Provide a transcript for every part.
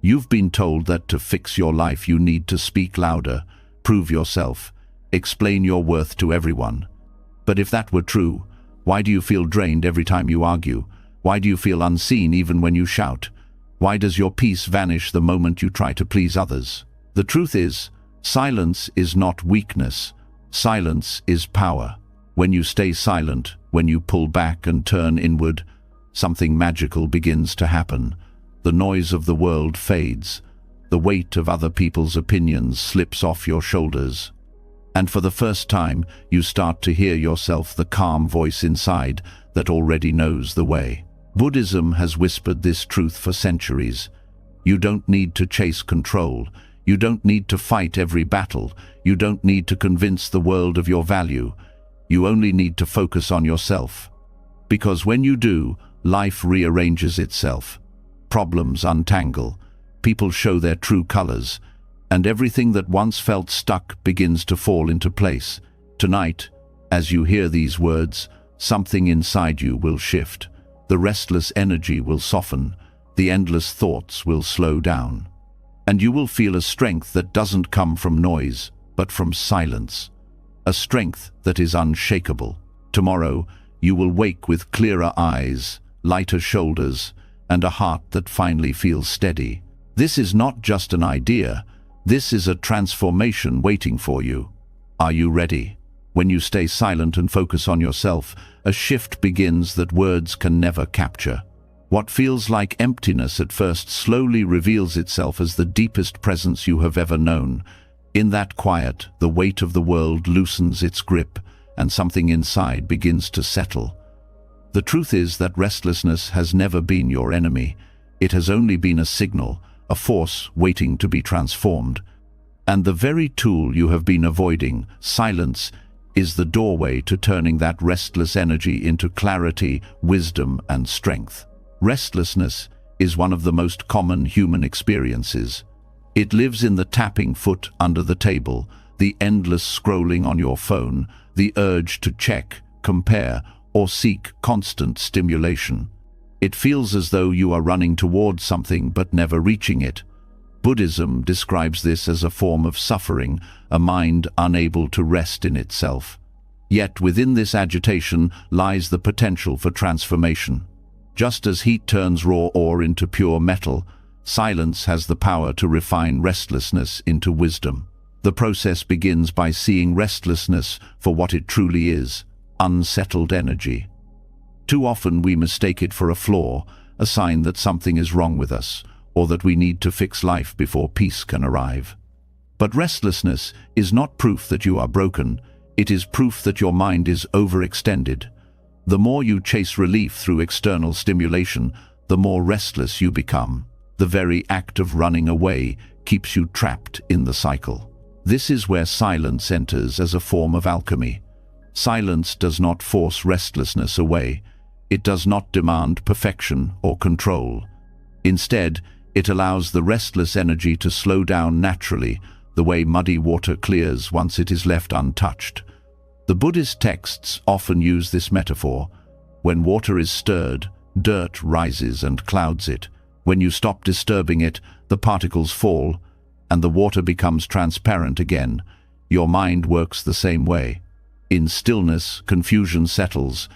You've been told that to fix your life you need to speak louder, prove yourself, explain your worth to everyone. But if that were true, why do you feel drained every time you argue? Why do you feel unseen even when you shout? Why does your peace vanish the moment you try to please others? The truth is, silence is not weakness. Silence is power. When you stay silent, when you pull back and turn inward, something magical begins to happen. The noise of the world fades. The weight of other people's opinions slips off your shoulders. And for the first time, you start to hear yourself, the calm voice inside that already knows the way. Buddhism has whispered this truth for centuries. You don't need to chase control. You don't need to fight every battle. You don't need to convince the world of your value. You only need to focus on yourself. Because when you do, life rearranges itself. Problems untangle. People show their true colors. And everything that once felt stuck begins to fall into place. Tonight, as you hear these words, something inside you will shift. The restless energy will soften. The endless thoughts will slow down. And you will feel a strength that doesn't come from noise, but from silence. A strength that is unshakable. Tomorrow, you will wake with clearer eyes, lighter shoulders, and a heart that finally feels steady. This is not just an idea. This is a transformation waiting for you. Are you ready? When you stay silent and focus on yourself, a shift begins that words can never capture. What feels like emptiness at first slowly reveals itself as the deepest presence you have ever known. In that quiet, the weight of the world loosens its grip, and something inside begins to settle. The truth is that restlessness has never been your enemy. It has only been a signal, a force waiting to be transformed. And the very tool you have been avoiding, silence, is the doorway to turning that restless energy into clarity, wisdom, and strength. Restlessness is one of the most common human experiences. It lives in the tapping foot under the table, the endless scrolling on your phone, the urge to check, compare, or seek constant stimulation. It feels as though you are running towards something but never reaching it. Buddhism describes this as a form of suffering, a mind unable to rest in itself. Yet within this agitation lies the potential for transformation. Just as heat turns raw ore into pure metal, silence has the power to refine restlessness into wisdom. The process begins by seeing restlessness for what it truly is, unsettled energy. Too often we mistake it for a flaw, a sign that something is wrong with us, or that we need to fix life before peace can arrive. But restlessness is not proof that you are broken. It is proof that your mind is overextended. The more you chase relief through external stimulation, the more restless you become. The very act of running away keeps you trapped in the cycle. This is where silence enters as a form of alchemy. Silence does not force restlessness away. It does not demand perfection or control. Instead, it allows the restless energy to slow down naturally, the way muddy water clears once it is left untouched. The Buddhist texts often use this metaphor. When water is stirred, dirt rises and clouds it. When you stop disturbing it, the particles fall, and the water becomes transparent again. Your mind works the same way. In stillness, confusion settles,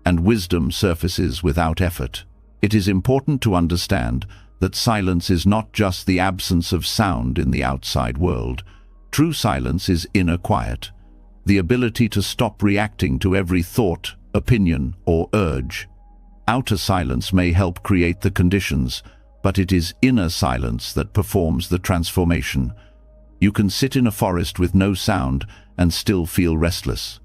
and wisdom surfaces without effort. It is important to understand that silence is not just the absence of sound in the outside world. True silence is inner quiet, the ability to stop reacting to every thought, opinion, or urge. Outer silence may help create the conditions, but it is inner silence that performs the transformation. You can sit in a forest with no sound and still feel restless.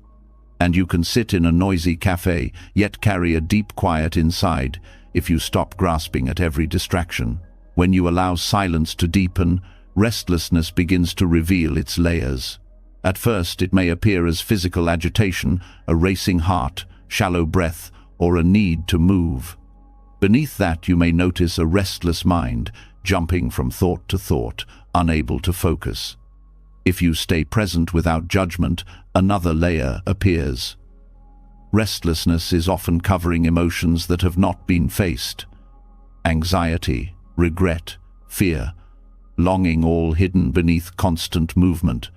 And you can sit in a noisy cafe, yet carry a deep quiet inside, if you stop grasping at every distraction. When you allow silence to deepen, restlessness begins to reveal its layers. At first, it may appear as physical agitation, a racing heart, shallow breath, or a need to move. Beneath that, you may notice a restless mind, jumping from thought to thought, unable to focus. If you stay present without judgment, another layer appears. Restlessness is often covering emotions that have not been faced. Anxiety, regret, fear, longing, all hidden beneath constant movement.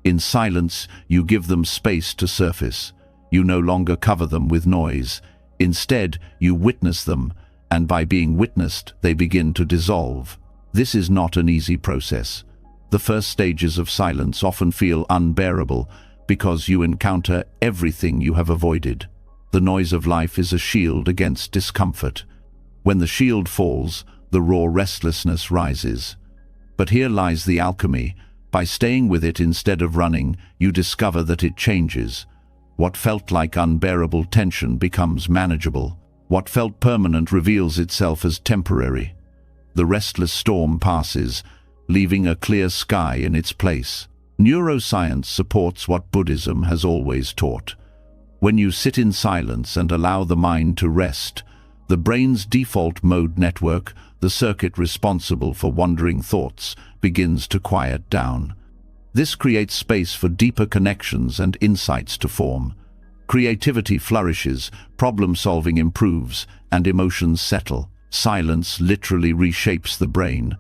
In silence, you give them space to surface. You no longer cover them with noise. Instead, you witness them, and by being witnessed, they begin to dissolve. This is not an easy process. The first stages of silence often feel unbearable because you encounter everything you have avoided. The noise of life is a shield against discomfort. When the shield falls, the raw restlessness rises. But here lies the alchemy. By staying with it instead of running, you discover that it changes. What felt like unbearable tension becomes manageable. What felt permanent reveals itself as temporary. The restless storm passes, leaving a clear sky in its place. Neuroscience supports what Buddhism has always taught. When you sit in silence and allow the mind to rest, the brain's default mode network, the circuit responsible for wandering thoughts, begins to quiet down. This creates space for deeper connections and insights to form. Creativity flourishes, problem-solving improves, and emotions settle. Silence literally reshapes the brain,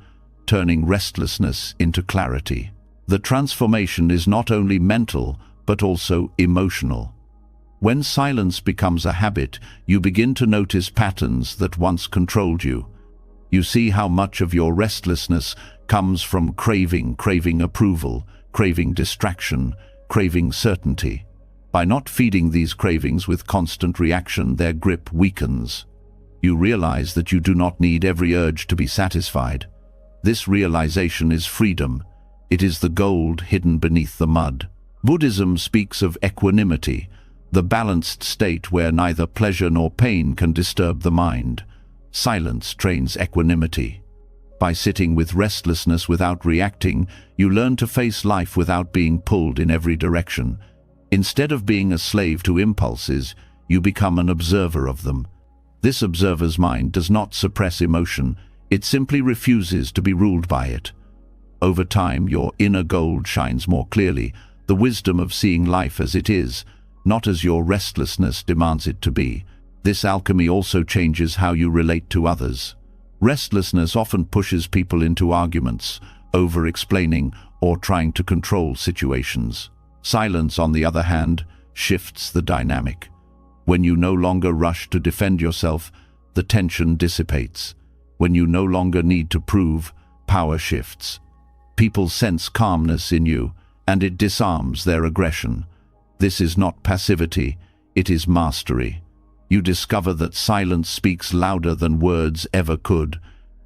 turning restlessness into clarity. The transformation is not only mental, but also emotional. When silence becomes a habit, you begin to notice patterns that once controlled you. You see how much of your restlessness comes from craving approval, craving distraction, craving certainty. By not feeding these cravings with constant reaction, their grip weakens. You realize that you do not need every urge to be satisfied. This realization is freedom. It is the gold hidden beneath the mud. Buddhism speaks of equanimity, the balanced state where neither pleasure nor pain can disturb the mind. Silence trains equanimity. By sitting with restlessness without reacting, you learn to face life without being pulled in every direction. Instead of being a slave to impulses, you become an observer of them. This observer's mind does not suppress emotion, it simply refuses to be ruled by it. Over time, your inner gold shines more clearly, the wisdom of seeing life as it is, not as your restlessness demands it to be. This alchemy also changes how you relate to others. Restlessness often pushes people into arguments, over-explaining, or trying to control situations. Silence, on the other hand, shifts the dynamic. When you no longer rush to defend yourself, the tension dissipates. When you no longer need to prove, power shifts. People sense calmness in you, and it disarms their aggression. This is not passivity, it is mastery. You discover that silence speaks louder than words ever could.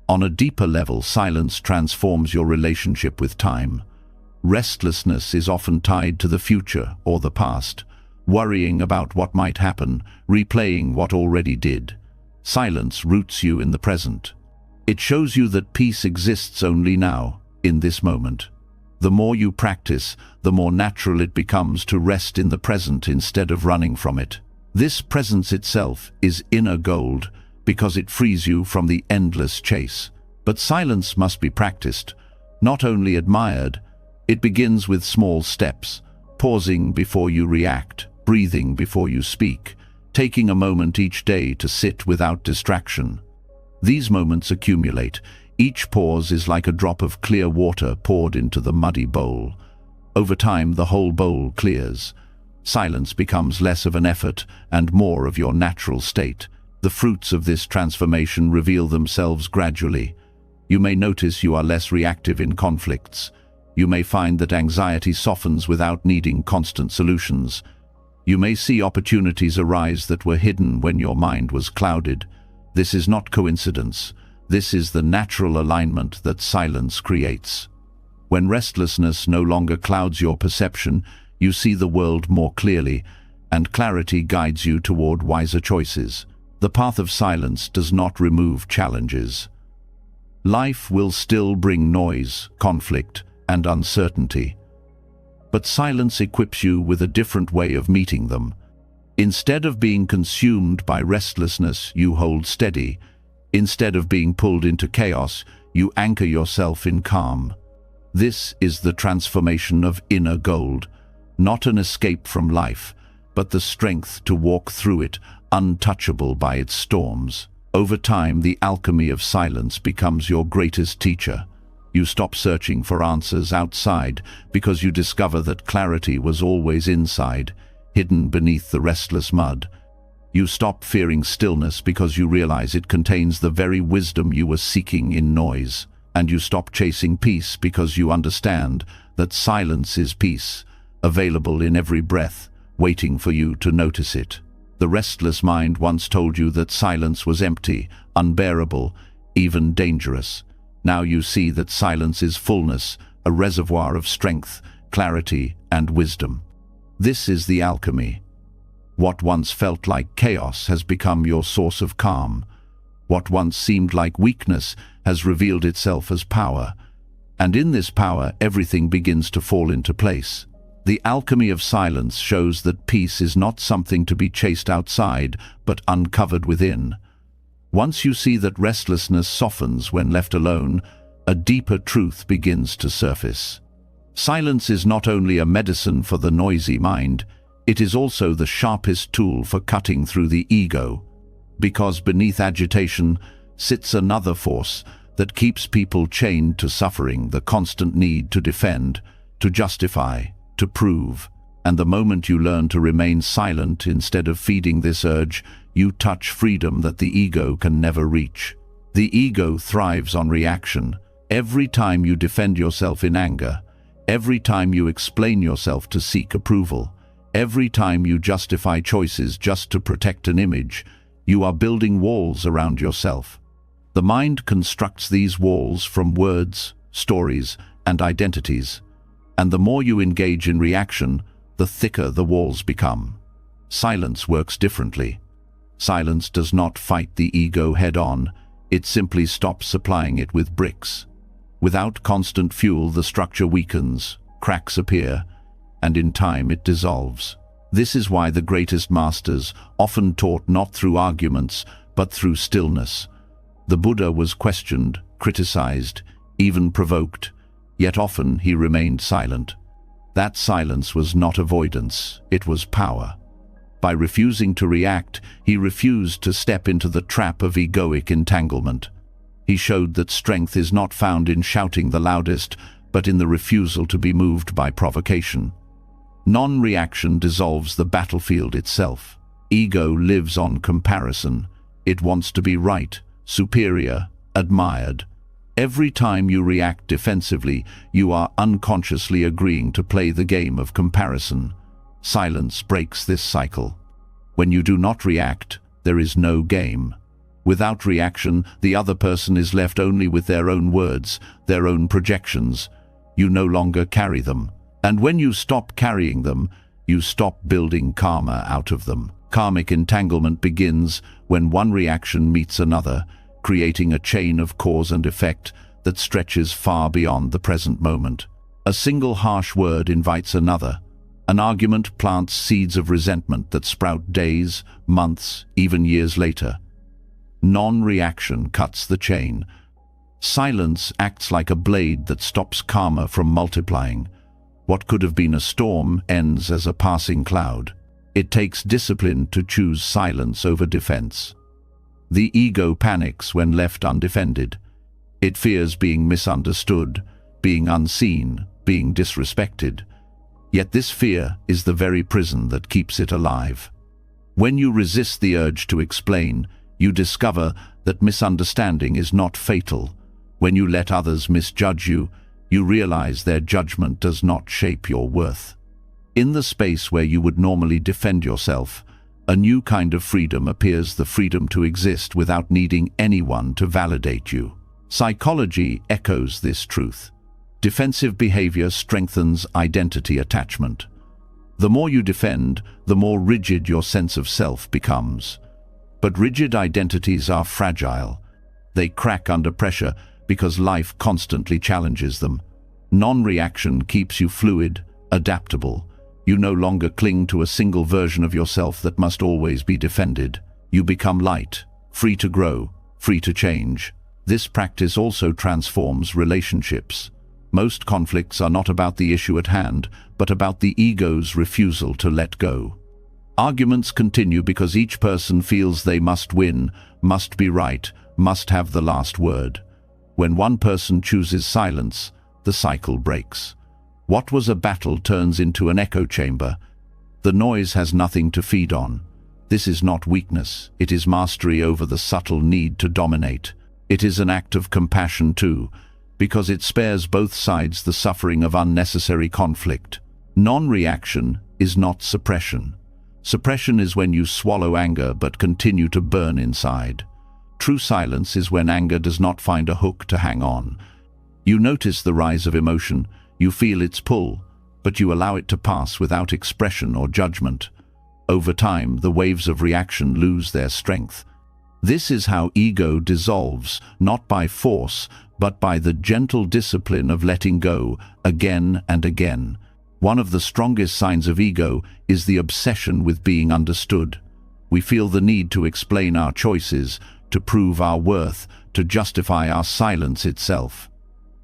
On a deeper level, silence transforms your relationship with time. Restlessness is often tied to the future or the past, worrying about what might happen, replaying what already did. Silence roots you in the present. It shows you that peace exists only now, in this moment. The more you practice, the more natural it becomes to rest in the present instead of running from it. This presence itself is inner gold because it frees you from the endless chase. But silence must be practiced, not only admired. It begins with small steps, pausing before you react, breathing before you speak, taking a moment each day to sit without distraction. These moments accumulate. Each pause is like a drop of clear water poured into the muddy bowl. Over time, the whole bowl clears. Silence becomes less of an effort and more of your natural state. The fruits of this transformation reveal themselves gradually. You may notice you are less reactive in conflicts. You may find that anxiety softens without needing constant solutions. You may see opportunities arise that were hidden when your mind was clouded. This is not coincidence. This is the natural alignment that silence creates. When restlessness no longer clouds your perception, you see the world more clearly, and clarity guides you toward wiser choices. The path of silence does not remove challenges. Life will still bring noise, conflict, and uncertainty. But silence equips you with a different way of meeting them. Instead of being consumed by restlessness, you hold steady. Instead of being pulled into chaos, you anchor yourself in calm. This is the transformation of inner gold, not an escape from life, but the strength to walk through it, untouchable by its storms. Over time, the alchemy of silence becomes your greatest teacher. You stop searching for answers outside because you discover that clarity was always inside, hidden beneath the restless mud. You stop fearing stillness because you realize it contains the very wisdom you were seeking in noise. And you stop chasing peace because you understand that silence is peace, available in every breath, waiting for you to notice it. The restless mind once told you that silence was empty, unbearable, even dangerous. Now you see that silence is fullness, a reservoir of strength, clarity, and wisdom. This is the alchemy. What once felt like chaos has become your source of calm. What once seemed like weakness has revealed itself as power. And in this power, everything begins to fall into place. The alchemy of silence shows that peace is not something to be chased outside, but uncovered within. Once you see that restlessness softens when left alone, a deeper truth begins to surface. Silence is not only a medicine for the noisy mind, it is also the sharpest tool for cutting through the ego, because beneath agitation sits another force that keeps people chained to suffering, the constant need to defend, to justify, to prove. And the moment you learn to remain silent instead of feeding this urge, you touch freedom that the ego can never reach. The ego thrives on reaction. Every time you defend yourself in anger, every time you explain yourself to seek approval, every time you justify choices just to protect an image, you are building walls around yourself. The mind constructs these walls from words, stories, and identities. And the more you engage in reaction, the thicker the walls become. Silence works differently. Silence does not fight the ego head-on, it simply stops supplying it with bricks. Without constant fuel, the structure weakens, cracks appear, and in time it dissolves. This is why the greatest masters often taught not through arguments, but through stillness. The Buddha was questioned, criticized, even provoked, yet often he remained silent. That silence was not avoidance, it was power. By refusing to react, he refused to step into the trap of egoic entanglement. He showed that strength is not found in shouting the loudest, but in the refusal to be moved by provocation. Non-reaction dissolves the battlefield itself. Ego lives on comparison. It wants to be right, superior, admired. Every time you react defensively, you are unconsciously agreeing to play the game of comparison. Silence breaks this cycle. When you do not react, there is no game. Without reaction, the other person is left only with their own words, their own projections. You no longer carry them. And when you stop carrying them, you stop building karma out of them. Karmic entanglement begins when one reaction meets another, creating a chain of cause and effect that stretches far beyond the present moment. A single harsh word invites another. An argument plants seeds of resentment that sprout days, months, even years later. Non-reaction cuts the chain. Silence acts like a blade that stops karma from multiplying. What could have been a storm ends as a passing cloud. It takes discipline to choose silence over defense. The ego panics when left undefended. It fears being misunderstood, being unseen, being disrespected. Yet this fear is the very prison that keeps it alive. When you resist the urge to explain, you discover that misunderstanding is not fatal. When you let others misjudge you, you realize their judgment does not shape your worth. In the space where you would normally defend yourself, a new kind of freedom appears, the freedom to exist without needing anyone to validate you. Psychology echoes this truth. Defensive behavior strengthens identity attachment. The more you defend, the more rigid your sense of self becomes. But rigid identities are fragile. They crack under pressure because life constantly challenges them. Non-reaction keeps you fluid, adaptable. You no longer cling to a single version of yourself that must always be defended. You become light, free to grow, free to change. This practice also transforms relationships. Most conflicts are not about the issue at hand, but about the ego's refusal to let go. Arguments continue because each person feels they must win, must be right, must have the last word. When one person chooses silence, the cycle breaks. What was a battle turns into an echo chamber. The noise has nothing to feed on. This is not weakness, it is mastery over the subtle need to dominate. It is an act of compassion too, because it spares both sides the suffering of unnecessary conflict. Non-reaction is not suppression. Suppression is when you swallow anger but continue to burn inside. True silence is when anger does not find a hook to hang on. You notice the rise of emotion, you feel its pull, but you allow it to pass without expression or judgment. Over time, the waves of reaction lose their strength. This is how ego dissolves, not by force, but by the gentle discipline of letting go, again and again. One of the strongest signs of ego is the obsession with being understood. We feel the need to explain our choices, to prove our worth, to justify our silence itself.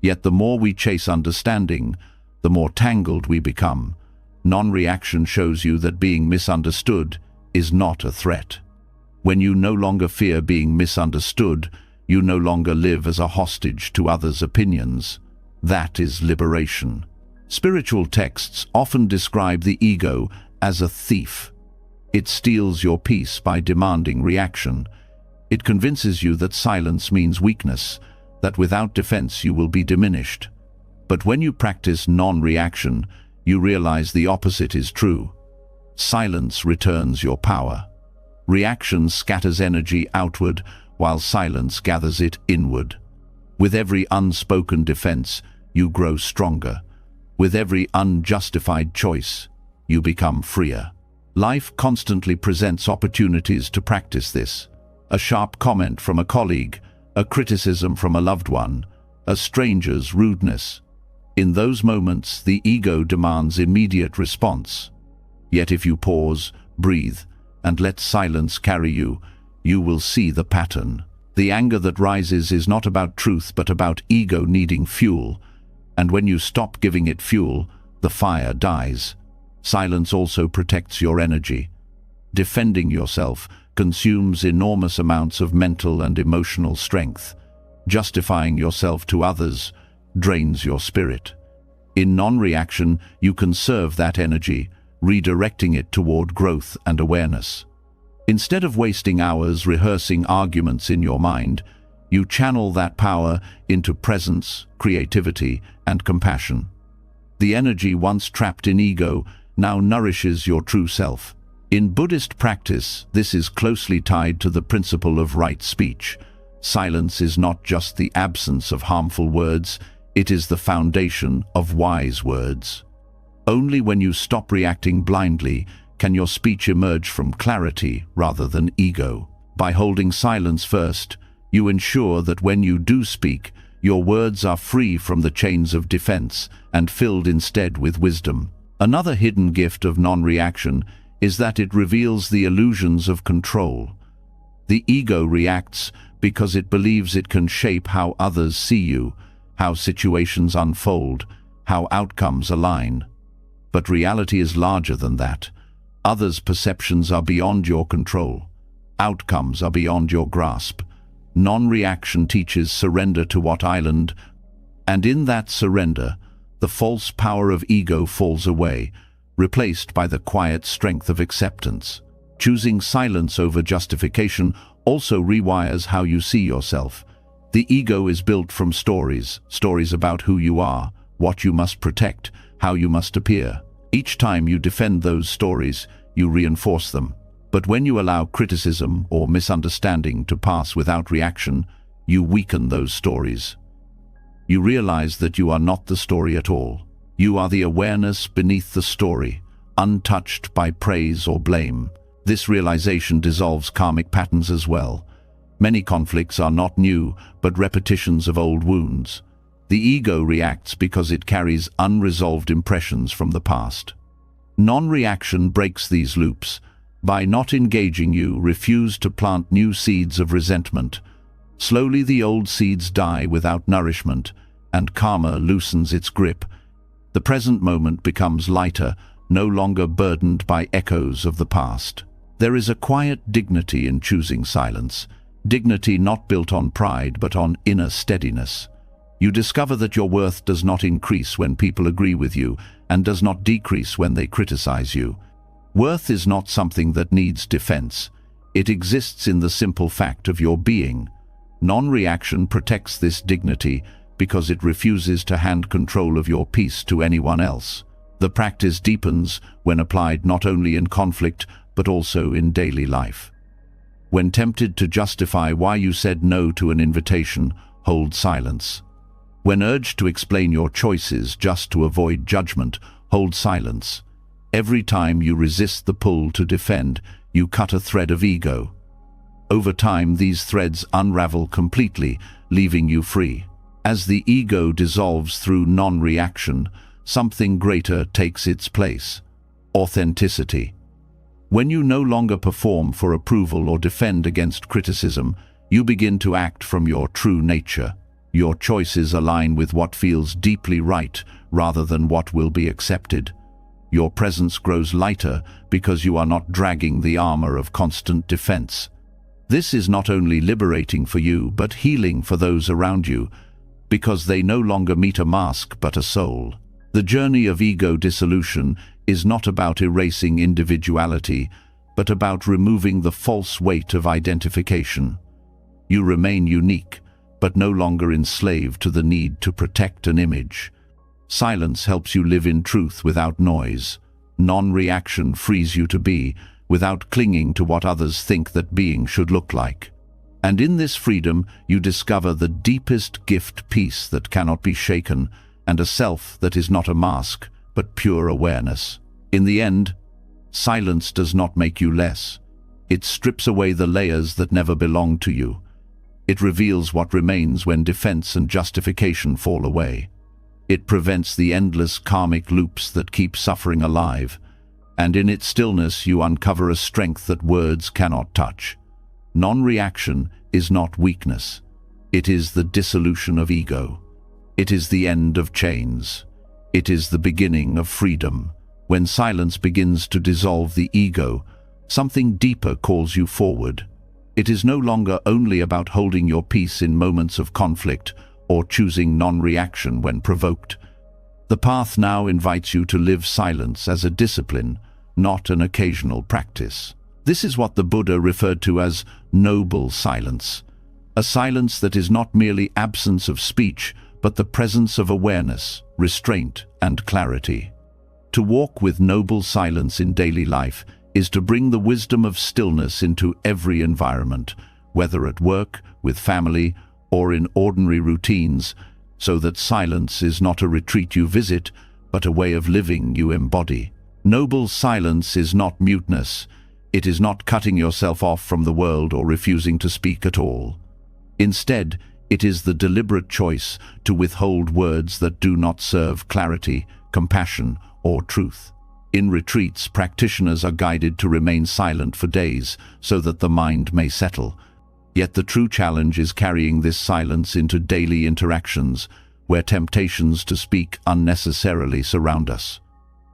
Yet the more we chase understanding, the more tangled we become. Non-reaction shows you that being misunderstood is not a threat. When you no longer fear being misunderstood, you no longer live as a hostage to others' opinions. That is liberation. Spiritual texts often describe the ego as a thief. It steals your peace by demanding reaction. It convinces you that silence means weakness, that without defense you will be diminished. But when you practice non-reaction, you realize the opposite is true. Silence returns your power. Reaction scatters energy outward, while silence gathers it inward. With every unspoken defense, you grow stronger. With every unjustified choice, you become freer. Life constantly presents opportunities to practice this. A sharp comment from a colleague, a criticism from a loved one, a stranger's rudeness. In those moments, the ego demands immediate response. Yet if you pause, breathe, and let silence carry you, you will see the pattern. The anger that rises is not about truth but about ego needing fuel. And when you stop giving it fuel, the fire dies. Silence also protects your energy. Defending yourself consumes enormous amounts of mental and emotional strength. Justifying yourself to others drains your spirit. In non-reaction, you conserve that energy, redirecting it toward growth and awareness. Instead of wasting hours rehearsing arguments in your mind, you channel that power into presence, creativity, and compassion. The energy once trapped in ego now nourishes your true self. In Buddhist practice, this is closely tied to the principle of right speech. Silence is not just the absence of harmful words, it is the foundation of wise words. Only when you stop reacting blindly can your speech emerge from clarity rather than ego. By holding silence first, you ensure that when you do speak, your words are free from the chains of defense and filled instead with wisdom. Another hidden gift of non-reaction is that it reveals the illusions of control. The ego reacts because it believes it can shape how others see you, how situations unfold, how outcomes align. But reality is larger than that. Others' perceptions are beyond your control. Outcomes are beyond your grasp. Non-reaction teaches surrender to what island, and in that surrender, the false power of ego falls away, replaced by the quiet strength of acceptance. Choosing silence over justification also rewires how you see yourself. The ego is built from stories about who you are, what you must protect, how you must appear. Each time you defend those stories, you reinforce them. But when you allow criticism or misunderstanding to pass without reaction, you weaken those stories. You realize that you are not the story at all. You are the awareness beneath the story, untouched by praise or blame. This realization dissolves karmic patterns as well. Many conflicts are not new, but repetitions of old wounds. The ego reacts because it carries unresolved impressions from the past. Non-reaction breaks these loops. By not engaging, you refuse to plant new seeds of resentment. Slowly the old seeds die without nourishment, and karma loosens its grip. The present moment becomes lighter, no longer burdened by echoes of the past. There is a quiet dignity in choosing silence, dignity not built on pride but on inner steadiness. You discover that your worth does not increase when people agree with you and does not decrease when they criticize you. Worth is not something that needs defense. It exists in the simple fact of your being. Non-reaction protects this dignity because it refuses to hand control of your peace to anyone else. The practice deepens when applied not only in conflict but also in daily life. When tempted to justify why you said no to an invitation, hold silence. When urged to explain your choices just to avoid judgment, hold silence. Every time you resist the pull to defend, you cut a thread of ego. Over time, these threads unravel completely, leaving you free. As the ego dissolves through non-reaction, something greater takes its place: authenticity. When you no longer perform for approval or defend against criticism, you begin to act from your true nature. Your choices align with what feels deeply right rather than what will be accepted. Your presence grows lighter because you are not dragging the armor of constant defense. This is not only liberating for you but healing for those around you, because they no longer meet a mask but a soul. The journey of ego dissolution is not about erasing individuality, but about removing the false weight of identification. You remain unique, but no longer enslaved to the need to protect an image. Silence helps you live in truth without noise. Non-reaction frees you to be, without clinging to what others think that being should look like. And in this freedom, you discover the deepest gift, peace that cannot be shaken, and a self that is not a mask, but pure awareness. In the end, silence does not make you less. It strips away the layers that never belonged to you. It reveals what remains when defense and justification fall away. It prevents the endless karmic loops that keep suffering alive, and in its stillness you uncover a strength that words cannot touch. Non-reaction is not weakness. It is the dissolution of ego. It is the end of chains. It is the beginning of freedom. When silence begins to dissolve the ego, something deeper calls you forward. It is no longer only about holding your peace in moments of conflict or choosing non-reaction when provoked. The path now invites you to live silence as a discipline, not an occasional practice. This is what the Buddha referred to as noble silence, a silence that is not merely absence of speech, but the presence of awareness, restraint, and clarity. To walk with noble silence in daily life is to bring the wisdom of stillness into every environment, whether at work, with family, or in ordinary routines, so that silence is not a retreat you visit, but a way of living you embody. Noble silence is not muteness. It is not cutting yourself off from the world or refusing to speak at all. Instead, it is the deliberate choice to withhold words that do not serve clarity, compassion, or truth. In retreats, practitioners are guided to remain silent for days so that the mind may settle. Yet the true challenge is carrying this silence into daily interactions, where temptations to speak unnecessarily surround us.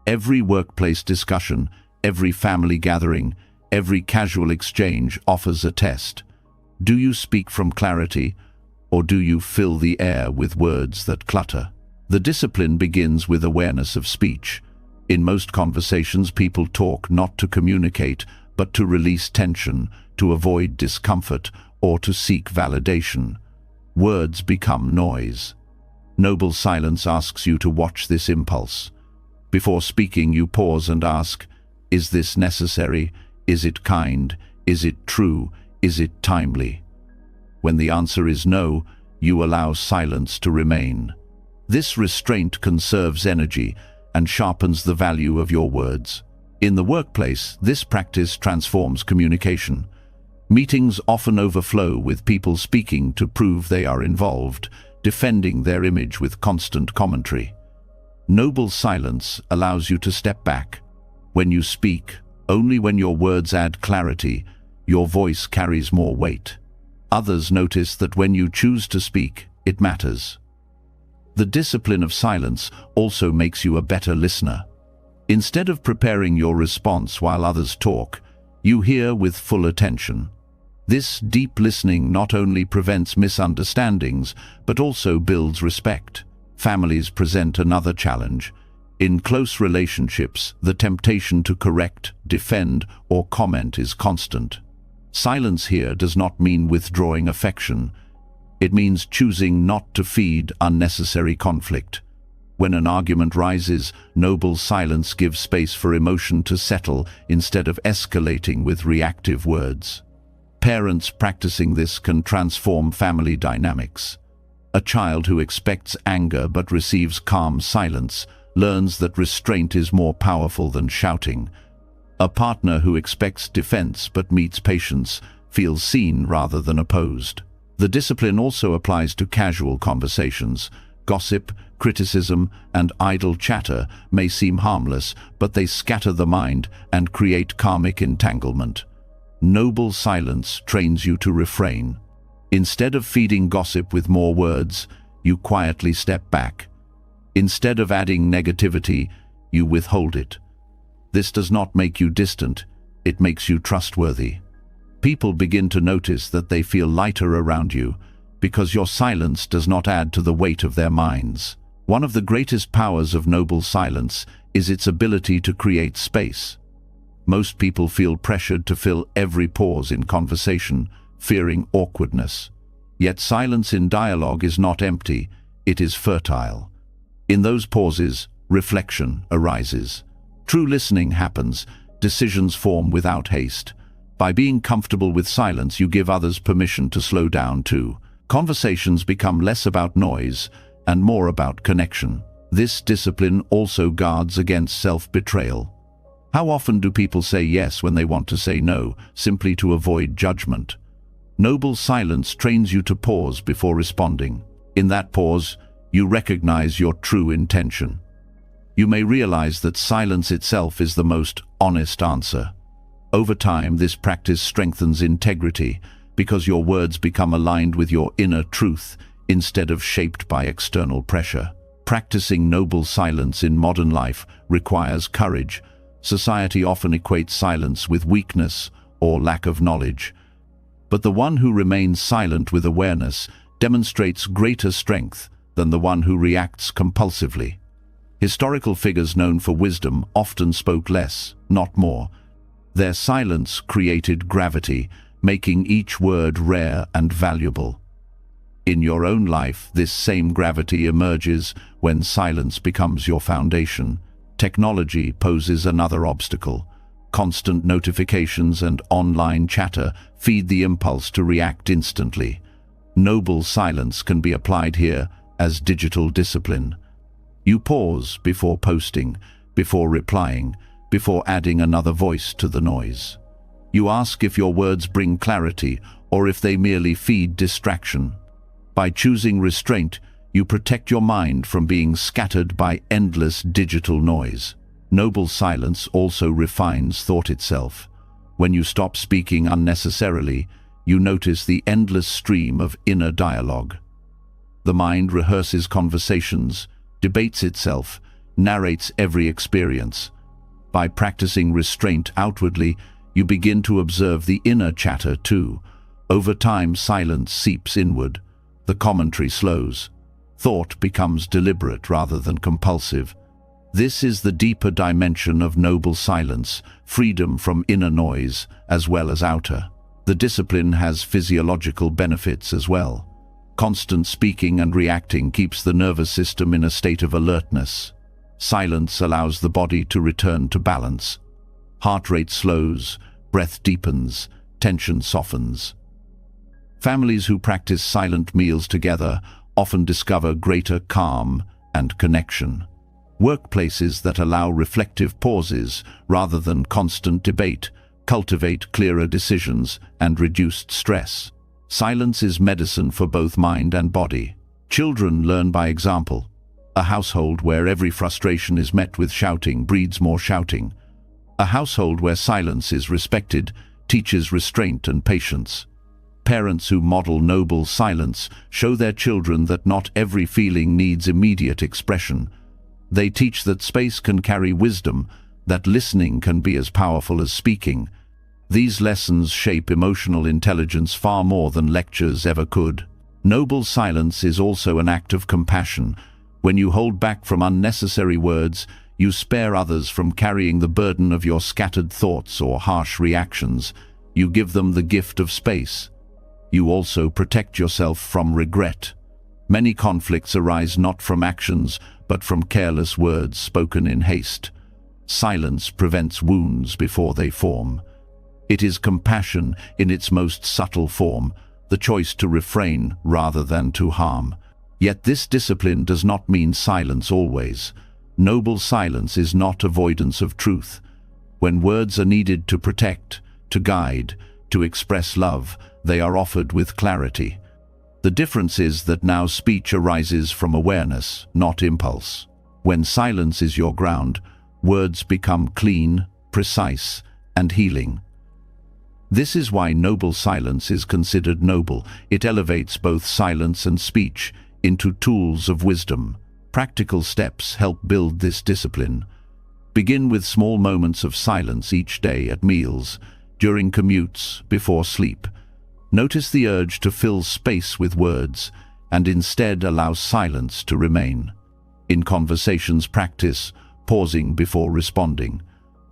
Every workplace discussion, every family gathering, every casual exchange offers a test. Do you speak from clarity, or do you fill the air with words that clutter? The discipline begins with awareness of speech. In most conversations, people talk not to communicate, but to release tension, to avoid discomfort, or to seek validation. Words become noise. Noble silence asks you to watch this impulse. Before speaking, you pause and ask, is this necessary? Is it kind? Is it true? Is it timely? When the answer is no, you allow silence to remain. This restraint conserves energy and sharpens the value of your words. In the workplace, this practice transforms communication. Meetings often overflow with people speaking to prove they are involved, defending their image with constant commentary. Noble silence allows you to step back. When you speak, only when your words add clarity, your voice carries more weight. Others notice that when you choose to speak, it matters. The discipline of silence also makes you a better listener. Instead of preparing your response while others talk, you hear with full attention. This deep listening not only prevents misunderstandings, but also builds respect. Families present another challenge. In close relationships, the temptation to correct, defend, or comment is constant. Silence here does not mean withdrawing affection. It means choosing not to feed unnecessary conflict. When an argument rises, noble silence gives space for emotion to settle instead of escalating with reactive words. Parents practicing this can transform family dynamics. A child who expects anger but receives calm silence learns that restraint is more powerful than shouting. A partner who expects defense but meets patience feels seen rather than opposed. The discipline also applies to casual conversations. Gossip, criticism, and idle chatter may seem harmless, but they scatter the mind and create karmic entanglement. Noble silence trains you to refrain. Instead of feeding gossip with more words, you quietly step back. Instead of adding negativity, you withhold it. This does not make you distant, it makes you trustworthy. People begin to notice that they feel lighter around you because your silence does not add to the weight of their minds. One of the greatest powers of noble silence is its ability to create space. Most people feel pressured to fill every pause in conversation, fearing awkwardness. Yet silence in dialogue is not empty, it is fertile. In those pauses, reflection arises. True listening happens, decisions form without haste. By being comfortable with silence, you give others permission to slow down too. Conversations become less about noise and more about connection. This discipline also guards against self-betrayal. How often do people say yes when they want to say no, simply to avoid judgment? Noble silence trains you to pause before responding. In that pause, you recognize your true intention. You may realize that silence itself is the most honest answer. Over time, this practice strengthens integrity because your words become aligned with your inner truth instead of shaped by external pressure. Practicing noble silence in modern life requires courage. Society often equates silence with weakness or lack of knowledge. But the one who remains silent with awareness demonstrates greater strength than the one who reacts compulsively. Historical figures known for wisdom often spoke less, not more. Their silence created gravity, making each word rare and valuable. In your own life, this same gravity emerges when silence becomes your foundation. Technology poses another obstacle. Constant notifications and online chatter feed the impulse to react instantly. Noble silence can be applied here as digital discipline. You pause before posting, before replying, before adding another voice to the noise. You ask if your words bring clarity or if they merely feed distraction. By choosing restraint, you protect your mind from being scattered by endless digital noise. Noble silence also refines thought itself. When you stop speaking unnecessarily, you notice the endless stream of inner dialogue. The mind rehearses conversations, debates itself, narrates every experience. By practicing restraint outwardly, you begin to observe the inner chatter too. Over time, silence seeps inward. The commentary slows. Thought becomes deliberate rather than compulsive. This is the deeper dimension of noble silence, freedom from inner noise as well as outer. The discipline has physiological benefits as well. Constant speaking and reacting keeps the nervous system in a state of alertness. Silence allows the body to return to balance. Heart rate slows, breath deepens, tension softens. Families who practice silent meals together often discover greater calm and connection. Workplaces that allow reflective pauses rather than constant debate cultivate clearer decisions and reduced stress. Silence is medicine for both mind and body. Children learn by example. A household where every frustration is met with shouting breeds more shouting. A household where silence is respected teaches restraint and patience. Parents who model noble silence show their children that not every feeling needs immediate expression. They teach that space can carry wisdom, that listening can be as powerful as speaking. These lessons shape emotional intelligence far more than lectures ever could. Noble silence is also an act of compassion. When you hold back from unnecessary words, you spare others from carrying the burden of your scattered thoughts or harsh reactions. You give them the gift of space. You also protect yourself from regret. Many conflicts arise not from actions, but from careless words spoken in haste. Silence prevents wounds before they form. It is compassion in its most subtle form, the choice to refrain rather than to harm. Yet this discipline does not mean silence always. Noble silence is not avoidance of truth. When words are needed to protect, to guide, to express love, they are offered with clarity. The difference is that now speech arises from awareness, not impulse. When silence is your ground, words become clean, precise, and healing. This is why noble silence is considered noble. It elevates both silence and speech into tools of wisdom. Practical steps help build this discipline. Begin with small moments of silence each day at meals, during commutes, before sleep. Notice the urge to fill space with words, and instead allow silence to remain. In conversations, practice pausing before responding.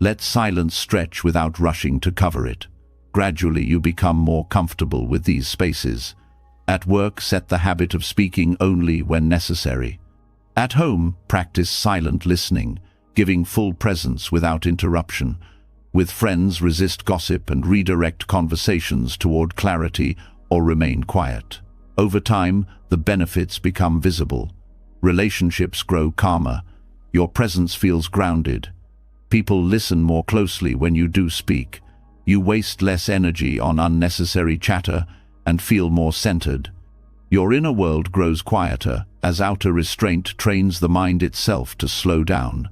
Let silence stretch without rushing to cover it. Gradually you become more comfortable with these spaces. At work, set the habit of speaking only when necessary. At home, practice silent listening, giving full presence without interruption. With friends, resist gossip and redirect conversations toward clarity or remain quiet. Over time, the benefits become visible. Relationships grow calmer. Your presence feels grounded. People listen more closely when you do speak. You waste less energy on unnecessary chatter and feel more centered. Your inner world grows quieter as outer restraint trains the mind itself to slow down.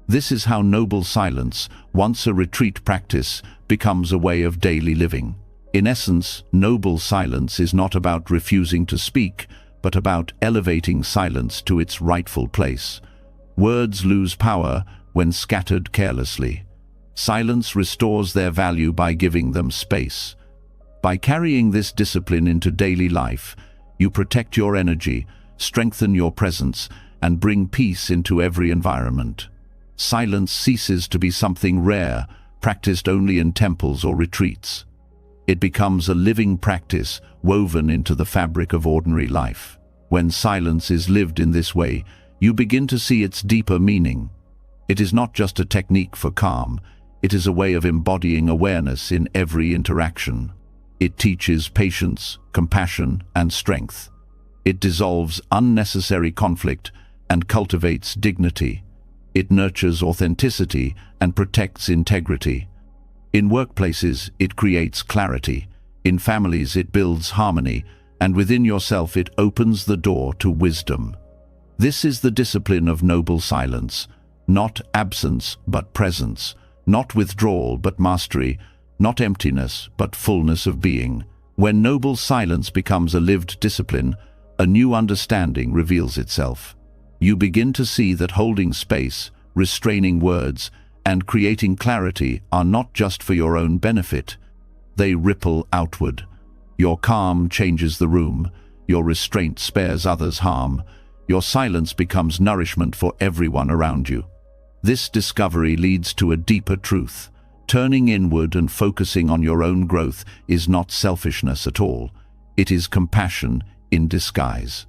This is how noble silence, once a retreat practice, becomes a way of daily living. In essence, noble silence is not about refusing to speak, but about elevating silence to its rightful place. Words lose power when scattered carelessly. Silence restores their value by giving them space. By carrying this discipline into daily life, you protect your energy, strengthen your presence, and bring peace into every environment. Silence ceases to be something rare, practiced only in temples or retreats. It becomes a living practice woven into the fabric of ordinary life. When silence is lived in this way, you begin to see its deeper meaning. It is not just a technique for calm, it is a way of embodying awareness in every interaction. It teaches patience, compassion, and strength. It dissolves unnecessary conflict and cultivates dignity. It nurtures authenticity and protects integrity. In workplaces, it creates clarity. In families, it builds harmony. And within yourself, it opens the door to wisdom. This is the discipline of noble silence. Not absence, but presence. Not withdrawal, but mastery. Not emptiness, but fullness of being. When noble silence becomes a lived discipline, a new understanding reveals itself. You begin to see that holding space, restraining words, and creating clarity are not just for your own benefit. They ripple outward. Your calm changes the room. Your restraint spares others harm. Your silence becomes nourishment for everyone around you. This discovery leads to a deeper truth. Turning inward and focusing on your own growth is not selfishness at all. It is compassion in disguise.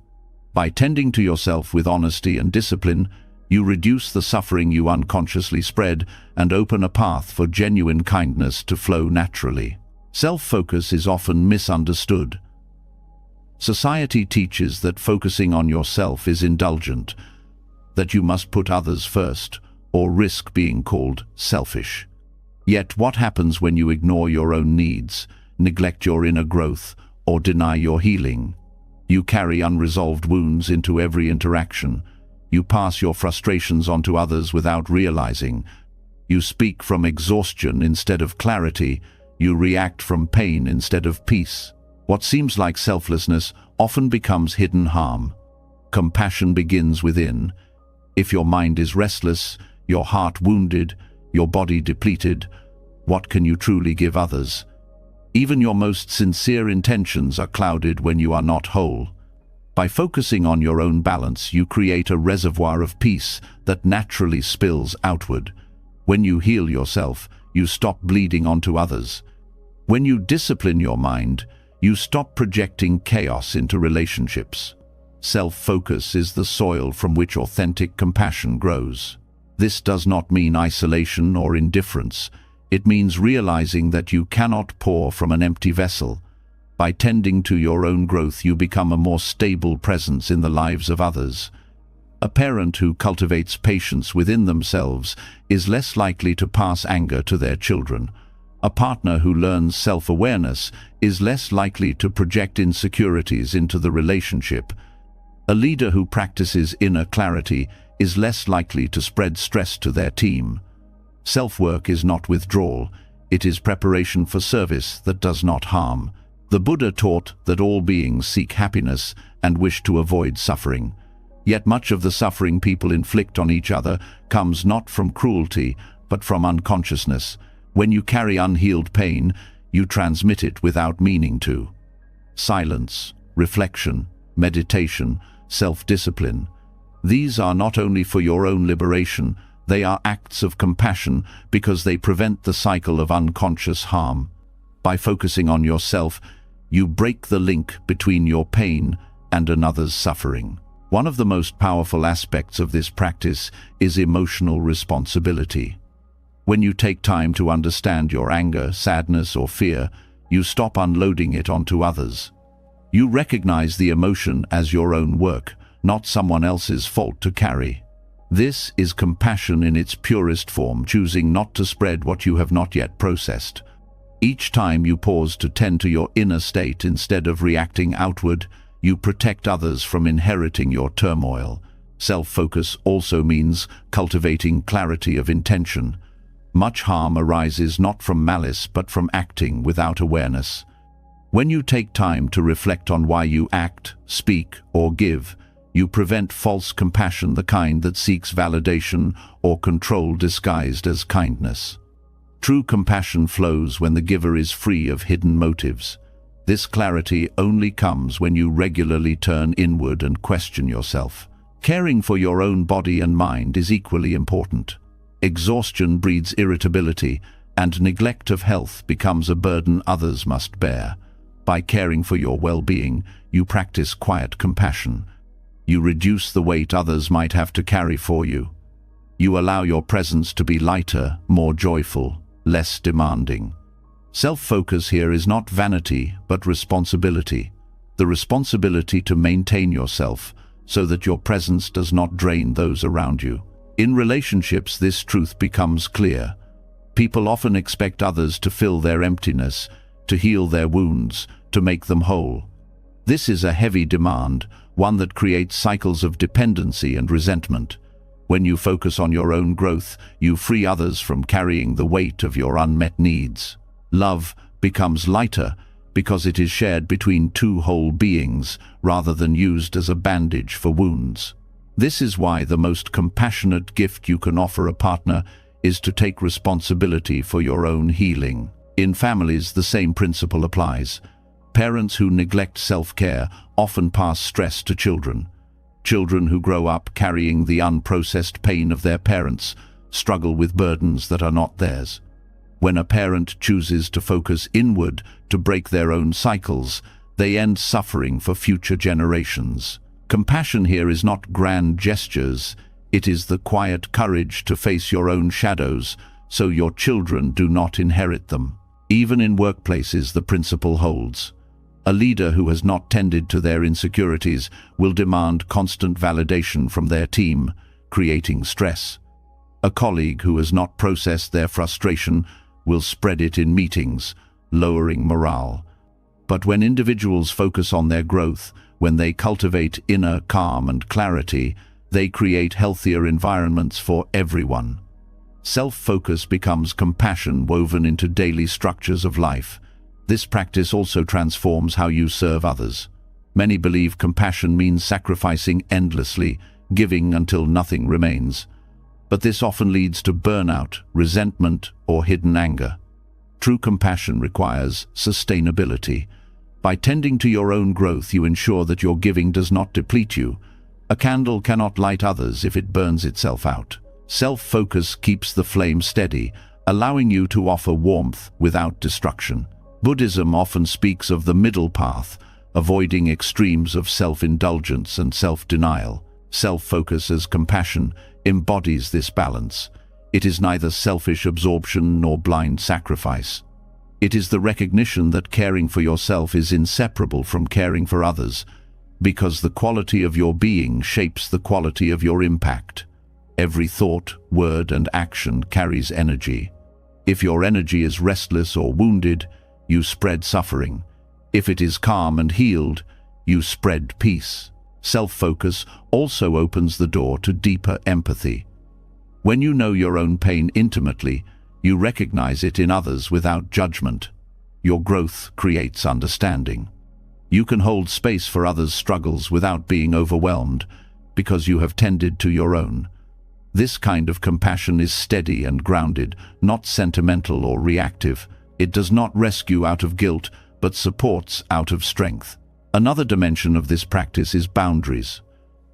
By tending to yourself with honesty and discipline, you reduce the suffering you unconsciously spread and open a path for genuine kindness to flow naturally. Self-focus is often misunderstood. Society teaches that focusing on yourself is indulgent, that you must put others first or risk being called selfish. Yet what happens when you ignore your own needs, neglect your inner growth, or deny your healing? You carry unresolved wounds into every interaction. You pass your frustrations onto others without realizing. You speak from exhaustion instead of clarity. You react from pain instead of peace. What seems like selflessness often becomes hidden harm. Compassion begins within. If your mind is restless, your heart wounded, your body depleted, what can you truly give others? Even your most sincere intentions are clouded when you are not whole. By focusing on your own balance, you create a reservoir of peace that naturally spills outward. When you heal yourself, you stop bleeding onto others. When you discipline your mind, you stop projecting chaos into relationships. Self-focus is the soil from which authentic compassion grows. This does not mean isolation or indifference. It means realizing that you cannot pour from an empty vessel. By tending to your own growth, you become a more stable presence in the lives of others. A parent who cultivates patience within themselves is less likely to pass anger to their children. A partner who learns self-awareness is less likely to project insecurities into the relationship. A leader who practices inner clarity is less likely to spread stress to their team. Self-work is not withdrawal, it is preparation for service that does not harm. The Buddha taught that all beings seek happiness and wish to avoid suffering. Yet much of the suffering people inflict on each other comes not from cruelty, but from unconsciousness. When you carry unhealed pain, you transmit it without meaning to. Silence, reflection, meditation, self-discipline. These are not only for your own liberation, they are acts of compassion because they prevent the cycle of unconscious harm. By focusing on yourself, you break the link between your pain and another's suffering. One of the most powerful aspects of this practice is emotional responsibility. When you take time to understand your anger, sadness, or fear, you stop unloading it onto others. You recognize the emotion as your own work, not someone else's fault to carry. This is compassion in its purest form, choosing not to spread what you have not yet processed. Each time you pause to tend to your inner state instead of reacting outward, you protect others from inheriting your turmoil. Self-focus also means cultivating clarity of intention. Much harm arises not from malice but from acting without awareness. When you take time to reflect on why you act, speak, or give, you prevent false compassion, the kind that seeks validation or control disguised as kindness. True compassion flows when the giver is free of hidden motives. This clarity only comes when you regularly turn inward and question yourself. Caring for your own body and mind is equally important. Exhaustion breeds irritability, and neglect of health becomes a burden others must bear. By caring for your well-being, you practice quiet compassion. You reduce the weight others might have to carry for you. You allow your presence to be lighter, more joyful, less demanding. Self-focus here is not vanity, but responsibility. The responsibility to maintain yourself so that your presence does not drain those around you. In relationships, this truth becomes clear. People often expect others to fill their emptiness, to heal their wounds, to make them whole. This is a heavy demand, one that creates cycles of dependency and resentment. When you focus on your own growth, you free others from carrying the weight of your unmet needs. Love becomes lighter because it is shared between two whole beings rather than used as a bandage for wounds. This is why the most compassionate gift you can offer a partner is to take responsibility for your own healing. In families, the same principle applies. Parents who neglect self-care often pass stress to children. Children who grow up carrying the unprocessed pain of their parents struggle with burdens that are not theirs. When a parent chooses to focus inward to break their own cycles, they end suffering for future generations. Compassion here is not grand gestures, it is the quiet courage to face your own shadows so your children do not inherit them. Even in workplaces, the principle holds. A leader who has not tended to their insecurities will demand constant validation from their team, creating stress. A colleague who has not processed their frustration will spread it in meetings, lowering morale. But when individuals focus on their growth, when they cultivate inner calm and clarity, they create healthier environments for everyone. Self-focus becomes compassion woven into daily structures of life. This practice also transforms how you serve others. Many believe compassion means sacrificing endlessly, giving until nothing remains. But this often leads to burnout, resentment, or hidden anger. True compassion requires sustainability. By tending to your own growth, you ensure that your giving does not deplete you. A candle cannot light others if it burns itself out. Self-focus keeps the flame steady, allowing you to offer warmth without destruction. Buddhism often speaks of the middle path, avoiding extremes of self-indulgence and self-denial. Self-focus as compassion embodies this balance. It is neither selfish absorption nor blind sacrifice. It is the recognition that caring for yourself is inseparable from caring for others, because the quality of your being shapes the quality of your impact. Every thought, word, and action carries energy. If your energy is restless or wounded, you spread suffering. If it is calm and healed, you spread peace. Self-focus also opens the door to deeper empathy. When you know your own pain intimately, you recognize it in others without judgment. Your growth creates understanding. You can hold space for others' struggles without being overwhelmed, because you have tended to your own. This kind of compassion is steady and grounded, not sentimental or reactive. It does not rescue out of guilt, but supports out of strength. Another dimension of this practice is boundaries.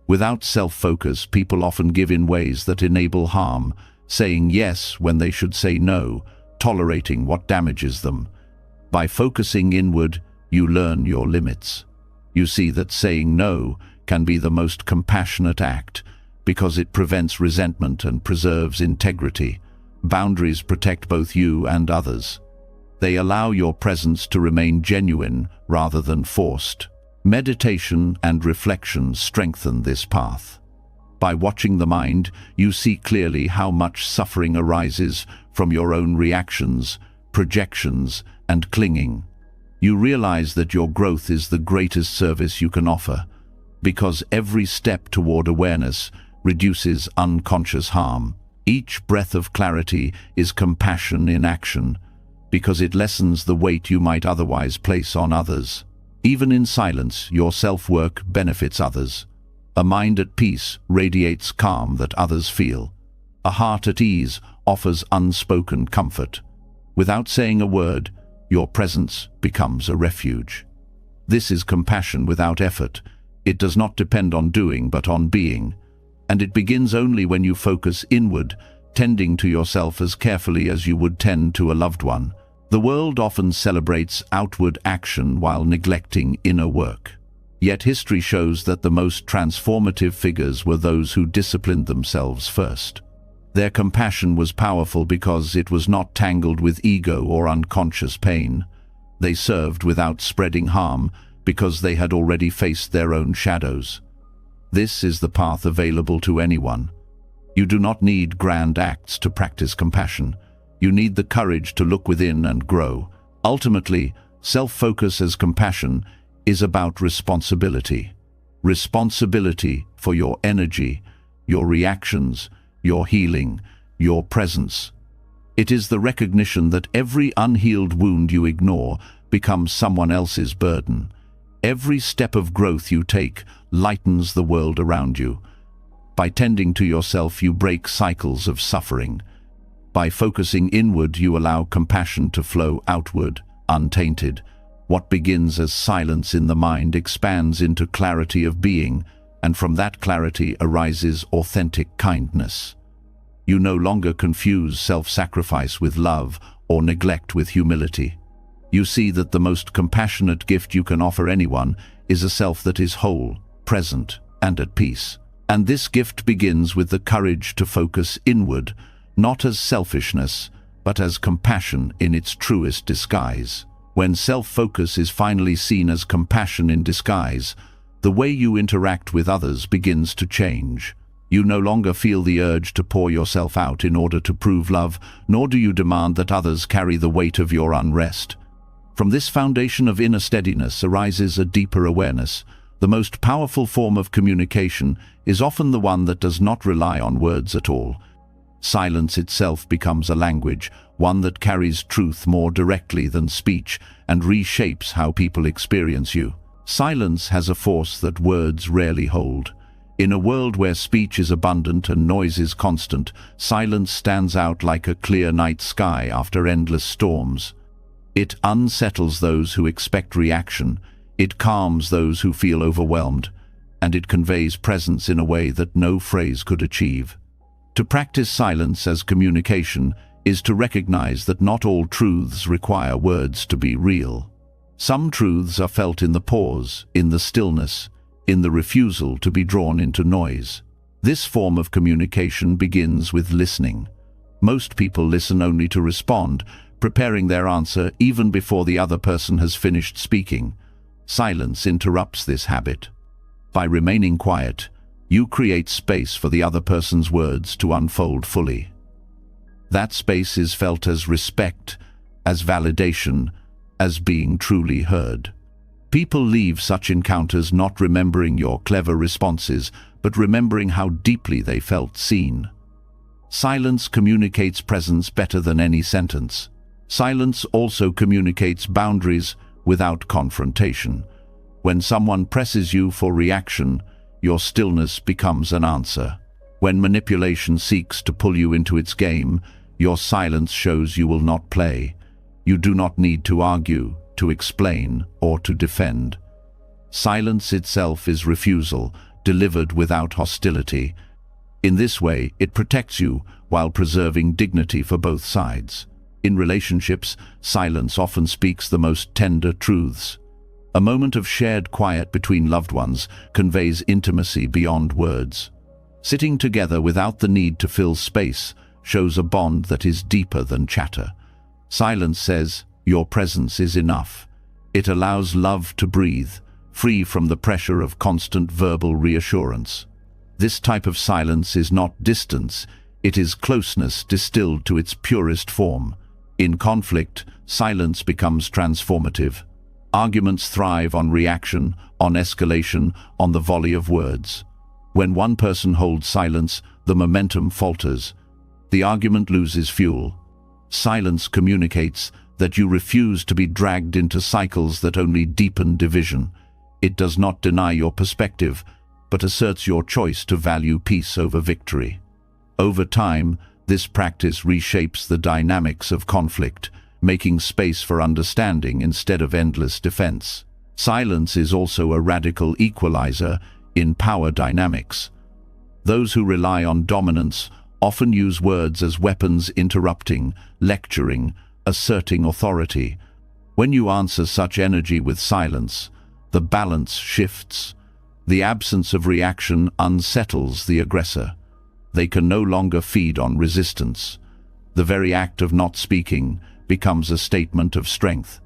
Without self-focus, people often give in ways that enable harm, saying yes when they should say no, tolerating what damages them. By focusing inward, you learn your limits. You see that saying no can be the most compassionate act, because it prevents resentment and preserves integrity. Boundaries protect both you and others. They allow your presence to remain genuine rather than forced. Meditation and reflection strengthen this path. By watching the mind, you see clearly how much suffering arises from your own reactions, projections, and clinging. You realize that your growth is the greatest service you can offer, because every step toward awareness reduces unconscious harm. Each breath of clarity is compassion in action, because it lessens the weight you might otherwise place on others. Even in silence, your self-work benefits others. A mind at peace radiates calm that others feel. A heart at ease offers unspoken comfort. Without saying a word, your presence becomes a refuge. This is compassion without effort. It does not depend on doing, but on being. And it begins only when you focus inward, tending to yourself as carefully as you would tend to a loved one. The world often celebrates outward action while neglecting inner work. Yet history shows that the most transformative figures were those who disciplined themselves first. Their compassion was powerful because it was not tangled with ego or unconscious pain. They served without spreading harm because they had already faced their own shadows. This is the path available to anyone. You do not need grand acts to practice compassion. You need the courage to look within and grow. Ultimately, self-focus as compassion is about responsibility. Responsibility for your energy, your reactions, your healing, your presence. It is the recognition that every unhealed wound you ignore becomes someone else's burden. Every step of growth you take lightens the world around you. By tending to yourself, you break cycles of suffering. By focusing inward, you allow compassion to flow outward, untainted. What begins as silence in the mind expands into clarity of being, and from that clarity arises authentic kindness. You no longer confuse self-sacrifice with love or neglect with humility. You see that the most compassionate gift you can offer anyone is a self that is whole, present, and at peace. And this gift begins with the courage to focus inward, not as selfishness, but as compassion in its truest disguise. When self-focus is finally seen as compassion in disguise, the way you interact with others begins to change. You no longer feel the urge to pour yourself out in order to prove love, nor do you demand that others carry the weight of your unrest. From this foundation of inner steadiness arises a deeper awareness. The most powerful form of communication is often the one that does not rely on words at all. Silence itself becomes a language, one that carries truth more directly than speech and reshapes how people experience you. Silence has a force that words rarely hold. In a world where speech is abundant and noise is constant, silence stands out like a clear night sky after endless storms. It unsettles those who expect reaction, it calms those who feel overwhelmed, and it conveys presence in a way that no phrase could achieve. To practice silence as communication is to recognize that not all truths require words to be real. Some truths are felt in the pause, in the stillness, in the refusal to be drawn into noise. This form of communication begins with listening. Most people listen only to respond, preparing their answer even before the other person has finished speaking. Silence interrupts this habit. By remaining quiet, you create space for the other person's words to unfold fully. That space is felt as respect, as validation, as being truly heard. People leave such encounters not remembering your clever responses, but remembering how deeply they felt seen. Silence communicates presence better than any sentence. Silence also communicates boundaries without confrontation. When someone presses you for reaction, your stillness becomes an answer. When manipulation seeks to pull you into its game, your silence shows you will not play. You do not need to argue, to explain, or to defend. Silence itself is refusal, delivered without hostility. In this way, it protects you while preserving dignity for both sides. In relationships, silence often speaks the most tender truths. A moment of shared quiet between loved ones conveys intimacy beyond words. Sitting together without the need to fill space shows a bond that is deeper than chatter. Silence says, "Your presence is enough." It allows love to breathe, free from the pressure of constant verbal reassurance. This type of silence is not distance, it is closeness distilled to its purest form. In conflict, silence becomes transformative. Arguments thrive on reaction, on escalation, on the volley of words. When one person holds silence, the momentum falters. The argument loses fuel. Silence communicates that you refuse to be dragged into cycles that only deepen division. It does not deny your perspective, but asserts your choice to value peace over victory. Over time, this practice reshapes the dynamics of conflict, making space for understanding instead of endless defense. Silence is also a radical equalizer in power dynamics. Those who rely on dominance often use words as weapons, interrupting, lecturing, asserting authority. When you answer such energy with silence, the balance shifts. The absence of reaction unsettles the aggressor. They can no longer feed on resistance. The very act of not speaking becomes a statement of strength.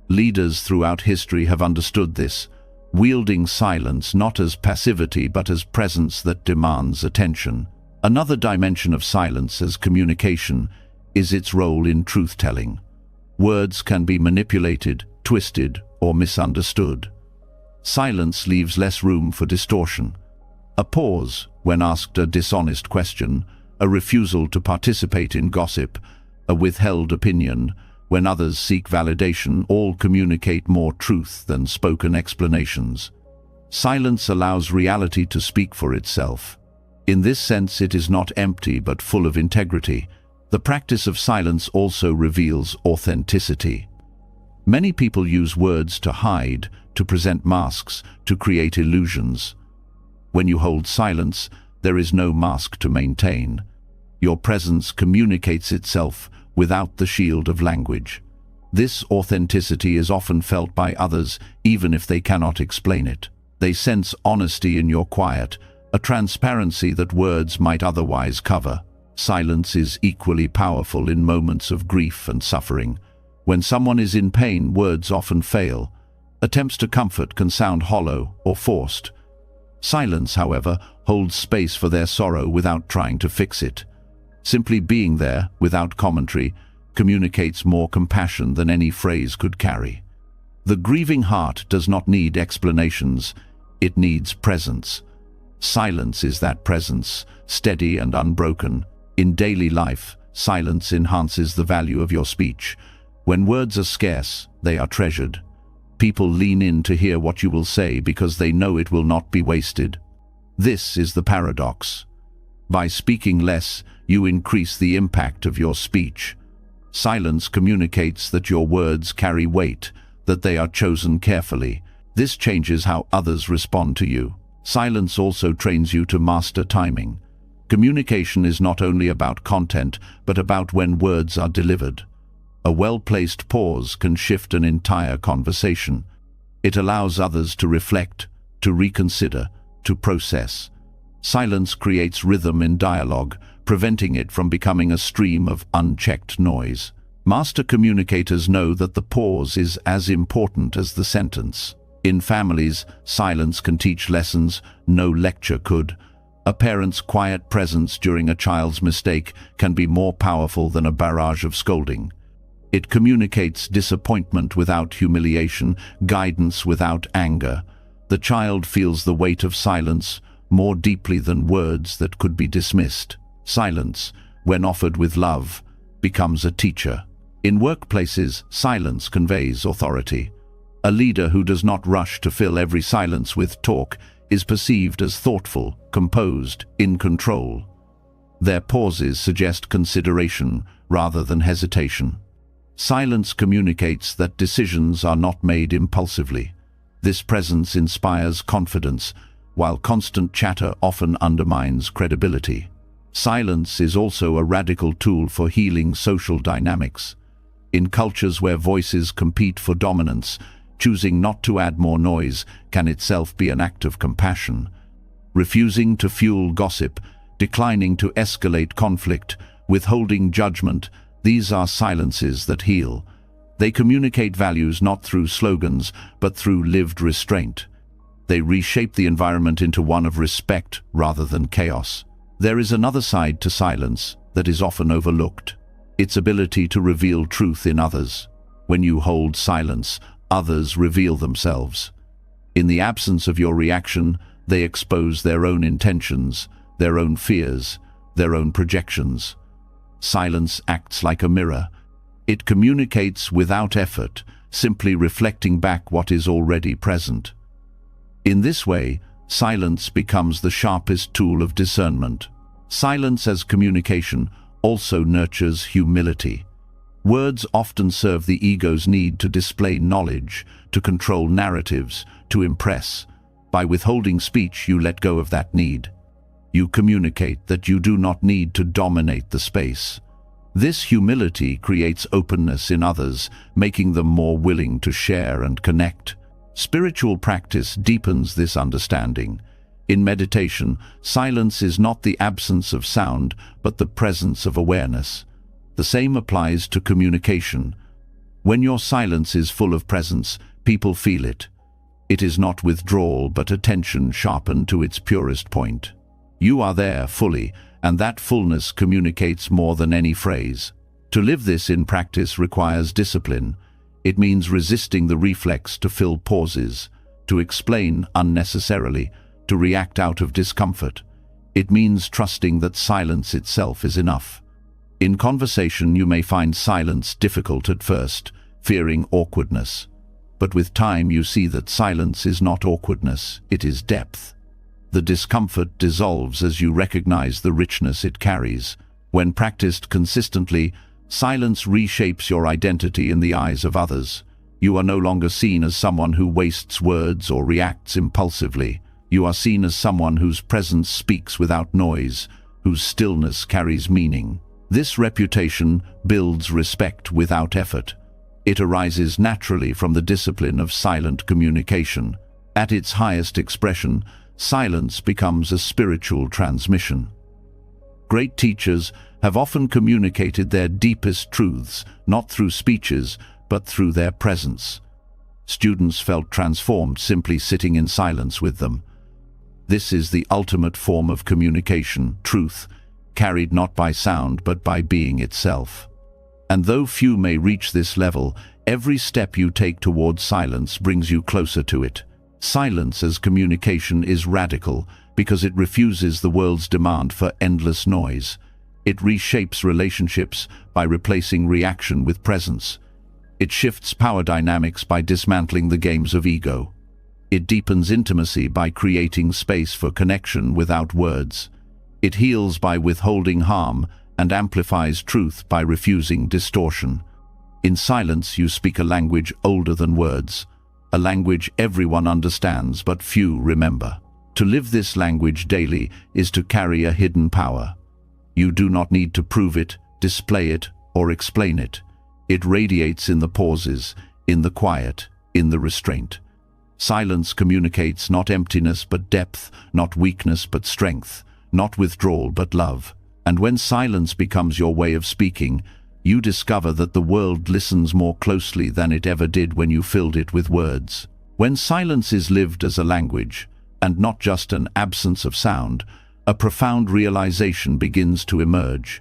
Leaders throughout history have understood this, wielding silence not as passivity but as presence that demands attention. Another dimension of silence as communication is its role in truth-telling. Words can be manipulated, twisted, or misunderstood. Silence leaves less room for distortion. A pause when asked a dishonest question, a refusal to participate in gossip, a withheld opinion, when others seek validation, all communicate more truth than spoken explanations. Silence allows reality to speak for itself. In this sense, it is not empty but full of integrity. The practice of silence also reveals authenticity. Many people use words to hide, to present masks, to create illusions. When you hold silence, there is no mask to maintain. Your presence communicates itself without the shield of language. This authenticity is often felt by others, even if they cannot explain it. They sense honesty in your quiet, a transparency that words might otherwise cover. Silence is equally powerful in moments of grief and suffering. When someone is in pain, words often fail. Attempts to comfort can sound hollow or forced. Silence, however, holds space for their sorrow without trying to fix it. Simply being there, without commentary, communicates more compassion than any phrase could carry. The grieving heart does not need explanations, it needs presence. Silence is that presence, steady and unbroken. In daily life, silence enhances the value of your speech. When words are scarce, they are treasured. People lean in to hear what you will say because they know it will not be wasted. This is the paradox. By speaking less, you increase the impact of your speech. Silence communicates that your words carry weight, that they are chosen carefully. This changes how others respond to you. Silence also trains you to master timing. Communication is not only about content, but about when words are delivered. A well-placed pause can shift an entire conversation. It allows others to reflect, to reconsider, to process. Silence creates rhythm in dialogue, preventing it from becoming a stream of unchecked noise. Master communicators know that the pause is as important as the sentence. In families, silence can teach lessons no lecture could. A parent's quiet presence during a child's mistake can be more powerful than a barrage of scolding. It communicates disappointment without humiliation, guidance without anger. The child feels the weight of silence more deeply than words that could be dismissed. Silence, when offered with love, becomes a teacher. In workplaces, silence conveys authority. A leader who does not rush to fill every silence with talk is perceived as thoughtful, composed, in control. Their pauses suggest consideration rather than hesitation. Silence communicates that decisions are not made impulsively. This presence inspires confidence, while constant chatter often undermines credibility. Silence is also a radical tool for healing social dynamics. In cultures where voices compete for dominance, choosing not to add more noise can itself be an act of compassion. Refusing to fuel gossip, declining to escalate conflict, withholding judgment, these are silences that heal. They communicate values not through slogans, but through lived restraint. They reshape the environment into one of respect rather than chaos. There is another side to silence that is often overlooked: its ability to reveal truth in others. When you hold silence, others reveal themselves. In the absence of your reaction, they expose their own intentions, their own fears, their own projections. Silence acts like a mirror. It communicates without effort, simply reflecting back what is already present. In this way, silence becomes the sharpest tool of discernment. Silence as communication also nurtures humility. Words often serve the ego's need to display knowledge, to control narratives, to impress. By withholding speech, you let go of that need. You communicate that you do not need to dominate the space. This humility creates openness in others, making them more willing to share and connect. Spiritual practice deepens this understanding. In meditation, silence is not the absence of sound, but the presence of awareness. The same applies to communication. When your silence is full of presence, people feel it. It is not withdrawal, but attention sharpened to its purest point. You are there fully, and that fullness communicates more than any phrase. To live this in practice requires discipline. It means resisting the reflex to fill pauses, to explain unnecessarily, to react out of discomfort. It means trusting that silence itself is enough. In conversation, you may find silence difficult at first, fearing awkwardness. But with time, you see that silence is not awkwardness, it is depth. The discomfort dissolves as you recognize the richness it carries. When practiced consistently, silence reshapes your identity in the eyes of others. You are no longer seen as someone who wastes words or reacts impulsively. You are seen as someone whose presence speaks without noise, whose stillness carries meaning. This reputation builds respect without effort. It arises naturally from the discipline of silent communication. At its highest expression, silence becomes a spiritual transmission. Great teachers have often communicated their deepest truths, not through speeches, but through their presence. Students felt transformed simply sitting in silence with them. This is the ultimate form of communication, truth, carried not by sound but by being itself. And though few may reach this level, every step you take towards silence brings you closer to it. Silence as communication is radical because it refuses the world's demand for endless noise. It reshapes relationships by replacing reaction with presence. It shifts power dynamics by dismantling the games of ego. It deepens intimacy by creating space for connection without words. It heals by withholding harm and amplifies truth by refusing distortion. In silence, you speak a language older than words, a language everyone understands but few remember. To live this language daily is to carry a hidden power. You do not need to prove it, display it, or explain it. It radiates in the pauses, in the quiet, in the restraint. Silence communicates not emptiness but depth, not weakness but strength, not withdrawal but love. And when silence becomes your way of speaking, you discover that the world listens more closely than it ever did when you filled it with words. When silence is lived as a language, and not just an absence of sound, a profound realization begins to emerge.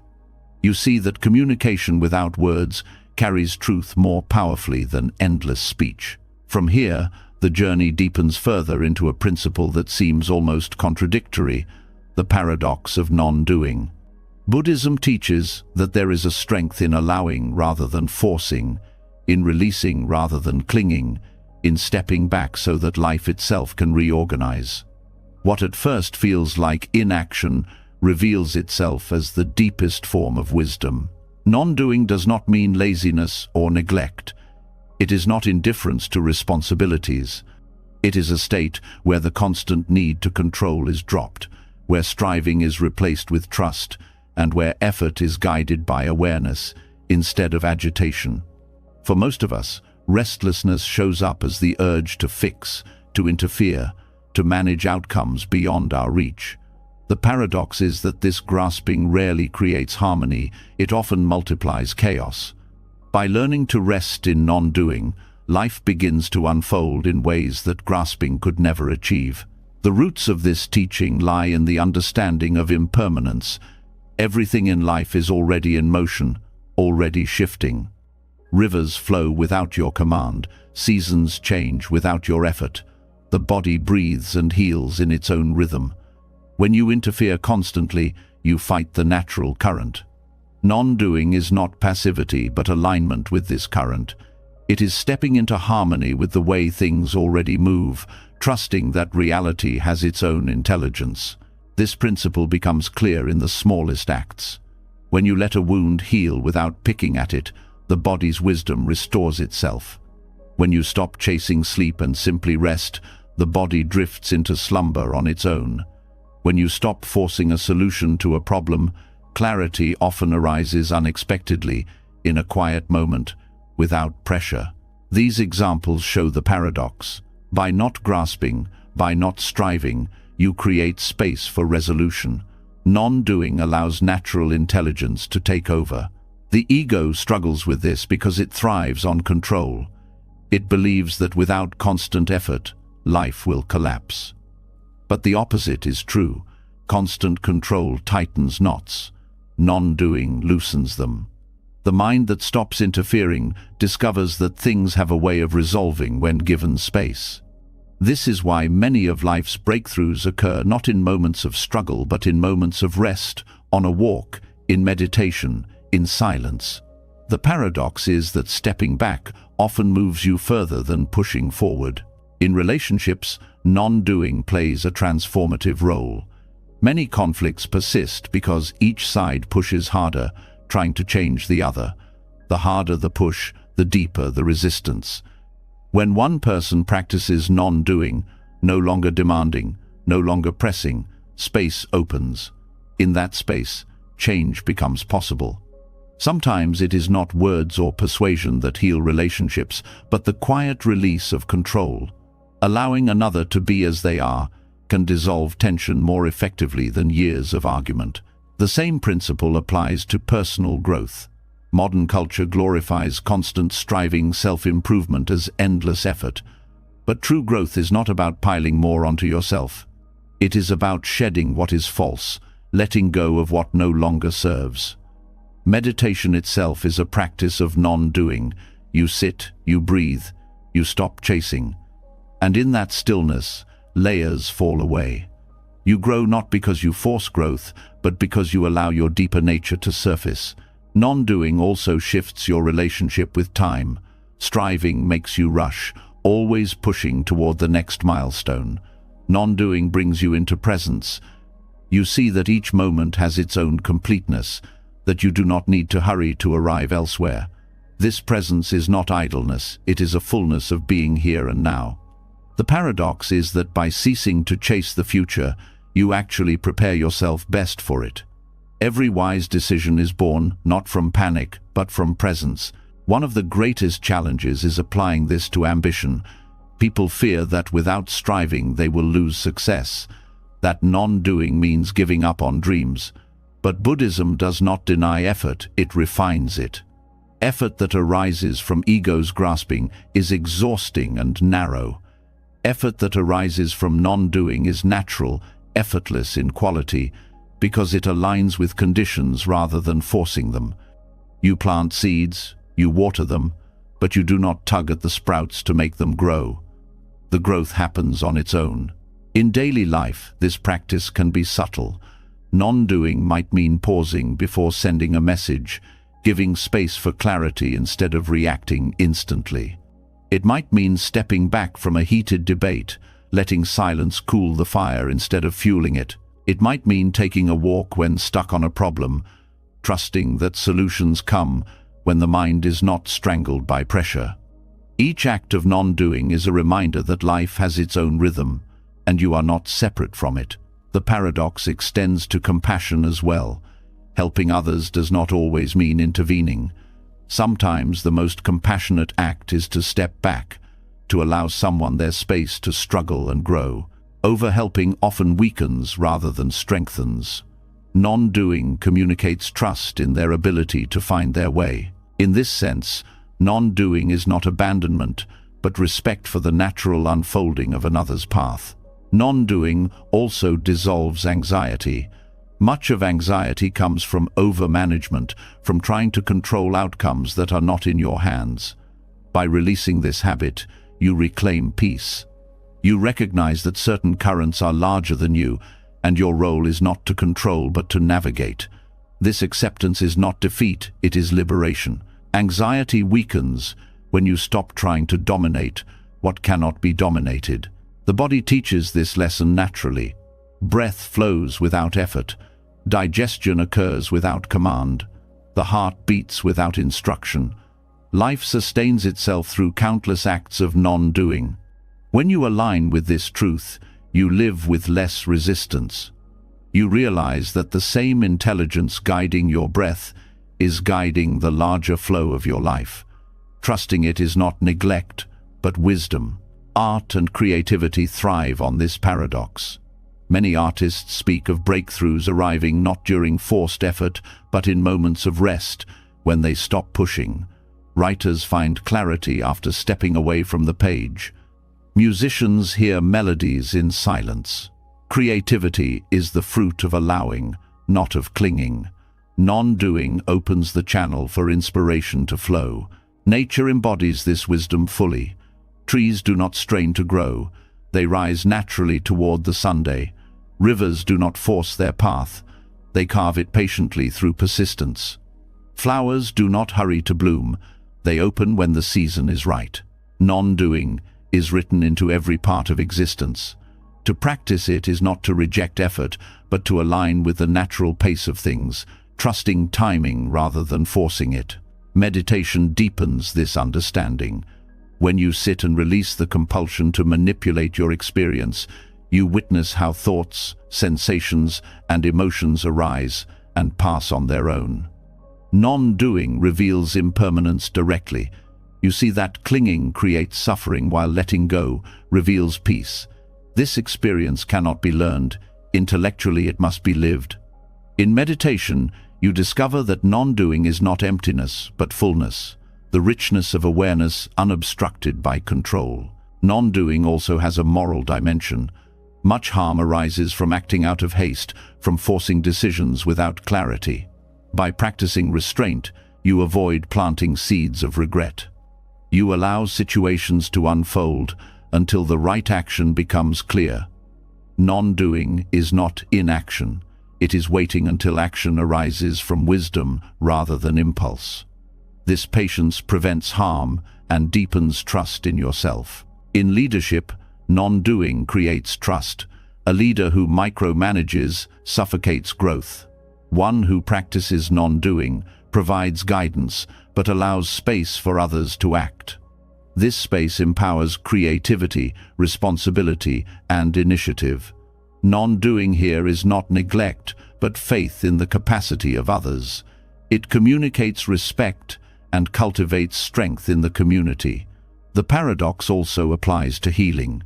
You see that communication without words carries truth more powerfully than endless speech. From here, the journey deepens further into a principle that seems almost contradictory, the paradox of non-doing. Buddhism teaches that there is a strength in allowing rather than forcing, in releasing rather than clinging, in stepping back so that life itself can reorganize. What at first feels like inaction reveals itself as the deepest form of wisdom. Non-doing does not mean laziness or neglect. It is not indifference to responsibilities. It is a state where the constant need to control is dropped, where striving is replaced with trust, and where effort is guided by awareness instead of agitation. For most of us, restlessness shows up as the urge to fix, to interfere, to manage outcomes beyond our reach. The paradox is that this grasping rarely creates harmony, it often multiplies chaos. By learning to rest in non-doing, life begins to unfold in ways that grasping could never achieve. The roots of this teaching lie in the understanding of impermanence. Everything in life is already in motion, already shifting. Rivers flow without your command, seasons change without your effort. The body breathes and heals in its own rhythm. When you interfere constantly, you fight the natural current. Non-doing is not passivity but alignment with this current. It is stepping into harmony with the way things already move, trusting that reality has its own intelligence. This principle becomes clear in the smallest acts. When you let a wound heal without picking at it, the body's wisdom restores itself. When you stop chasing sleep and simply rest, the body drifts into slumber on its own. When you stop forcing a solution to a problem, clarity often arises unexpectedly, in a quiet moment, without pressure. These examples show the paradox. By not grasping, by not striving, you create space for resolution. Non-doing allows natural intelligence to take over. The ego struggles with this because it thrives on control. It believes that without constant effort, life will collapse. But the opposite is true. Constant control tightens knots. Non-doing loosens them. The mind that stops interfering discovers that things have a way of resolving when given space. This is why many of life's breakthroughs occur not in moments of struggle but in moments of rest, on a walk, in meditation, in silence. The paradox is that stepping back often moves you further than pushing forward. In relationships, non-doing plays a transformative role. Many conflicts persist because each side pushes harder, trying to change the other. The harder the push, the deeper the resistance. When one person practices non-doing, no longer demanding, no longer pressing, space opens. In that space, change becomes possible. Sometimes it is not words or persuasion that heal relationships, but the quiet release of control. Allowing another to be as they are can dissolve tension more effectively than years of argument. The same principle applies to personal growth. Modern culture glorifies constant striving, self-improvement as endless effort. But true growth is not about piling more onto yourself. It is about shedding what is false, letting go of what no longer serves. Meditation itself is a practice of non-doing. You sit, you breathe, you stop chasing. And in that stillness, layers fall away. You grow not because you force growth, but because you allow your deeper nature to surface. Non-doing also shifts your relationship with time. Striving makes you rush, always pushing toward the next milestone. Non-doing brings you into presence. You see that each moment has its own completeness, that you do not need to hurry to arrive elsewhere. This presence is not idleness, it is a fullness of being here and now. The paradox is that by ceasing to chase the future, you actually prepare yourself best for it. Every wise decision is born not from panic, but from presence. One of the greatest challenges is applying this to ambition. People fear that without striving they will lose success, that non-doing means giving up on dreams. But Buddhism does not deny effort, it refines it. Effort that arises from ego's grasping is exhausting and narrow. Effort that arises from non-doing is natural, effortless in quality, because it aligns with conditions rather than forcing them. You plant seeds, you water them, but you do not tug at the sprouts to make them grow. The growth happens on its own. In daily life, this practice can be subtle. Non-doing might mean pausing before sending a message, giving space for clarity instead of reacting instantly. It might mean stepping back from a heated debate, letting silence cool the fire instead of fueling it. It might mean taking a walk when stuck on a problem, trusting that solutions come when the mind is not strangled by pressure. Each act of non-doing is a reminder that life has its own rhythm, and you are not separate from it. The paradox extends to compassion as well. Helping others does not always mean intervening. Sometimes the most compassionate act is to step back, to allow someone their space to struggle and grow. Overhelping often weakens rather than strengthens. Non-doing communicates trust in their ability to find their way. In this sense, non-doing is not abandonment, but respect for the natural unfolding of another's path. Non-doing also dissolves anxiety. Much of anxiety comes from over-management, from trying to control outcomes that are not in your hands. By releasing this habit, you reclaim peace. You recognize that certain currents are larger than you, and your role is not to control but to navigate. This acceptance is not defeat, it is liberation. Anxiety weakens when you stop trying to dominate what cannot be dominated. The body teaches this lesson naturally. Breath flows without effort. Digestion occurs without command. The heart beats without instruction. Life sustains itself through countless acts of non-doing. When you align with this truth, you live with less resistance. You realize that the same intelligence guiding your breath is guiding the larger flow of your life. Trusting it is not neglect, but wisdom. Art and creativity thrive on this paradox. Many artists speak of breakthroughs arriving not during forced effort, but in moments of rest, when they stop pushing. Writers find clarity after stepping away from the page. Musicians hear melodies in silence. Creativity is the fruit of allowing, not of clinging. Non-doing opens the channel for inspiration to flow. Nature embodies this wisdom fully. Trees do not strain to grow. They rise naturally toward the Sunday. Rivers do not force their path. They carve it patiently through persistence. Flowers do not hurry to bloom. They open when the season is right. Non-doing is written into every part of existence. To practice it is not to reject effort, but to align with the natural pace of things, trusting timing rather than forcing it. Meditation deepens this understanding. When you sit and release the compulsion to manipulate your experience, you witness how thoughts, sensations, and emotions arise and pass on their own. Non-doing reveals impermanence directly. You see that clinging creates suffering while letting go reveals peace. This experience cannot be learned. Intellectually, it must be lived. In meditation, you discover that non-doing is not emptiness, but fullness, the richness of awareness unobstructed by control. Non-doing also has a moral dimension. Much harm arises from acting out of haste, from forcing decisions without clarity. By practicing restraint, you avoid planting seeds of regret. You allow situations to unfold until the right action becomes clear. Non-doing is not inaction. It is waiting until action arises from wisdom rather than impulse. This patience prevents harm and deepens trust in yourself. In leadership, non-doing creates trust. A leader who micromanages suffocates growth. One who practices non-doing provides guidance, but allows space for others to act. This space empowers creativity, responsibility, and initiative. Non-doing here is not neglect, but faith in the capacity of others. It communicates respect and cultivates strength in the community. The paradox also applies to healing.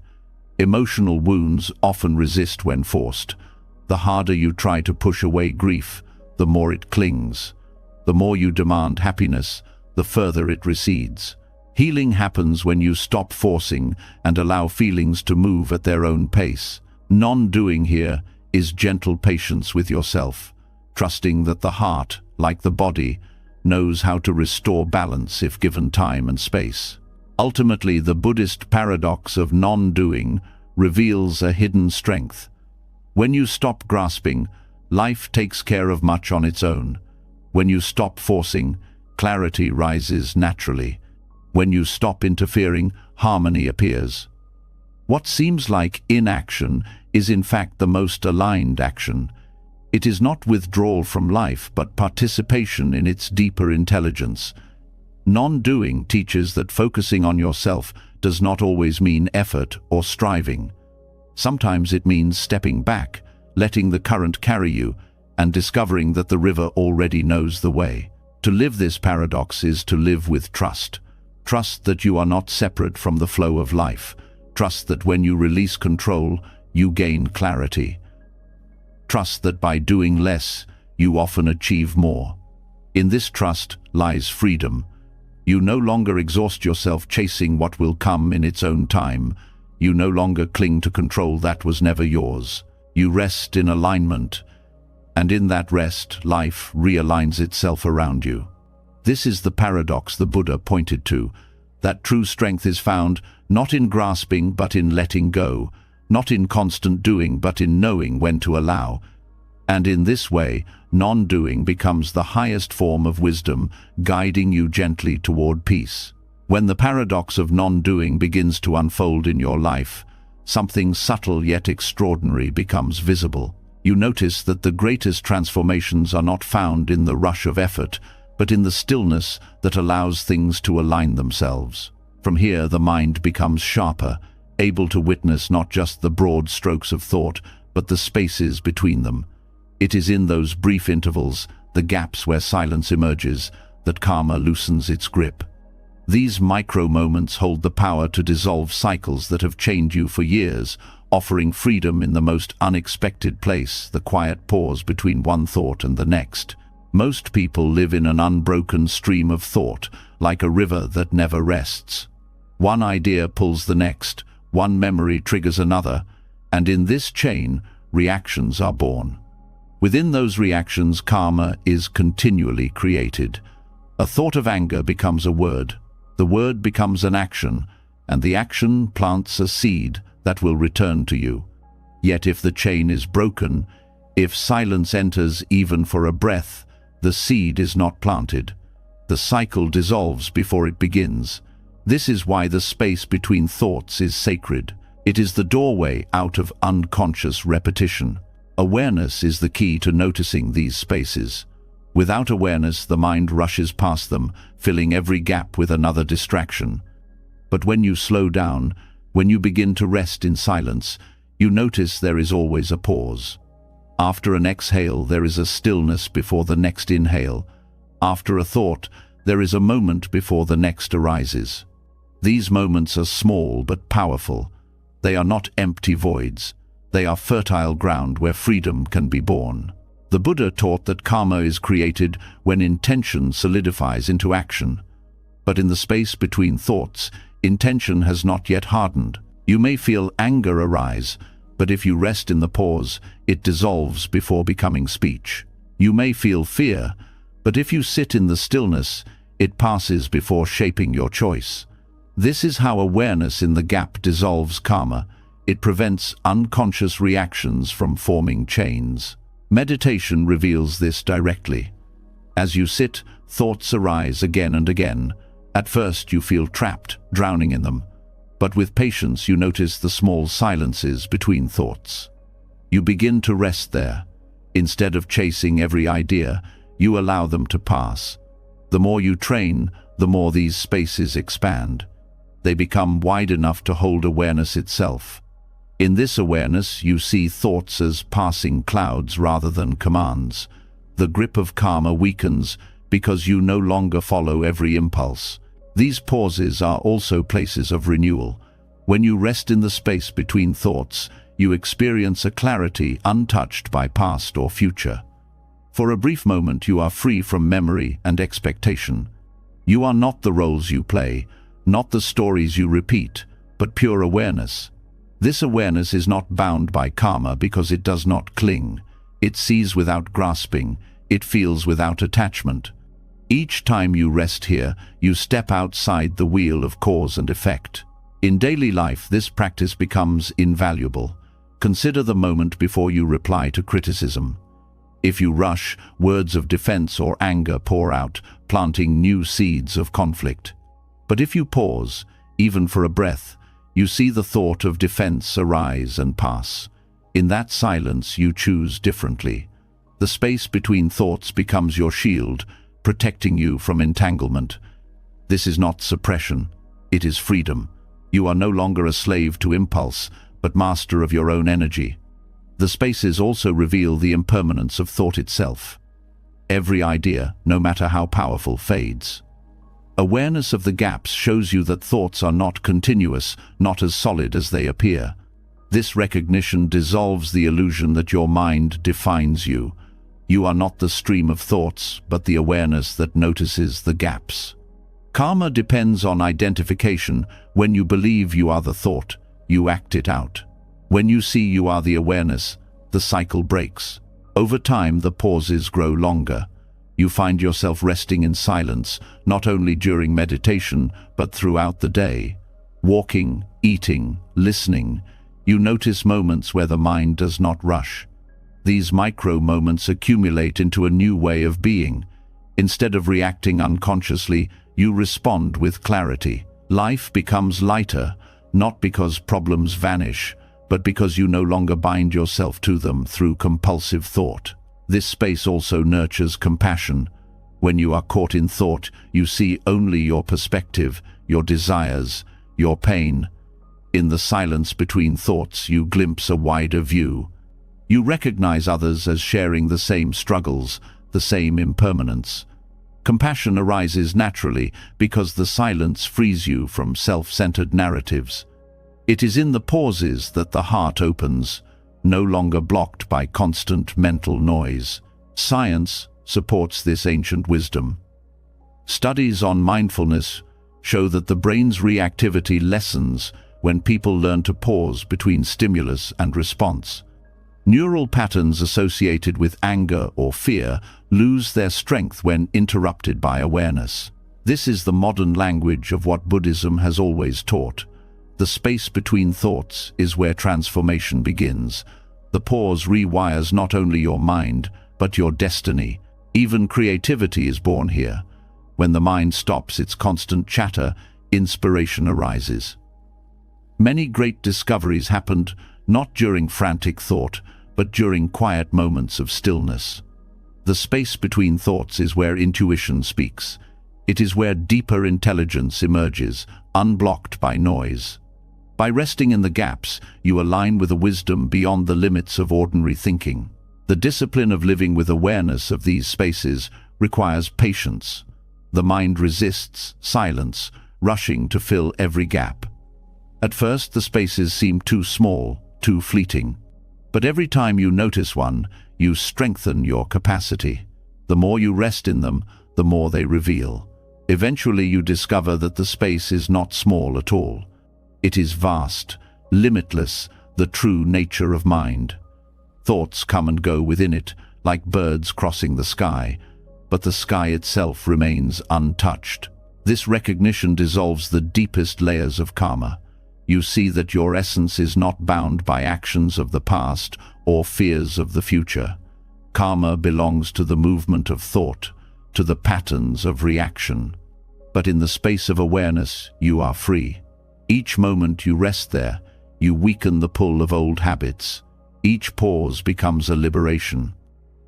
Emotional wounds often resist when forced. The harder you try to push away grief, the more it clings. The more you demand happiness, the further it recedes. Healing happens when you stop forcing and allow feelings to move at their own pace. Non-doing here is gentle patience with yourself, trusting that the heart, like the body, knows how to restore balance if given time and space. Ultimately, the Buddhist paradox of non-doing reveals a hidden strength. When you stop grasping, life takes care of much on its own. When you stop forcing, clarity rises naturally. When you stop interfering, harmony appears. What seems like inaction is in fact the most aligned action. It is not withdrawal from life, but participation in its deeper intelligence. Non-doing teaches that focusing on yourself does not always mean effort or striving. Sometimes it means stepping back, letting the current carry you, and discovering that the river already knows the way. To live this paradox is to live with trust. Trust that you are not separate from the flow of life. Trust that when you release control, you gain clarity. Trust that by doing less, you often achieve more. In this trust lies freedom. You no longer exhaust yourself chasing what will come in its own time. You no longer cling to control that was never yours. You rest in alignment, and in that rest, life realigns itself around you. This is the paradox the Buddha pointed to, that true strength is found not in grasping but in letting go, not in constant doing but in knowing when to allow. And in this way, non-doing becomes the highest form of wisdom, guiding you gently toward peace. When the paradox of non-doing begins to unfold in your life, something subtle yet extraordinary becomes visible. You notice that the greatest transformations are not found in the rush of effort, but in the stillness that allows things to align themselves. From here, the mind becomes sharper, able to witness not just the broad strokes of thought, but the spaces between them. It is in those brief intervals, the gaps where silence emerges, that karma loosens its grip. These micro-moments hold the power to dissolve cycles that have chained you for years, offering freedom in the most unexpected place, the quiet pause between one thought and the next. Most people live in an unbroken stream of thought, like a river that never rests. One idea pulls the next, one memory triggers another, and in this chain, reactions are born. Within those reactions, karma is continually created. A thought of anger becomes a word, the word becomes an action, and the action plants a seed that will return to you. Yet if the chain is broken, if silence enters even for a breath, the seed is not planted. The cycle dissolves before it begins. This is why the space between thoughts is sacred. It is the doorway out of unconscious repetition. Awareness is the key to noticing these spaces. Without awareness, the mind rushes past them, filling every gap with another distraction. But when you slow down, when you begin to rest in silence, you notice there is always a pause. After an exhale, there is a stillness before the next inhale. After a thought, there is a moment before the next arises. These moments are small but powerful. They are not empty voids. They are fertile ground where freedom can be born. The Buddha taught that karma is created when intention solidifies into action. But in the space between thoughts, intention has not yet hardened. You may feel anger arise, but if you rest in the pause, it dissolves before becoming speech. You may feel fear, but if you sit in the stillness, it passes before shaping your choice. This is how awareness in the gap dissolves karma. It prevents unconscious reactions from forming chains. Meditation reveals this directly. As you sit, thoughts arise again and again. At first you feel trapped, drowning in them. But with patience, you notice the small silences between thoughts. You begin to rest there. Instead of chasing every idea, you allow them to pass. The more you train, the more these spaces expand. They become wide enough to hold awareness itself. In this awareness, you see thoughts as passing clouds rather than commands. The grip of karma weakens because you no longer follow every impulse. These pauses are also places of renewal. When you rest in the space between thoughts, you experience a clarity untouched by past or future. For a brief moment, you are free from memory and expectation. You are not the roles you play, not the stories you repeat, but pure awareness. This awareness is not bound by karma because it does not cling. It sees without grasping. It feels without attachment. Each time you rest here, you step outside the wheel of cause and effect. In daily life, this practice becomes invaluable. Consider the moment before you reply to criticism. If you rush, words of defense or anger pour out, planting new seeds of conflict. But if you pause, even for a breath, you see the thought of defense arise and pass. In that silence, you choose differently. The space between thoughts becomes your shield, protecting you from entanglement. This is not suppression, it is freedom. You are no longer a slave to impulse, but master of your own energy. The spaces also reveal the impermanence of thought itself. Every idea, no matter how powerful, fades. Awareness of the gaps shows you that thoughts are not continuous, not as solid as they appear. This recognition dissolves the illusion that your mind defines you. You are not the stream of thoughts, but the awareness that notices the gaps. Karma depends on identification. When you believe you are the thought, you act it out. When you see you are the awareness, the cycle breaks. Over time, the pauses grow longer. You find yourself resting in silence, not only during meditation, but throughout the day. Walking, eating, listening, you notice moments where the mind does not rush. These micro moments accumulate into a new way of being. Instead of reacting unconsciously, you respond with clarity. Life becomes lighter, not because problems vanish, but because you no longer bind yourself to them through compulsive thought. This space also nurtures compassion. When you are caught in thought, you see only your perspective, your desires, your pain. In the silence between thoughts, you glimpse a wider view. You recognize others as sharing the same struggles, the same impermanence. Compassion arises naturally because the silence frees you from self-centered narratives. It is in the pauses that the heart opens, no longer blocked by constant mental noise. Science supports this ancient wisdom. Studies on mindfulness show that the brain's reactivity lessens when people learn to pause between stimulus and response. Neural patterns associated with anger or fear lose their strength when interrupted by awareness. This is the modern language of what Buddhism has always taught. The space between thoughts is where transformation begins. The pause rewires not only your mind, but your destiny. Even creativity is born here. When the mind stops its constant chatter, inspiration arises. Many great discoveries happened not during frantic thought, but during quiet moments of stillness. The space between thoughts is where intuition speaks. It is where deeper intelligence emerges, unblocked by noise. By resting in the gaps, you align with a wisdom beyond the limits of ordinary thinking. The discipline of living with awareness of these spaces requires patience. The mind resists silence, rushing to fill every gap. At first, the spaces seem too small, too fleeting. But every time you notice one, you strengthen your capacity. The more you rest in them, the more they reveal. Eventually, you discover that the space is not small at all. It is vast, limitless, the true nature of mind. Thoughts come and go within it, like birds crossing the sky, but the sky itself remains untouched. This recognition dissolves the deepest layers of karma. You see that your essence is not bound by actions of the past or fears of the future. Karma belongs to the movement of thought, to the patterns of reaction. But in the space of awareness, you are free. Each moment you rest there, you weaken the pull of old habits. Each pause becomes a liberation.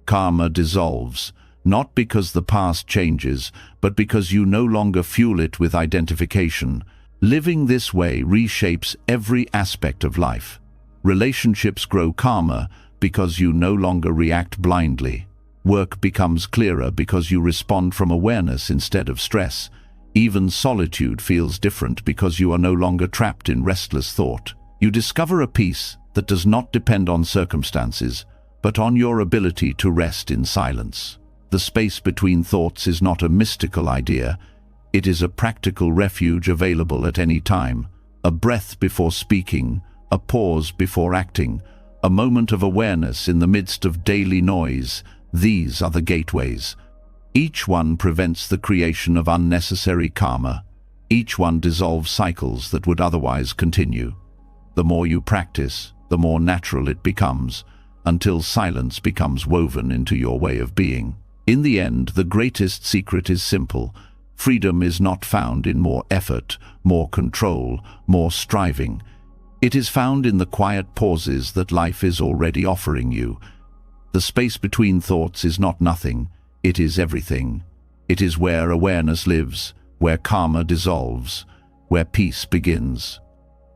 Karma dissolves, not because the past changes, but because you no longer fuel it with identification. Living this way reshapes every aspect of life. Relationships grow calmer because you no longer react blindly. Work becomes clearer because you respond from awareness instead of stress. Even solitude feels different because you are no longer trapped in restless thought. You discover a peace that does not depend on circumstances, but on your ability to rest in silence. The space between thoughts is not a mystical idea. It is a practical refuge available at any time. A breath before speaking, a pause before acting, a moment of awareness in the midst of daily noise. These are the gateways. Each one prevents the creation of unnecessary karma. Each one dissolves cycles that would otherwise continue. The more you practice, the more natural it becomes, until silence becomes woven into your way of being. In the end, the greatest secret is simple. Freedom is not found in more effort, more control, more striving. It is found in the quiet pauses that life is already offering you. The space between thoughts is not nothing, it is everything. It is where awareness lives, where karma dissolves, where peace begins.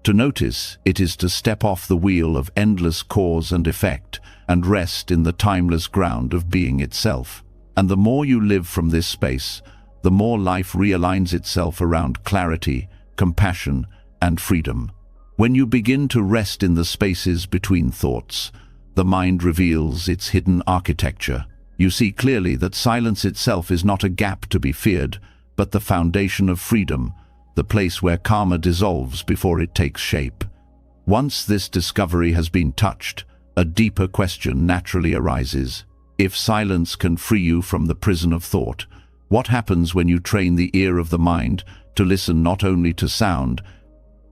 To notice it is to step off the wheel of endless cause and effect and rest in the timeless ground of being itself. And the more you live from this space, the more life realigns itself around clarity, compassion, and freedom. When you begin to rest in the spaces between thoughts, the mind reveals its hidden architecture. You see clearly that silence itself is not a gap to be feared, but the foundation of freedom, the place where karma dissolves before it takes shape. Once this discovery has been touched, a deeper question naturally arises. If silence can free you from the prison of thought, what happens when you train the ear of the mind to listen not only to sound,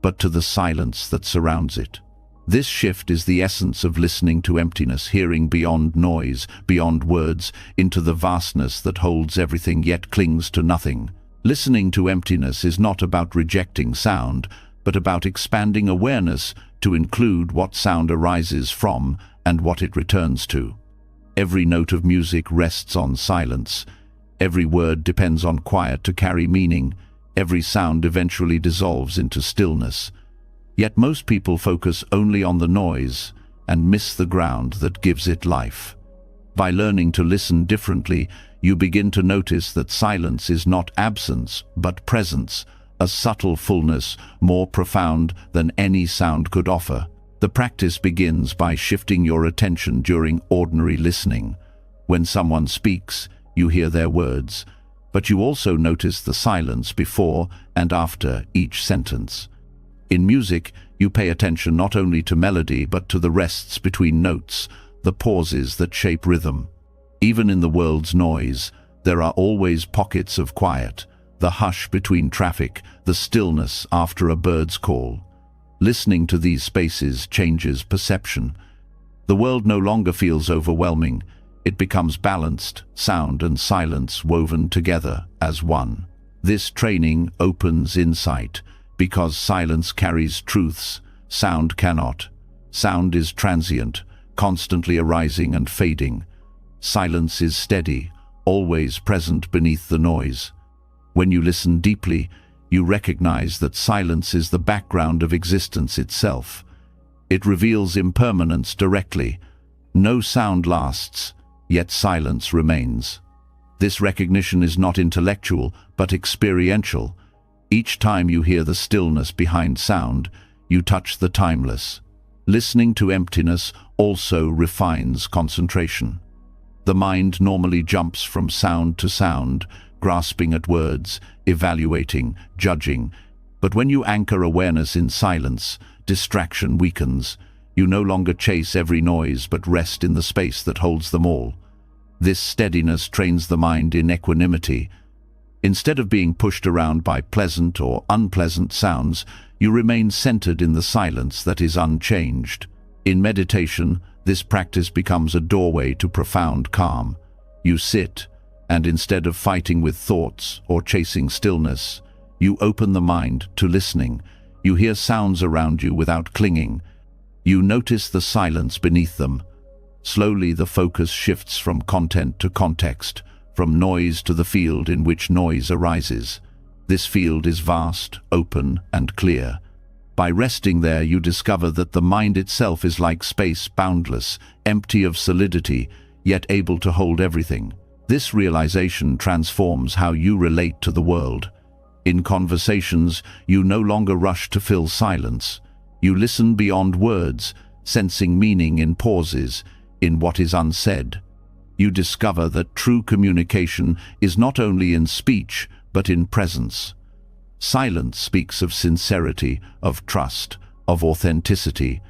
but to the silence that surrounds it? This shift is the essence of listening to emptiness, hearing beyond noise, beyond words, into the vastness that holds everything yet clings to nothing. Listening to emptiness is not about rejecting sound, but about expanding awareness to include what sound arises from and what it returns to. Every note of music rests on silence. Every word depends on quiet to carry meaning. Every sound eventually dissolves into stillness. Yet most people focus only on the noise and miss the ground that gives it life. By learning to listen differently, you begin to notice that silence is not absence, but presence, a subtle fullness more profound than any sound could offer. The practice begins by shifting your attention during ordinary listening. When someone speaks, you hear their words, but you also notice the silence before and after each sentence. In music, you pay attention not only to melody but to the rests between notes, the pauses that shape rhythm. Even in the world's noise, there are always pockets of quiet, the hush between traffic, the stillness after a bird's call. Listening to these spaces changes perception. The world no longer feels overwhelming. It becomes balanced, sound and silence woven together as one. This training opens insight, because silence carries truths, sound cannot. Sound is transient, constantly arising and fading. Silence is steady, always present beneath the noise. When you listen deeply, you recognize that silence is the background of existence itself. It reveals impermanence directly. No sound lasts, yet silence remains. This recognition is not intellectual, but experiential. Each time you hear the stillness behind sound, you touch the timeless. Listening to emptiness also refines concentration. The mind normally jumps from sound to sound, grasping at words, evaluating, judging. But when you anchor awareness in silence, distraction weakens. You no longer chase every noise but rest in the space that holds them all. This steadiness trains the mind in equanimity. Instead of being pushed around by pleasant or unpleasant sounds, you remain centered in the silence that is unchanged. In meditation, this practice becomes a doorway to profound calm. You sit, and instead of fighting with thoughts or chasing stillness, you open the mind to listening. You hear sounds around you without clinging. You notice the silence beneath them. Slowly the focus shifts from content to context, from noise to the field in which noise arises. This field is vast, open, and clear. By resting there, you discover that the mind itself is like space, boundless, empty of solidity, yet able to hold everything. This realization transforms how you relate to the world. In conversations, you no longer rush to fill silence. You listen beyond words, sensing meaning in pauses, in what is unsaid. You discover that true communication is not only in speech, but in presence. Silence speaks of sincerity, of trust, of authenticity.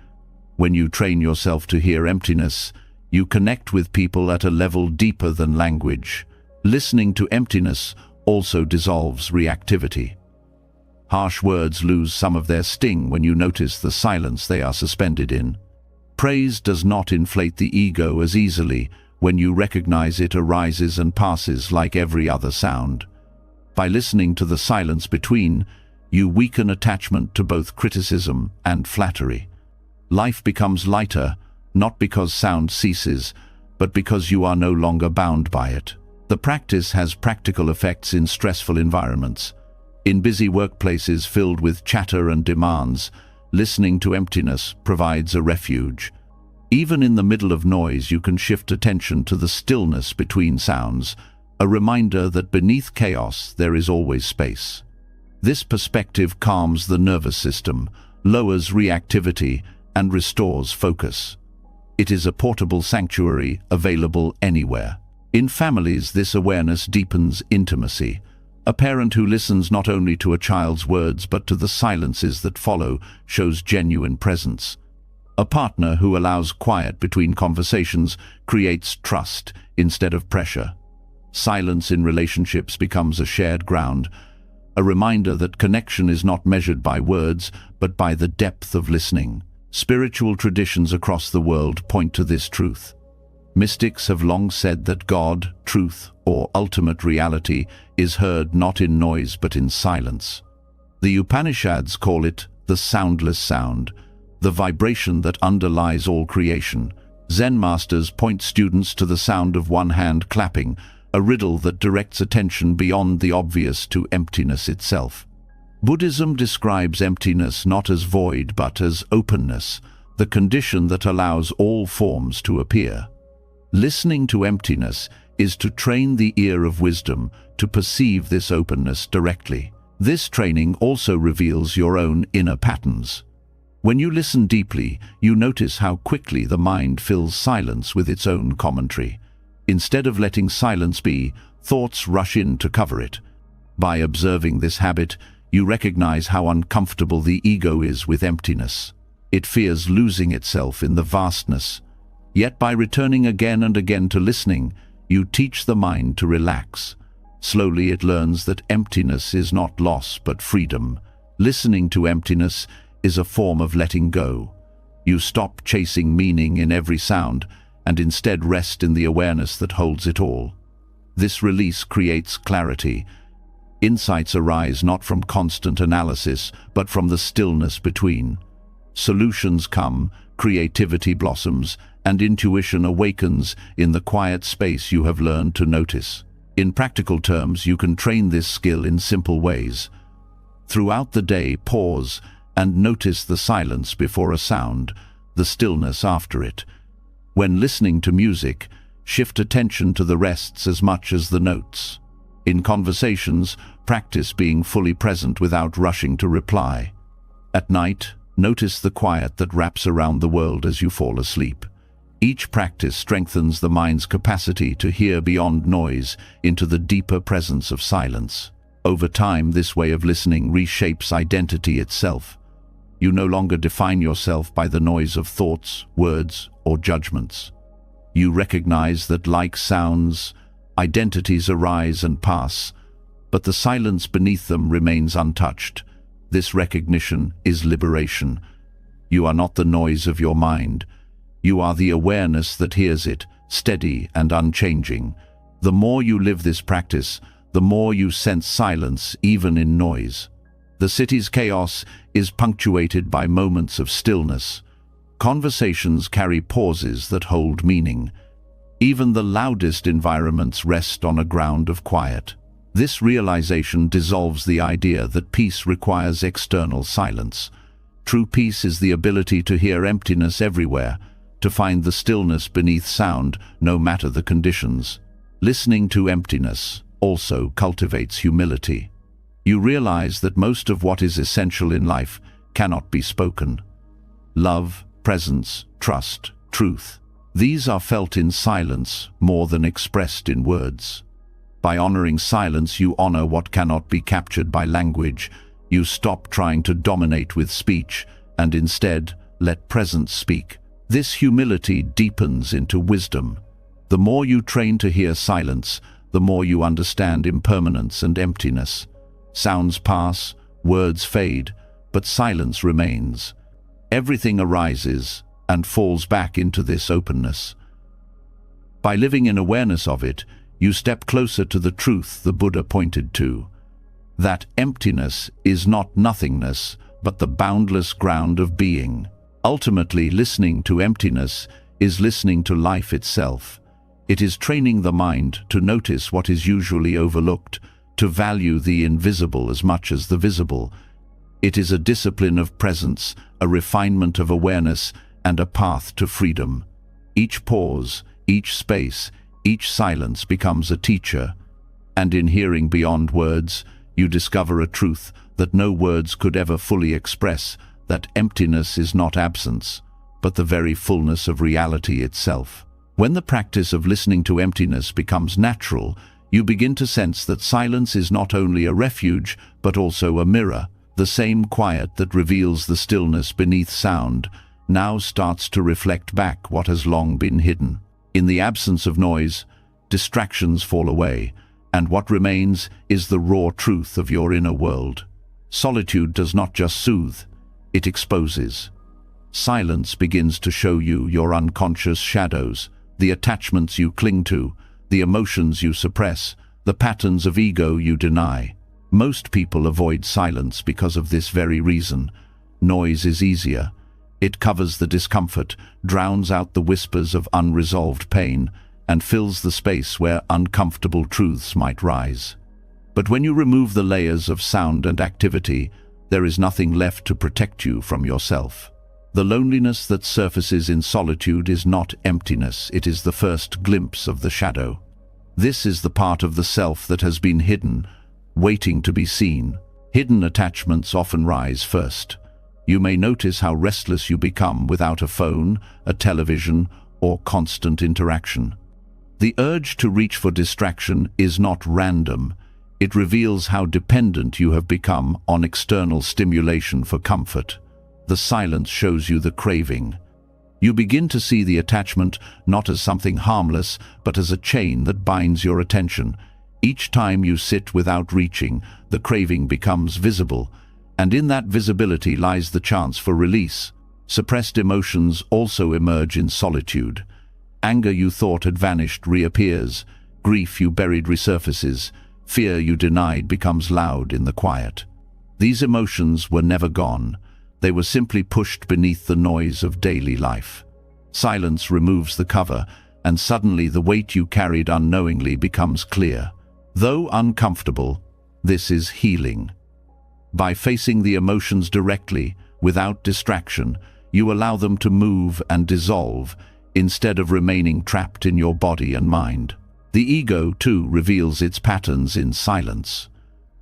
When you train yourself to hear emptiness, you connect with people at a level deeper than language. Listening to emptiness also dissolves reactivity. Harsh words lose some of their sting when you notice the silence they are suspended in. Praise does not inflate the ego as easily when you recognize it arises and passes like every other sound. By listening to the silence between, you weaken attachment to both criticism and flattery. Life becomes lighter, not because sound ceases, but because you are no longer bound by it. The practice has practical effects in stressful environments. In busy workplaces filled with chatter and demands, listening to emptiness provides a refuge. Even in the middle of noise, you can shift attention to the stillness between sounds, a reminder that beneath chaos there is always space. This perspective calms the nervous system, lowers reactivity, and restores focus. It is a portable sanctuary available anywhere. In families, this awareness deepens intimacy. A parent who listens not only to a child's words but to the silences that follow shows genuine presence. A partner who allows quiet between conversations creates trust instead of pressure. Silence in relationships becomes a shared ground, a reminder that connection is not measured by words but by the depth of listening. Spiritual traditions across the world point to this truth. Mystics have long said that God, truth, or ultimate reality is heard not in noise but in silence. The Upanishads call it the soundless sound, the vibration that underlies all creation. Zen masters point students to the sound of one hand clapping, a riddle that directs attention beyond the obvious to emptiness itself. Buddhism describes emptiness not as void but as openness, the condition that allows all forms to appear. Listening to emptiness is to train the ear of wisdom to perceive this openness directly. This training also reveals your own inner patterns. When you listen deeply, you notice how quickly the mind fills silence with its own commentary. Instead of letting silence be, thoughts rush in to cover it. By observing this habit, you recognize how uncomfortable the ego is with emptiness. It fears losing itself in the vastness. Yet by returning again and again to listening, you teach the mind to relax. Slowly it learns that emptiness is not loss but freedom. Listening to emptiness is a form of letting go. You stop chasing meaning in every sound and instead rest in the awareness that holds it all. This release creates clarity. Insights arise not from constant analysis, but from the stillness between. Solutions come, creativity blossoms, and intuition awakens in the quiet space you have learned to notice. In practical terms, you can train this skill in simple ways. Throughout the day, pause and notice the silence before a sound, the stillness after it. When listening to music, shift attention to the rests as much as the notes. In conversations, practice being fully present without rushing to reply. At night, notice the quiet that wraps around the world as you fall asleep. Each practice strengthens the mind's capacity to hear beyond noise into the deeper presence of silence. Over time, this way of listening reshapes identity itself. You no longer define yourself by the noise of thoughts, words, or judgments. You recognize that, like sounds, identities arise and pass, but the silence beneath them remains untouched. This recognition is liberation. You are not the noise of your mind. You are the awareness that hears it, steady and unchanging. The more you live this practice, the more you sense silence even in noise. The city's chaos is punctuated by moments of stillness. Conversations carry pauses that hold meaning. Even the loudest environments rest on a ground of quiet. This realization dissolves the idea that peace requires external silence. True peace is the ability to hear emptiness everywhere, to find the stillness beneath sound, no matter the conditions. Listening to emptiness also cultivates humility. You realize that most of what is essential in life cannot be spoken. Love, presence, trust, truth. These are felt in silence more than expressed in words. By honoring silence, you honor what cannot be captured by language. You stop trying to dominate with speech and instead let presence speak. This humility deepens into wisdom. The more you train to hear silence, the more you understand impermanence and emptiness. Sounds pass, words fade, but silence remains. Everything arises and falls back into this openness. By living in awareness of it, you step closer to the truth the Buddha pointed to. That emptiness is not nothingness, but the boundless ground of being. Ultimately, listening to emptiness is listening to life itself. It is training the mind to notice what is usually overlooked, to value the invisible as much as the visible. It is a discipline of presence, a refinement of awareness, and a path to freedom. Each pause, each space, each silence becomes a teacher, and in hearing beyond words, you discover a truth that no words could ever fully express, that emptiness is not absence, but the very fullness of reality itself. When the practice of listening to emptiness becomes natural, you begin to sense that silence is not only a refuge, but also a mirror. The same quiet that reveals the stillness beneath sound now starts to reflect back what has long been hidden. In the absence of noise, distractions fall away, and what remains is the raw truth of your inner world. Solitude does not just soothe, it exposes. Silence begins to show you your unconscious shadows, the attachments you cling to, the emotions you suppress, the patterns of ego you deny. Most people avoid silence because of this very reason. Noise is easier. It covers the discomfort, drowns out the whispers of unresolved pain, and fills the space where uncomfortable truths might rise. But when you remove the layers of sound and activity, there is nothing left to protect you from yourself. The loneliness that surfaces in solitude is not emptiness, it is the first glimpse of the shadow. This is the part of the self that has been hidden, waiting to be seen. Hidden attachments often rise first. You may notice how restless you become without a phone, a television, or constant interaction. The urge to reach for distraction is not random. It reveals how dependent you have become on external stimulation for comfort. The silence shows you the craving. You begin to see the attachment not as something harmless, but as a chain that binds your attention. Each time you sit without reaching, the craving becomes visible, and in that visibility lies the chance for release. Suppressed emotions also emerge in solitude. Anger you thought had vanished reappears. Grief you buried resurfaces. Fear you denied becomes loud in the quiet. These emotions were never gone. They were simply pushed beneath the noise of daily life. Silence removes the cover, and suddenly the weight you carried unknowingly becomes clear. Though uncomfortable, this is healing. By facing the emotions directly, without distraction, you allow them to move and dissolve, instead of remaining trapped in your body and mind. The ego, too, reveals its patterns in silence.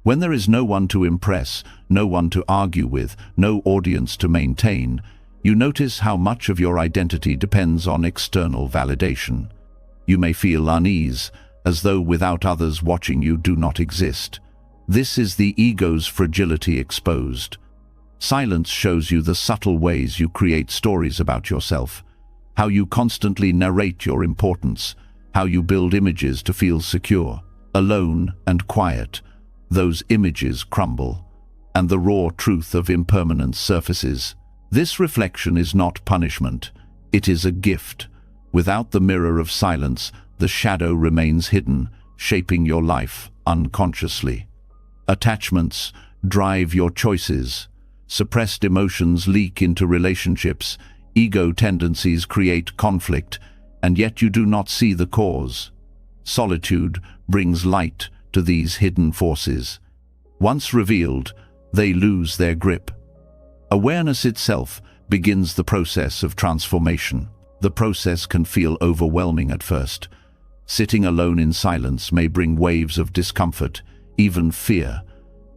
When there is no one to impress, no one to argue with, no audience to maintain, you notice how much of your identity depends on external validation. You may feel unease, as though without others watching you do not exist. This is the ego's fragility exposed. Silence shows you the subtle ways you create stories about yourself, how you constantly narrate your importance, how you build images to feel secure. Alone and quiet, those images crumble, and the raw truth of impermanence surfaces. This reflection is not punishment, it is a gift. Without the mirror of silence, the shadow remains hidden, shaping your life unconsciously. Attachments, drive your choices. Suppressed emotions leak into relationships. Ego tendencies create conflict, and yet you do not see the cause. Solitude brings light to these hidden forces. Once revealed, they lose their grip. Awareness itself begins the process of transformation. The process can feel overwhelming at first. Sitting alone in silence may bring waves of discomfort, even fear.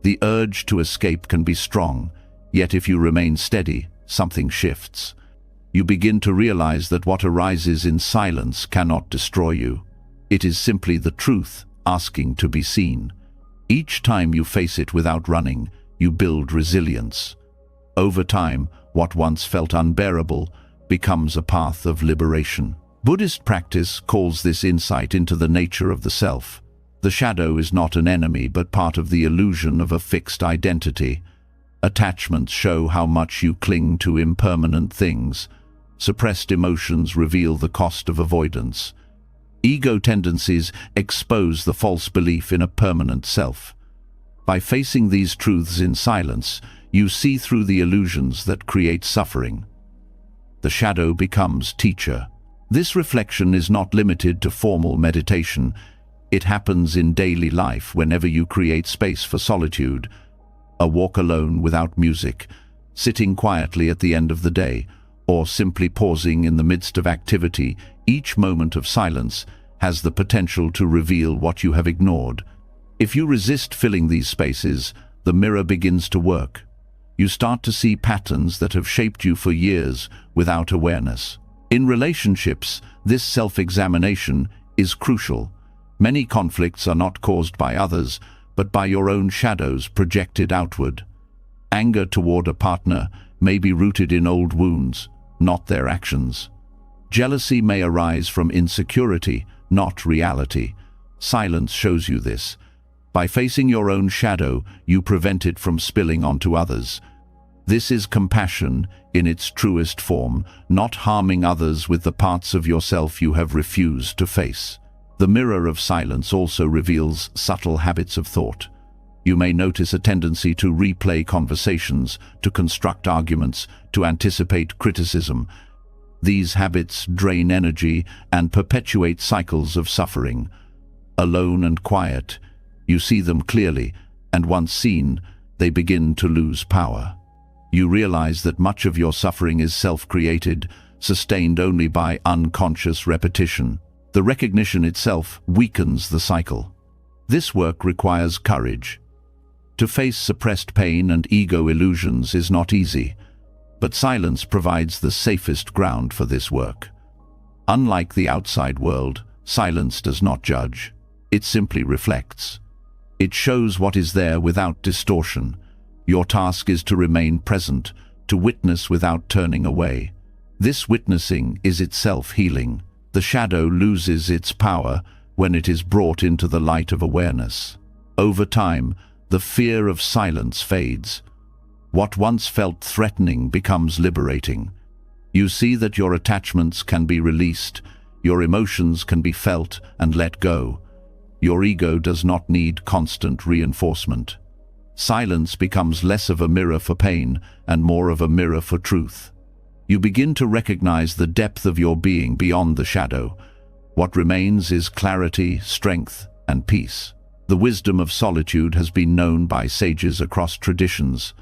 The urge to escape can be strong, yet if you remain steady, something shifts. You begin to realize that what arises in silence cannot destroy you. It is simply the truth asking to be seen. Each time you face it without running, you build resilience. Over time, what once felt unbearable becomes a path of liberation. Buddhist practice calls this insight into the nature of the self. The shadow is not an enemy, but part of the illusion of a fixed identity. Attachments show how much you cling to impermanent things. Suppressed emotions reveal the cost of avoidance. Ego tendencies expose the false belief in a permanent self. By facing these truths in silence, you see through the illusions that create suffering. The shadow becomes teacher. This reflection is not limited to formal meditation. It happens in daily life whenever you create space for solitude. A walk alone without music, sitting quietly at the end of the day, or simply pausing in the midst of activity. Each moment of silence has the potential to reveal what you have ignored. If you resist filling these spaces, the mirror begins to work. You start to see patterns that have shaped you for years without awareness. In relationships, this self-examination is crucial. Many conflicts are not caused by others, but by your own shadows projected outward. Anger toward a partner may be rooted in old wounds, not their actions. Jealousy may arise from insecurity, not reality. Silence shows you this. By facing your own shadow, you prevent it from spilling onto others. This is compassion in its truest form, not harming others with the parts of yourself you have refused to face. The mirror of silence also reveals subtle habits of thought. You may notice a tendency to replay conversations, to construct arguments, to anticipate criticism. These habits drain energy and perpetuate cycles of suffering. Alone and quiet, you see them clearly, and once seen, they begin to lose power. You realize that much of your suffering is self-created, sustained only by unconscious repetition. The recognition itself weakens the cycle. This work requires courage. To face suppressed pain and ego illusions is not easy, but silence provides the safest ground for this work. Unlike the outside world, silence does not judge. It simply reflects. It shows what is there without distortion. Your task is to remain present, to witness without turning away. This witnessing is itself healing. The shadow loses its power when it is brought into the light of awareness. Over time, the fear of silence fades. What once felt threatening becomes liberating. You see that your attachments can be released, your emotions can be felt and let go. Your ego does not need constant reinforcement. Silence becomes less of a mirror for pain and more of a mirror for truth. You begin to recognize the depth of your being beyond the shadow. What remains is clarity, strength, and peace. The wisdom of solitude has been known by sages across traditions.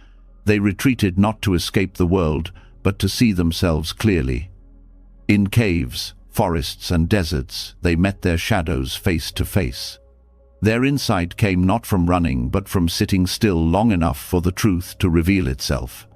They retreated not to escape the world, but to see themselves clearly. In caves, forests, and deserts, they met their shadows face to face. Their insight came not from running, but from sitting still long enough for the truth to reveal itself.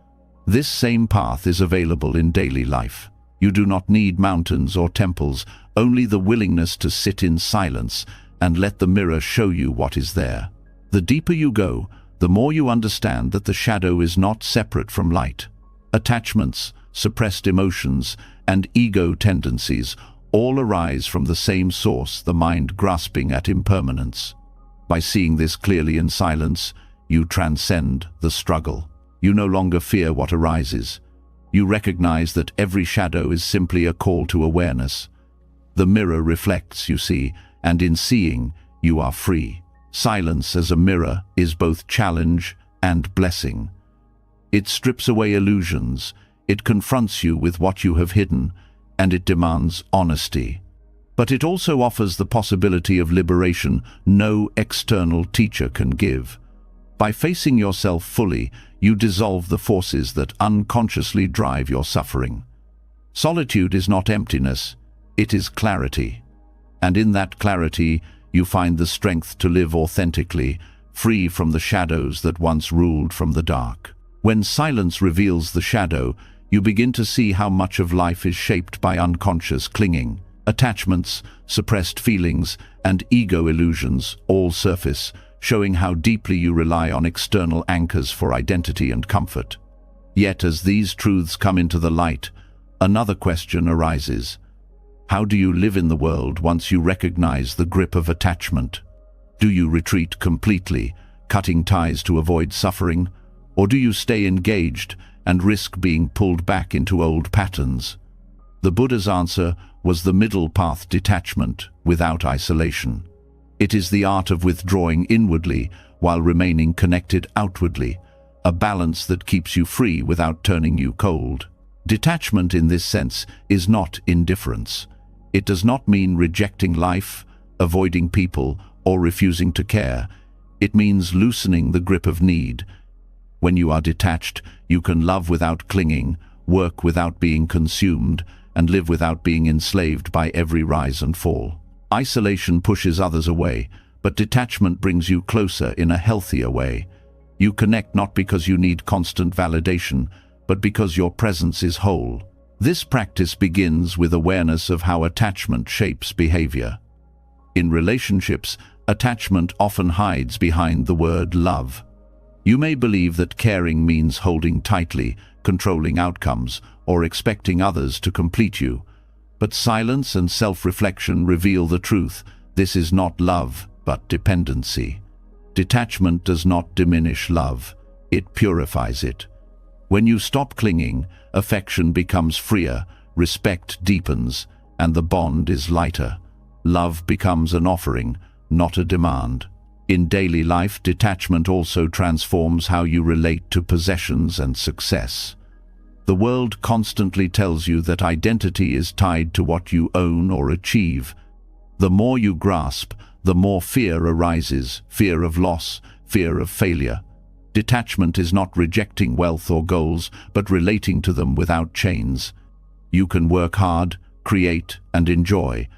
This same path is available in daily life. You do not need mountains or temples, only the willingness to sit in silence and let the mirror show you what is there. The deeper you go, the more you understand that the shadow is not separate from light. Attachments, suppressed emotions, and ego tendencies all arise from the same source, the mind grasping at impermanence. By seeing this clearly in silence, you transcend the struggle. You no longer fear what arises. You recognize that every shadow is simply a call to awareness. The mirror reflects, you see, and in seeing, you are free. Silence as a mirror is both challenge and blessing. It strips away illusions, it confronts you with what you have hidden, and it demands honesty. But it also offers the possibility of liberation no external teacher can give. By facing yourself fully, you dissolve the forces that unconsciously drive your suffering. Solitude is not emptiness, it is clarity. And in that clarity, you find the strength to live authentically, free from the shadows that once ruled from the dark. When silence reveals the shadow, you begin to see how much of life is shaped by unconscious clinging. Attachments, suppressed feelings, and ego illusions all surface, showing how deeply you rely on external anchors for identity and comfort. Yet as these truths come into the light, another question arises. How do you live in the world once you recognize the grip of attachment? Do you retreat completely, cutting ties to avoid suffering? Or do you stay engaged and risk being pulled back into old patterns? The Buddha's answer was the middle path: detachment without isolation. It is the art of withdrawing inwardly while remaining connected outwardly, a balance that keeps you free without turning you cold. Detachment in this sense is not indifference. It does not mean rejecting life, avoiding people, or refusing to care. It means loosening the grip of need. When you are detached, you can love without clinging, work without being consumed, and live without being enslaved by every rise and fall. Isolation pushes others away, but detachment brings you closer in a healthier way. You connect not because you need constant validation, but because your presence is whole. This practice begins with awareness of how attachment shapes behavior. In relationships, attachment often hides behind the word love. You may believe that caring means holding tightly, controlling outcomes, or expecting others to complete you. But silence and self-reflection reveal the truth. This is not love, but dependency. Detachment does not diminish love, it purifies it. When you stop clinging, affection becomes freer, respect deepens, and the bond is lighter. Love becomes an offering, not a demand. In daily life, detachment also transforms how you relate to possessions and success. The world constantly tells you that identity is tied to what you own or achieve. The more you grasp, the more fear arises, fear of loss, fear of failure. Detachment is not rejecting wealth or goals, but relating to them without chains. You can work hard, create, and enjoy,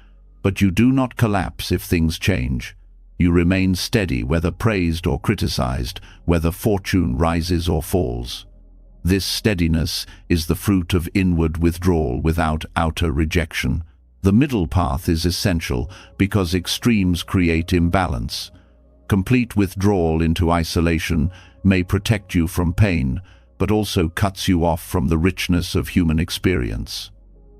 but you do not collapse if things change. You remain steady whether praised or criticized, whether fortune rises or falls. This steadiness is the fruit of inward withdrawal without outer rejection. The middle path is essential because extremes create imbalance. Complete withdrawal into isolation may protect you from pain, but also cuts you off from the richness of human experience.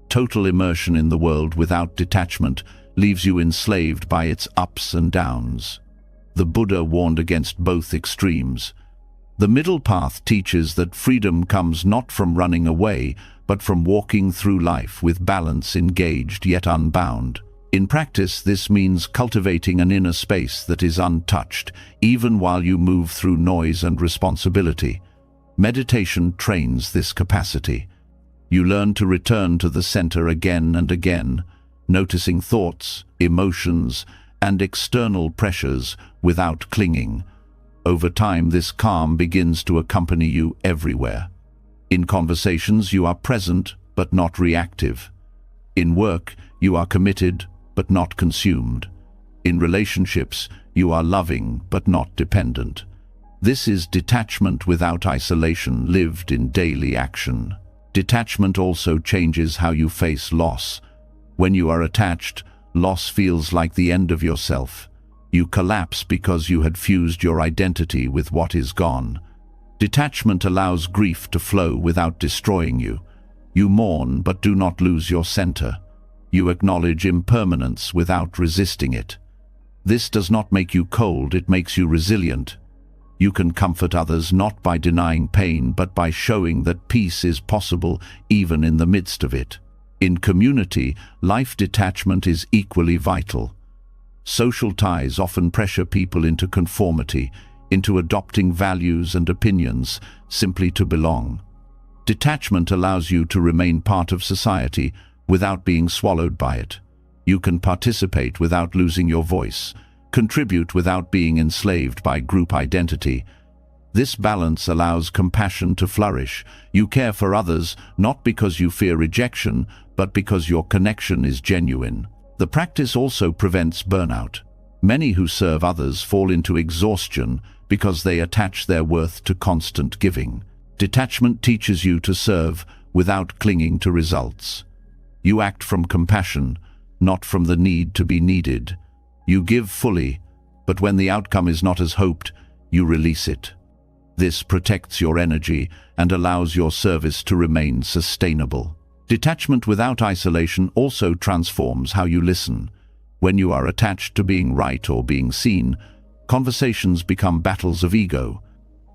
Total immersion in the world without detachment leaves you enslaved by its ups and downs. The Buddha warned against both extremes. The middle path teaches that freedom comes not from running away, but from walking through life with balance, engaged yet unbound. In practice, this means cultivating an inner space that is untouched, even while you move through noise and responsibility. Meditation trains this capacity. You learn to return to the center again and again, noticing thoughts, emotions, and external pressures without clinging. Over time, this calm begins to accompany you everywhere. In conversations, you are present but not reactive. In work, you are committed but not consumed. In relationships, you are loving but not dependent. This is detachment without isolation, lived in daily action. Detachment also changes how you face loss. When you are attached, loss feels like the end of yourself. You collapse because you had fused your identity with what is gone. Detachment allows grief to flow without destroying you. You mourn but do not lose your center. You acknowledge impermanence without resisting it. This does not make you cold, it makes you resilient. You can comfort others not by denying pain, but by showing that peace is possible even in the midst of it. In community, life detachment is equally vital. Social ties often pressure people into conformity, into adopting values and opinions simply to belong. Detachment allows you to remain part of society without being swallowed by it. You can participate without losing your voice, contribute without being enslaved by group identity. This balance allows compassion to flourish. You care for others not because you fear rejection, but because your connection is genuine. The practice also prevents burnout. Many who serve others fall into exhaustion because they attach their worth to constant giving. Detachment teaches you to serve without clinging to results. You act from compassion, not from the need to be needed. You give fully, but when the outcome is not as hoped, you release it. This protects your energy and allows your service to remain sustainable. Detachment without isolation also transforms how you listen. When you are attached to being right or being seen, conversations become battles of ego.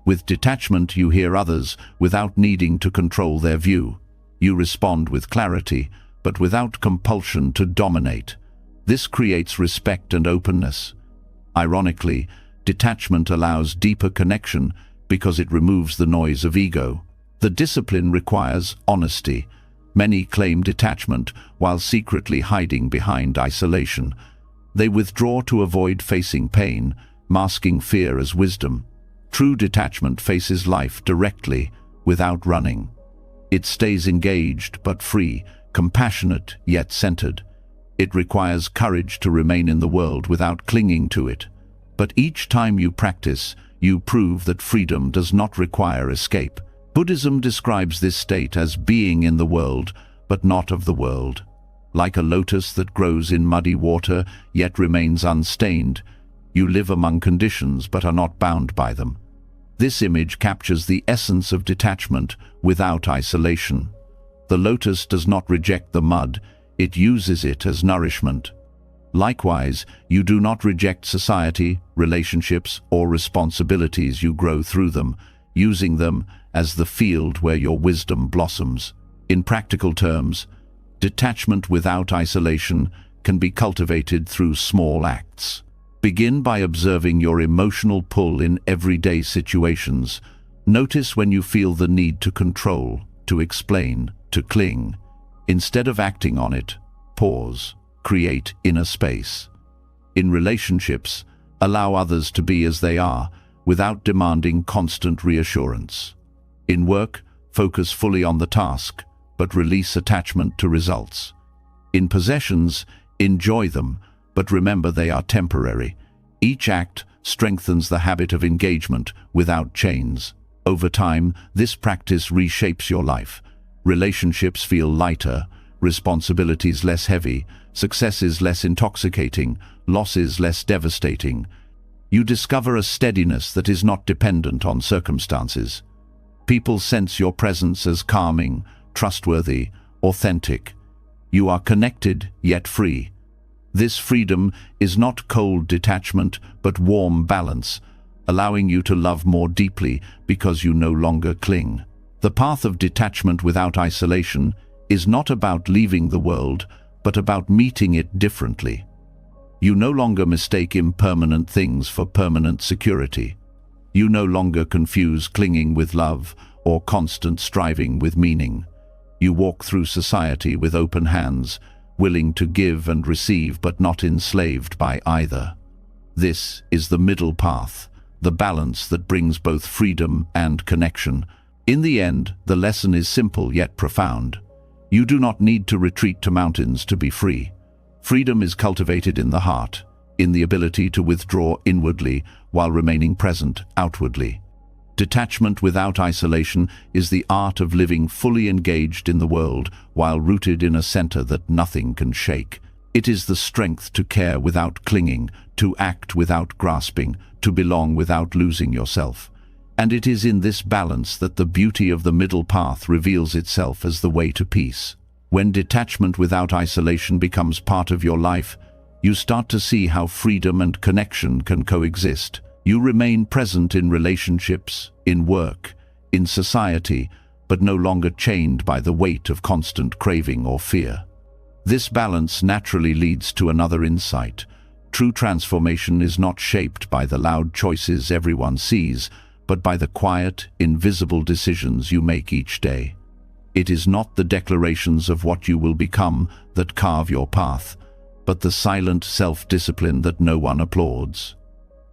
With detachment, you hear others without needing to control their view. You respond with clarity, but without compulsion to dominate. This creates respect and openness. Ironically, detachment allows deeper connection because it removes the noise of ego. The discipline requires honesty. Many claim detachment while secretly hiding behind isolation. They withdraw to avoid facing pain, masking fear as wisdom. True detachment faces life directly, without running. It stays engaged but free, compassionate yet centered. It requires courage to remain in the world without clinging to it. But each time you practice, you prove that freedom does not require escape. Buddhism describes this state as being in the world, but not of the world. Like a lotus that grows in muddy water, yet remains unstained, you live among conditions but are not bound by them. This image captures the essence of detachment without isolation. The lotus does not reject the mud, it uses it as nourishment. Likewise, you do not reject society, relationships, or responsibilities. You grow through them, using them as the field where your wisdom blossoms. In practical terms, detachment without isolation can be cultivated through small acts. Begin by observing your emotional pull in everyday situations. Notice when you feel the need to control, to explain, to cling. Instead of acting on it, pause. Create inner space. In relationships, allow others to be as they are, without demanding constant reassurance. In work, focus fully on the task, but release attachment to results. In possessions, enjoy them, but remember they are temporary. Each act strengthens the habit of engagement without chains. Over time, this practice reshapes your life. Relationships feel lighter, responsibilities less heavy, successes less intoxicating, losses less devastating. You discover a steadiness that is not dependent on circumstances. People sense your presence as calming, trustworthy, authentic. You are connected yet free. This freedom is not cold detachment, but warm balance, allowing you to love more deeply because you no longer cling. The path of detachment without isolation is not about leaving the world, but about meeting it differently. You no longer mistake impermanent things for permanent security. You no longer confuse clinging with love or constant striving with meaning. You walk through society with open hands, willing to give and receive but not enslaved by either. This is the middle path, the balance that brings both freedom and connection. In the end, the lesson is simple yet profound. You do not need to retreat to mountains to be free. Freedom is cultivated in the heart, in the ability to withdraw inwardly while remaining present outwardly. Detachment without isolation is the art of living fully engaged in the world while rooted in a center that nothing can shake. It is the strength to care without clinging, to act without grasping, to belong without losing yourself. And it is in this balance that the beauty of the middle path reveals itself as the way to peace. When detachment without isolation becomes part of your life, you start to see how freedom and connection can coexist. You remain present in relationships, in work, in society, but no longer chained by the weight of constant craving or fear. This balance naturally leads to another insight. True transformation is not shaped by the loud choices everyone sees, but by the quiet, invisible decisions you make each day. It is not the declarations of what you will become that carve your path, but the silent self-discipline that no one applauds.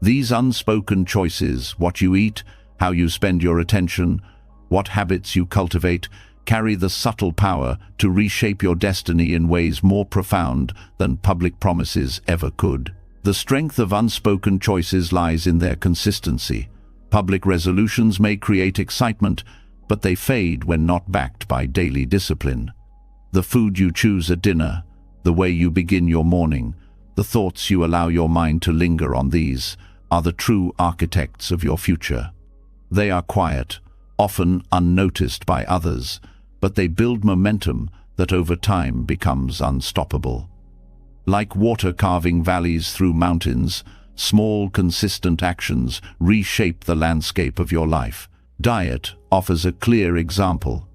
These unspoken choices, what you eat, how you spend your attention, what habits you cultivate, carry the subtle power to reshape your destiny in ways more profound than public promises ever could. The strength of unspoken choices lies in their consistency. Public resolutions may create excitement, but they fade when not backed by daily discipline. The food you choose at dinner, the way you begin your morning, the thoughts you allow your mind to linger on, these are the true architects of your future. They are quiet, often unnoticed by others, but they build momentum that over time becomes unstoppable. Like water carving valleys through mountains, small, consistent actions reshape the landscape of your life. Diet offers a clear example.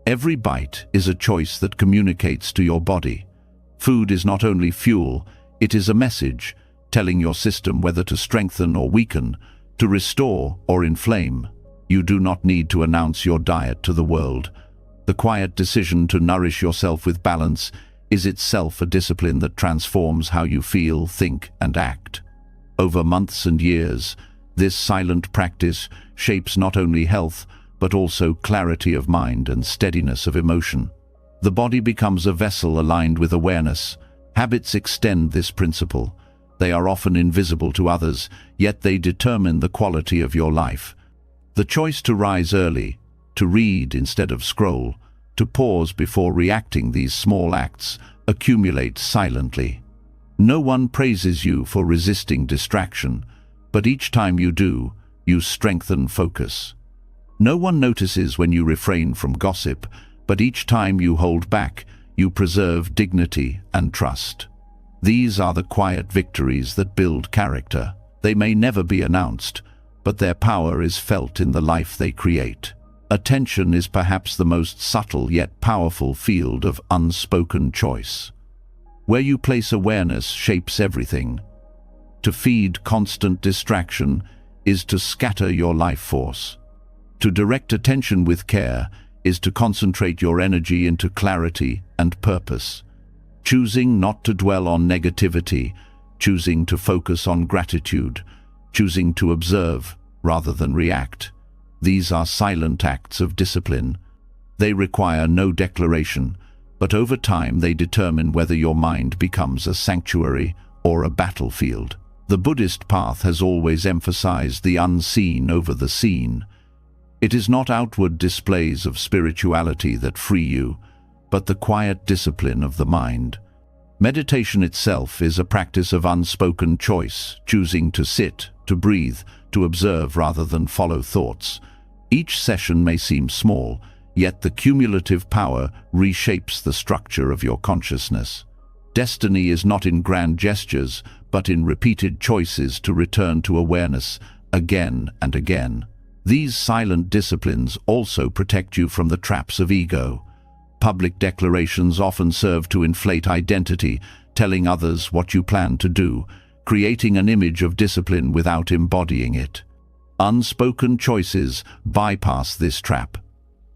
Every bite is a choice that communicates to your body. Food is not only fuel, it is a message, telling your system whether to strengthen or weaken, to restore or inflame. You do not need to announce your diet to the world. The quiet decision to nourish yourself with balance is itself a discipline that transforms how you feel, think, and act. Over months and years, this silent practice shapes not only health, but also clarity of mind and steadiness of emotion. The body becomes a vessel aligned with awareness. Habits extend this principle. They are often invisible to others, yet they determine the quality of your life. The choice to rise early, to read instead of scroll, to pause before reacting, these small acts accumulate silently. No one praises you for resisting distraction, but each time you do, you strengthen focus. No one notices when you refrain from gossip, but each time you hold back, you preserve dignity and trust. These are the quiet victories that build character. They may never be announced, but their power is felt in the life they create. Attention is perhaps the most subtle yet powerful field of unspoken choice. Where you place awareness shapes everything. To feed constant distraction is to scatter your life force. To direct attention with care is to concentrate your energy into clarity and purpose. Choosing not to dwell on negativity, choosing to focus on gratitude, choosing to observe rather than react. These are silent acts of discipline. They require no declaration, but over time they determine whether your mind becomes a sanctuary or a battlefield. The Buddhist path has always emphasized the unseen over the seen. It is not outward displays of spirituality that free you, but the quiet discipline of the mind. Meditation itself is a practice of unspoken choice, choosing to sit, to breathe, to observe rather than follow thoughts. Each session may seem small, yet the cumulative power reshapes the structure of your consciousness. Destiny is not in grand gestures, but in repeated choices to return to awareness again and again. These silent disciplines also protect you from the traps of ego. Public declarations often serve to inflate identity, telling others what you plan to do, creating an image of discipline without embodying it. Unspoken choices bypass this trap.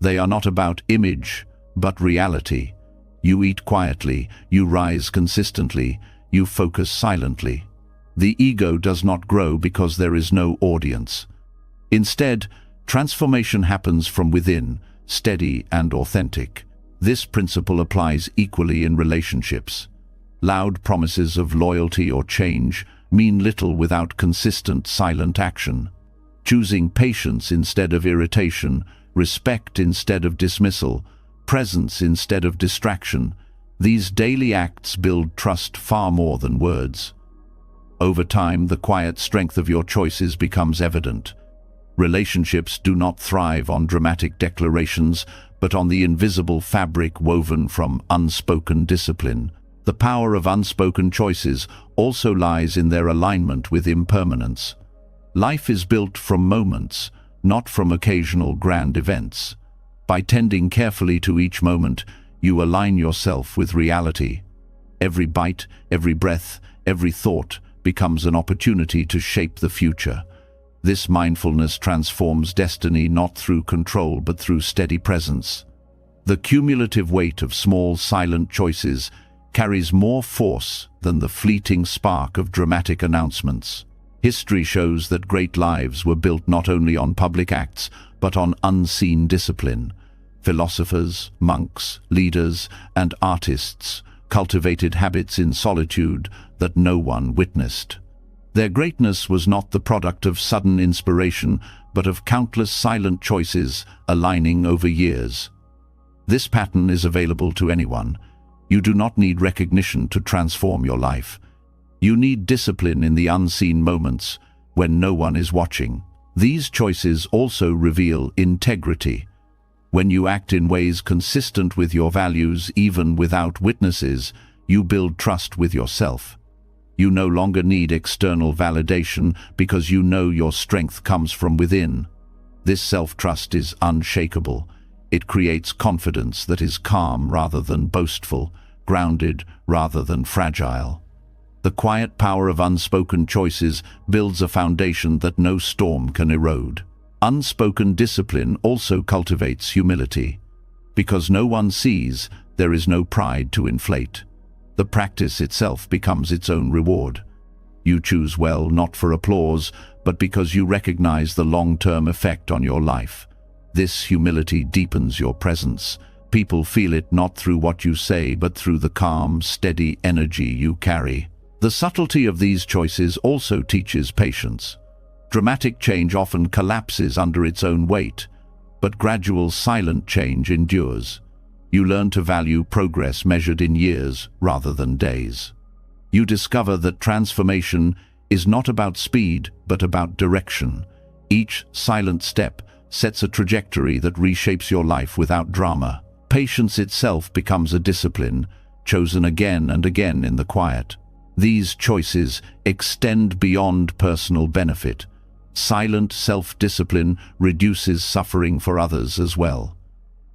They are not about image, but reality. You eat quietly, you rise consistently, you focus silently. The ego does not grow because there is no audience. Instead, transformation happens from within, steady and authentic. This principle applies equally in relationships. Loud promises of loyalty or change mean little without consistent silent action. Choosing patience instead of irritation, respect instead of dismissal, presence instead of distraction, these daily acts build trust far more than words. Over time, the quiet strength of your choices becomes evident. Relationships do not thrive on dramatic declarations, but on the invisible fabric woven from unspoken discipline. The power of unspoken choices also lies in their alignment with impermanence. Life is built from moments, not from occasional grand events. By tending carefully to each moment, you align yourself with reality. Every bite, every breath, every thought becomes an opportunity to shape the future. This mindfulness transforms destiny not through control but through steady presence. The cumulative weight of small, silent choices carries more force than the fleeting spark of dramatic announcements. History shows that great lives were built not only on public acts, but on unseen discipline. Philosophers, monks, leaders, and artists cultivated habits in solitude that no one witnessed. Their greatness was not the product of sudden inspiration, but of countless silent choices aligning over years. This pattern is available to anyone. You do not need recognition to transform your life. You need discipline in the unseen moments when no one is watching. These choices also reveal integrity. When you act in ways consistent with your values, even without witnesses, you build trust with yourself. You no longer need external validation because you know your strength comes from within. This self-trust is unshakable. It creates confidence that is calm rather than boastful, grounded rather than fragile. The quiet power of unspoken choices builds a foundation that no storm can erode. Unspoken discipline also cultivates humility. Because no one sees, there is no pride to inflate. The practice itself becomes its own reward. You choose well not for applause, but because you recognize the long-term effect on your life. This humility deepens your presence. People feel it not through what you say, but through the calm, steady energy you carry. The subtlety of these choices also teaches patience. Dramatic change often collapses under its own weight, but gradual, silent change endures. You learn to value progress measured in years rather than days. You discover that transformation is not about speed, but about direction. Each silent step sets a trajectory that reshapes your life without drama. Patience itself becomes a discipline, chosen again and again in the quiet. These choices extend beyond personal benefit. Silent self-discipline reduces suffering for others as well.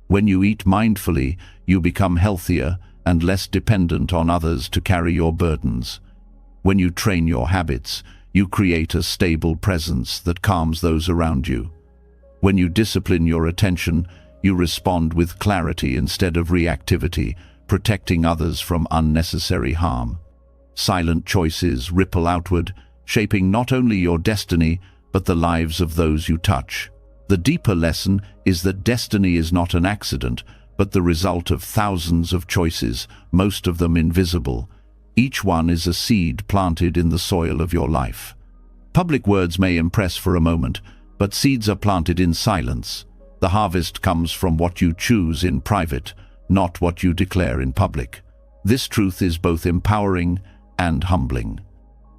When you eat mindfully, you become healthier and less dependent on others to carry your burdens. When you train your habits, you create a stable presence that calms those around you. When you discipline your attention, you respond with clarity instead of reactivity, protecting others from unnecessary harm. Silent choices ripple outward, shaping not only your destiny, but the lives of those you touch. The deeper lesson is that destiny is not an accident, but the result of thousands of choices, most of them invisible. Each one is a seed planted in the soil of your life. Public words may impress for a moment, but seeds are planted in silence. The harvest comes from what you choose in private, not what you declare in public. This truth is both empowering and humbling.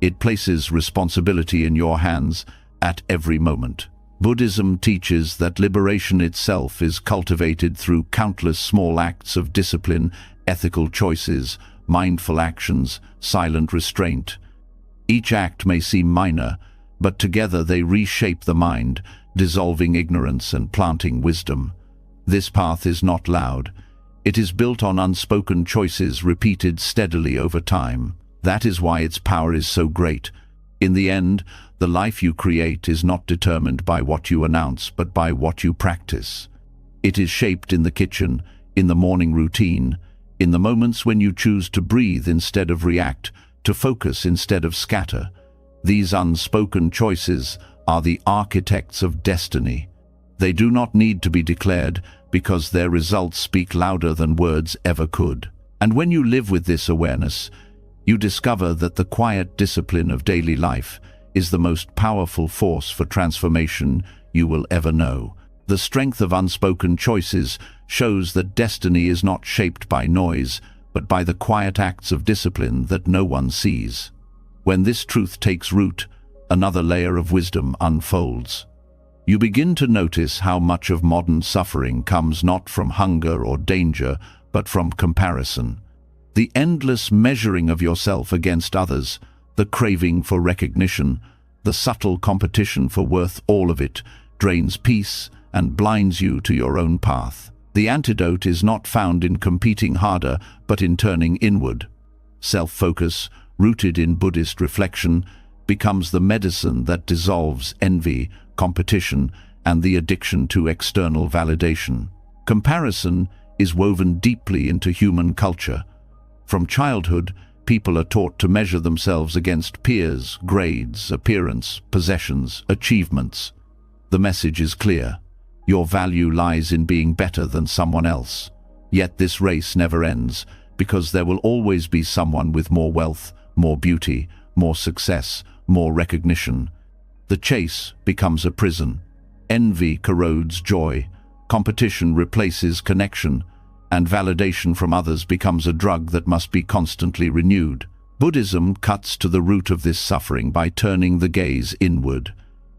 It places responsibility in your hands at every moment. Buddhism teaches that liberation itself is cultivated through countless small acts of discipline, ethical choices, mindful actions, silent restraint. Each act may seem minor, but together they reshape the mind, dissolving ignorance and planting wisdom. This path is not loud. It is built on unspoken choices repeated steadily over time. That is why its power is so great. In the end, the life you create is not determined by what you announce, but by what you practice. It is shaped in the kitchen, in the morning routine, in the moments when you choose to breathe instead of react, to focus instead of scatter. These unspoken choices are the architects of destiny. They do not need to be declared because their results speak louder than words ever could. And when you live with this awareness, you discover that the quiet discipline of daily life is the most powerful force for transformation you will ever know. The strength of unspoken choices shows that destiny is not shaped by noise, but by the quiet acts of discipline that no one sees. When this truth takes root, another layer of wisdom unfolds. You begin to notice how much of modern suffering comes not from hunger or danger, but from comparison. The endless measuring of yourself against others, the craving for recognition, the subtle competition for worth, all of it drains peace and blinds you to your own path. The antidote is not found in competing harder, but in turning inward. Self-focus, rooted in Buddhist reflection, becomes the medicine that dissolves envy, competition, and the addiction to external validation. Comparison is woven deeply into human culture. From childhood, people are taught to measure themselves against peers, grades, appearance, possessions, achievements. The message is clear. Your value lies in being better than someone else. Yet this race never ends, because there will always be someone with more wealth, more beauty, more success, more recognition. The chase becomes a prison. Envy corrodes joy. Competition replaces connection, and validation from others becomes a drug that must be constantly renewed. Buddhism cuts to the root of this suffering by turning the gaze inward.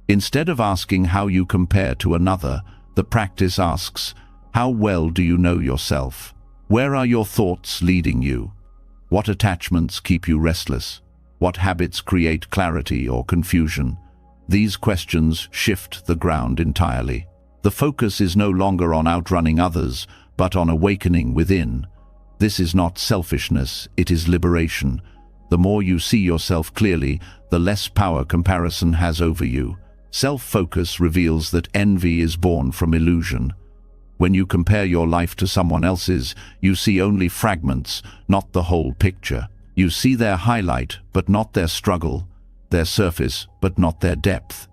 Instead of asking how you compare to another, the practice asks, how well do you know yourself? Where are your thoughts leading you? What attachments keep you restless? What habits create clarity or confusion? These questions shift the ground entirely. The focus is no longer on outrunning others, but on awakening within. This is not selfishness, it is liberation. The more you see yourself clearly, the less power comparison has over you. Self-focus reveals that envy is born from illusion. When you compare your life to someone else's, you see only fragments, not the whole picture. You see their highlight, but not their struggle, their surface, but not their depth.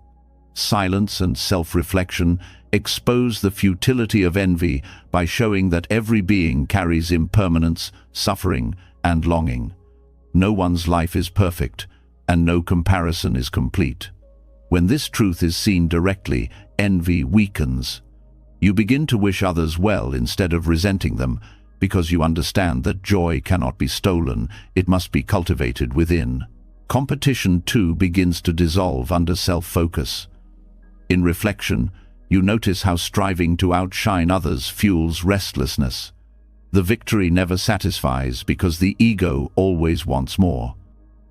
Silence and self-reflection expose the futility of envy by showing that every being carries impermanence, suffering, and longing. No one's life is perfect, and no comparison is complete. When this truth is seen directly, envy weakens. You begin to wish others well instead of resenting them, because you understand that joy cannot be stolen, it must be cultivated within. Competition, too, begins to dissolve under self-focus. In reflection, you notice how striving to outshine others fuels restlessness. The victory never satisfies because the ego always wants more.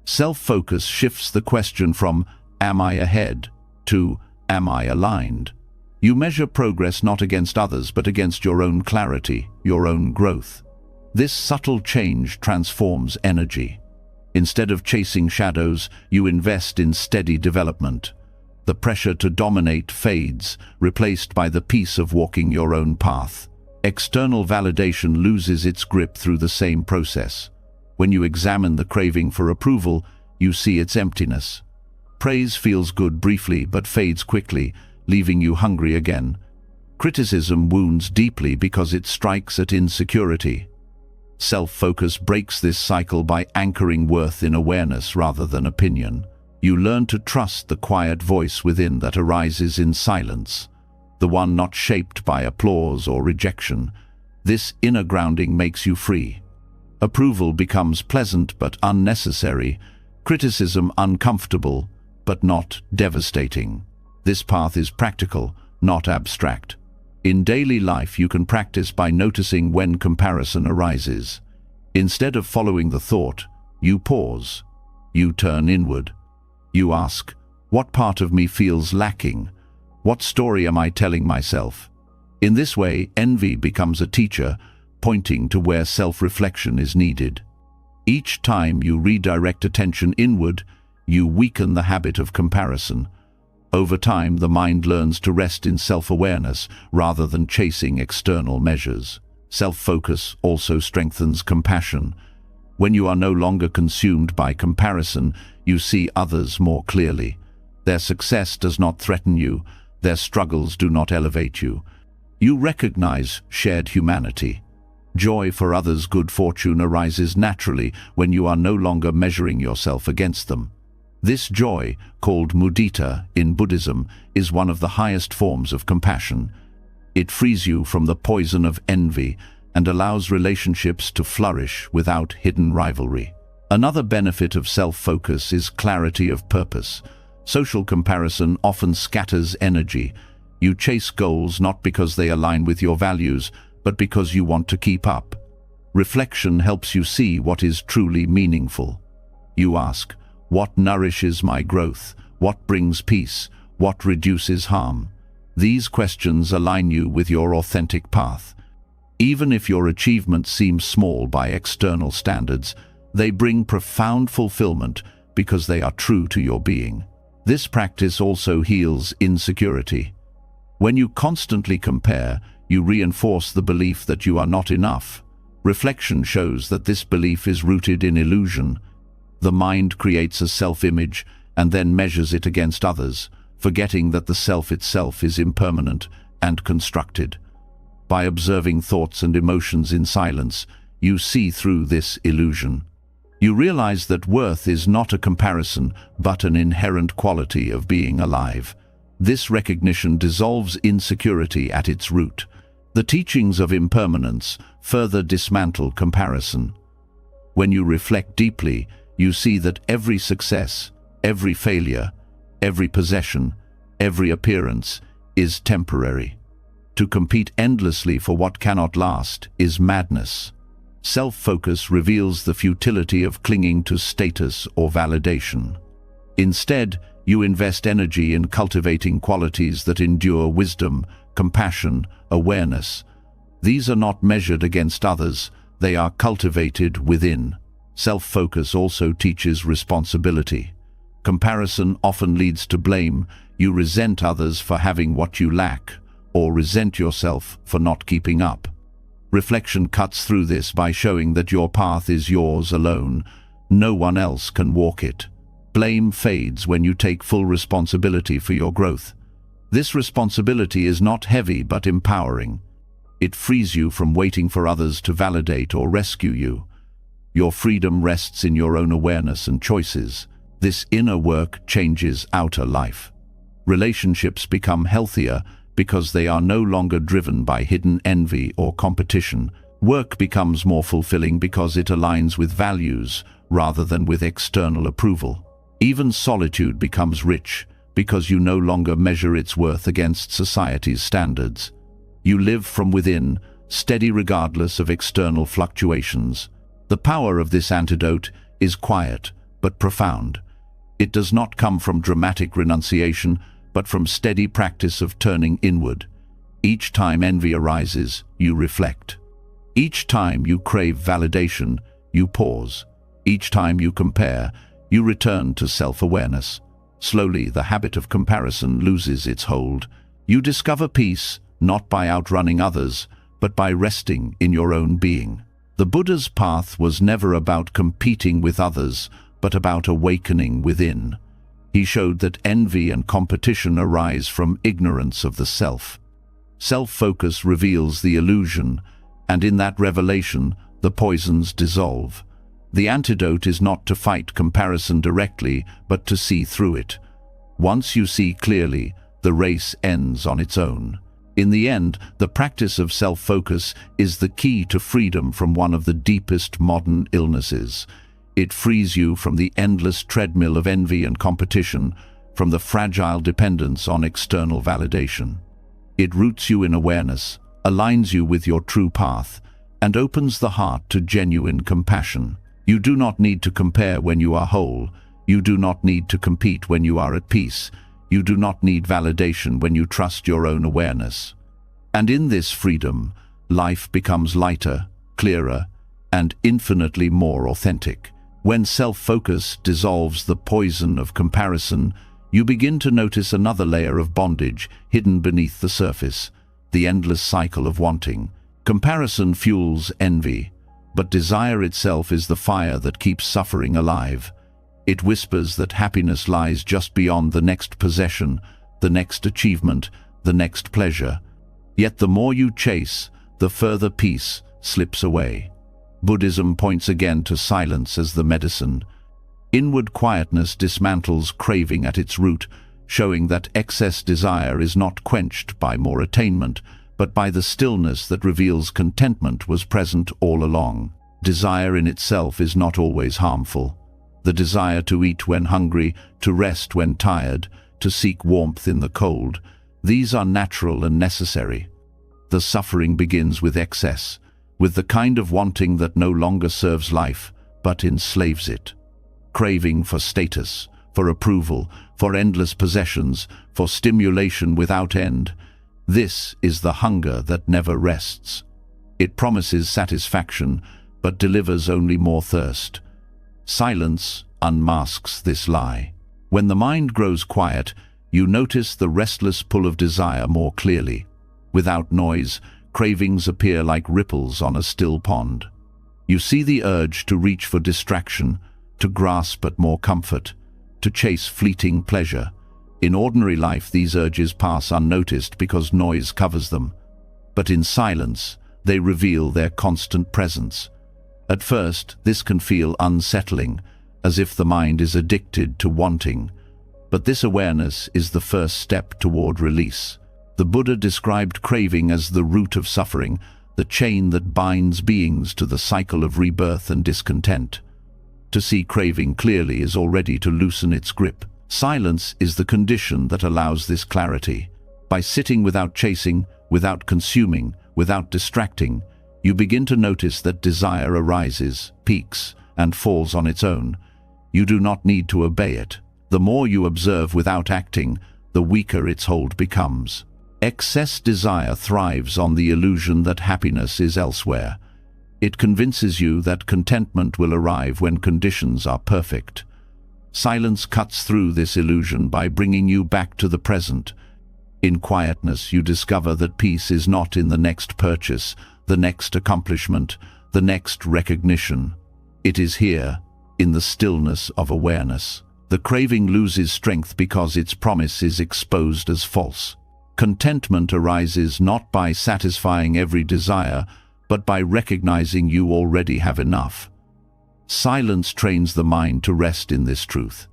Self-focus shifts the question from, "Am I ahead?" to, "Am I aligned?" You measure progress not against others but against your own clarity, your own growth. This subtle change transforms energy. Instead of chasing shadows, you invest in steady development. The pressure to dominate fades, replaced by the peace of walking your own path. External validation loses its grip through the same process. When you examine the craving for approval, you see its emptiness. Praise feels good briefly but fades quickly, leaving you hungry again. Criticism wounds deeply because it strikes at insecurity. Self-focus breaks this cycle by anchoring worth in awareness rather than opinion. You learn to trust the quiet voice within that arises in silence, the one not shaped by applause or rejection. This inner grounding makes you free. Approval becomes pleasant but unnecessary, criticism uncomfortable but not devastating. This path is practical, not abstract. In daily life, you can practice by noticing when comparison arises. Instead of following the thought, you pause. You turn inward. You ask, what part of me feels lacking? What story am I telling myself? In this way, envy becomes a teacher, pointing to where self-reflection is needed. Each time you redirect attention inward, you weaken the habit of comparison. Over time, the mind learns to rest in self-awareness rather than chasing external measures. Self-focus also strengthens compassion. When you are no longer consumed by comparison, you see others more clearly. Their success does not threaten you. Their struggles do not elevate you. You recognize shared humanity. Joy for others' good fortune arises naturally when you are no longer measuring yourself against them. This joy, called mudita in Buddhism, is one of the highest forms of compassion. It frees you from the poison of envy and allows relationships to flourish without hidden rivalry. Another benefit of self-focus is clarity of purpose. Social comparison often scatters energy. You chase goals not because they align with your values, but because you want to keep up. Reflection helps you see what is truly meaningful. You ask, what nourishes my growth? What brings peace? What reduces harm? These questions align you with your authentic path. Even if your achievements seem small by external standards, They bring profound fulfillment because they are true to your being. This practice also heals insecurity. When you constantly compare, you reinforce the belief that you are not enough. Reflection shows that this belief is rooted in illusion. The mind creates a self-image and then measures it against others, forgetting that the self itself is impermanent and constructed. By observing thoughts and emotions in silence, you see through this illusion. You realize that worth is not a comparison, but an inherent quality of being alive. This recognition dissolves insecurity at its root. The teachings of impermanence further dismantle comparison. When you reflect deeply, you see that every success, every failure, every possession, every appearance is temporary. To compete endlessly for what cannot last is madness. Self-focus reveals the futility of clinging to status or validation. Instead, you invest energy in cultivating qualities that endure: wisdom, compassion, awareness. These are not measured against others, they are cultivated within. Self-focus also teaches responsibility. Comparison often leads to blame. You resent others for having what you lack, or resent yourself for not keeping up. Reflection cuts through this by showing that your path is yours alone. No one else can walk it. Blame fades when you take full responsibility for your growth. This responsibility is not heavy but empowering. It frees you from waiting for others to validate or rescue you. Your freedom rests in your own awareness and choices. This inner work changes outer life. Relationships become healthier because they are no longer driven by hidden envy or competition. Work becomes more fulfilling because it aligns with values rather than with external approval. Even solitude becomes rich because you no longer measure its worth against society's standards. You live from within, steady regardless of external fluctuations. The power of this antidote is quiet but profound. It does not come from dramatic renunciation, but from steady practice of turning inward. Each time envy arises, you reflect. Each time you crave validation, you pause. Each time you compare, you return to self-awareness. Slowly, the habit of comparison loses its hold. You discover peace, not by outrunning others, but by resting in your own being. The Buddha's path was never about competing with others, but about awakening within. He showed that envy and competition arise from ignorance of the self. Self-focus reveals the illusion, and in that revelation, the poisons dissolve. The antidote is not to fight comparison directly, but to see through it. Once you see clearly, the race ends on its own. In the end, the practice of self-focus is the key to freedom from one of the deepest modern illnesses. It frees you from the endless treadmill of envy and competition, from the fragile dependence on external validation. It roots you in awareness, aligns you with your true path, and opens the heart to genuine compassion. You do not need to compare when you are whole. You do not need to compete when you are at peace. You do not need validation when you trust your own awareness. And in this freedom, life becomes lighter, clearer, and infinitely more authentic. When self-focus dissolves the poison of comparison, you begin to notice another layer of bondage hidden beneath the surface, the endless cycle of wanting. Comparison fuels envy, but desire itself is the fire that keeps suffering alive. It whispers that happiness lies just beyond the next possession, the next achievement, the next pleasure. Yet the more you chase, the further peace slips away. Buddhism points again to silence as the medicine. Inward quietness dismantles craving at its root, showing that excess desire is not quenched by more attainment, but by the stillness that reveals contentment was present all along. Desire in itself is not always harmful. The desire to eat when hungry, to rest when tired, to seek warmth in the cold, these are natural and necessary. The suffering begins with excess, with the kind of wanting that no longer serves life, but enslaves it. Craving for status, for approval, for endless possessions, for stimulation without end. This is the hunger that never rests. It promises satisfaction, but delivers only more thirst. Silence unmasks this lie. When the mind grows quiet, you notice the restless pull of desire more clearly. Without noise, cravings appear like ripples on a still pond. You see the urge to reach for distraction, to grasp at more comfort, to chase fleeting pleasure. In ordinary life, these urges pass unnoticed because noise covers them. But in silence, they reveal their constant presence. At first, this can feel unsettling, as if the mind is addicted to wanting. But this awareness is the first step toward release. The Buddha described craving as the root of suffering, the chain that binds beings to the cycle of rebirth and discontent. To see craving clearly is already to loosen its grip. Silence is the condition that allows this clarity. By sitting without chasing, without consuming, without distracting, you begin to notice that desire arises, peaks, and falls on its own. You do not need to obey it. The more you observe without acting, the weaker its hold becomes. Excess desire thrives on the illusion that happiness is elsewhere. It convinces you that contentment will arrive when conditions are perfect. Silence cuts through this illusion by bringing you back to the present. In quietness, you discover that peace is not in the next purchase, the next accomplishment, the next recognition. It is here, in the stillness of awareness. The craving loses strength because its promise is exposed as false. Contentment arises not by satisfying every desire, but by recognizing you already have enough. Silence trains the mind to rest in this truth.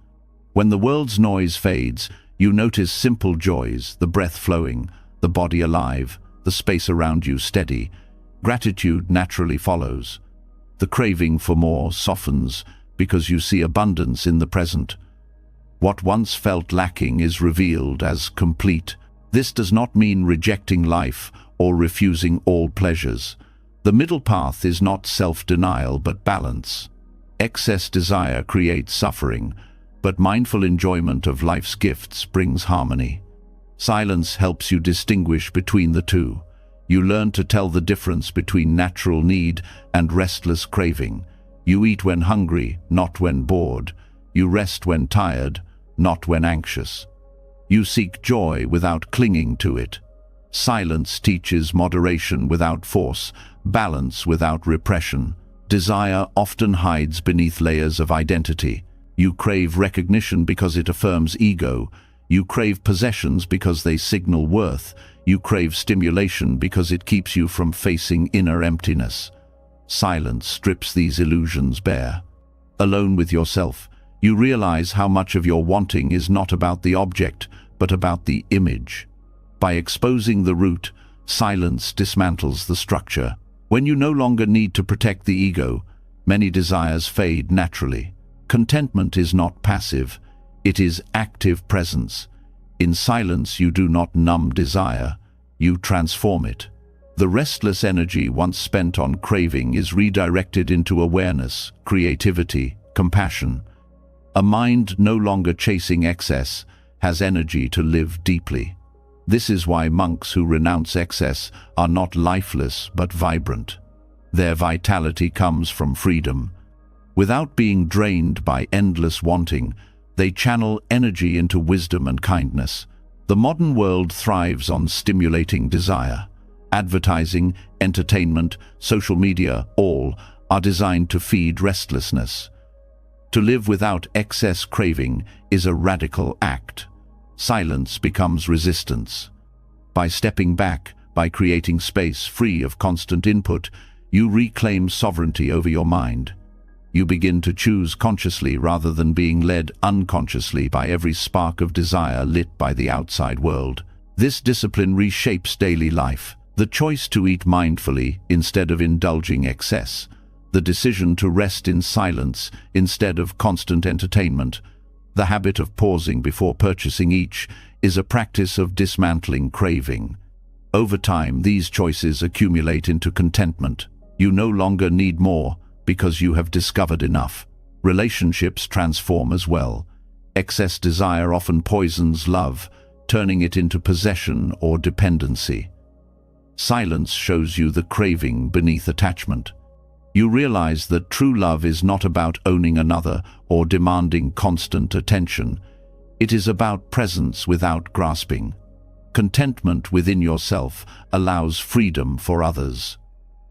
When the world's noise fades, you notice simple joys, the breath flowing, the body alive, the space around you steady. Gratitude naturally follows. The craving for more softens because you see abundance in the present. What once felt lacking is revealed as complete. This does not mean rejecting life or refusing all pleasures. The middle path is not self-denial but balance. Excess desire creates suffering, but mindful enjoyment of life's gifts brings harmony. Silence helps you distinguish between the two. You learn to tell the difference between natural need and restless craving. You eat when hungry, not when bored. You rest when tired, not when anxious. You seek joy without clinging to it. Silence teaches moderation without force, balance without repression. Desire often hides beneath layers of identity. You crave recognition because it affirms ego. You crave possessions because they signal worth. You crave stimulation because it keeps you from facing inner emptiness. Silence strips these illusions bare. Alone with yourself, you realize how much of your wanting is not about the object, but about the image. By exposing the root, silence dismantles the structure. When you no longer need to protect the ego, many desires fade naturally. Contentment is not passive, it is active presence. In silence you do not numb desire, you transform it. The restless energy once spent on craving is redirected into awareness, creativity, compassion. A mind no longer chasing excess has energy to live deeply. This is why monks who renounce excess are not lifeless but vibrant. Their vitality comes from freedom. Without being drained by endless wanting, they channel energy into wisdom and kindness. The modern world thrives on stimulating desire. Advertising, entertainment, social media, all are designed to feed restlessness. To live without excess craving is a radical act. Silence becomes resistance. By stepping back, by creating space free of constant input, you reclaim sovereignty over your mind. You begin to choose consciously rather than being led unconsciously by every spark of desire lit by the outside world. This discipline reshapes daily life. The choice to eat mindfully instead of indulging excess. The decision to rest in silence instead of constant entertainment. The habit of pausing before purchasing each is a practice of dismantling craving. Over time, these choices accumulate into contentment. You no longer need more because you have discovered enough. Relationships transform as well. Excess desire often poisons love, turning it into possession or dependency. Silence shows you the craving beneath attachment. You realize that true love is not about owning another or demanding constant attention. It is about presence without grasping. Contentment within yourself allows freedom for others.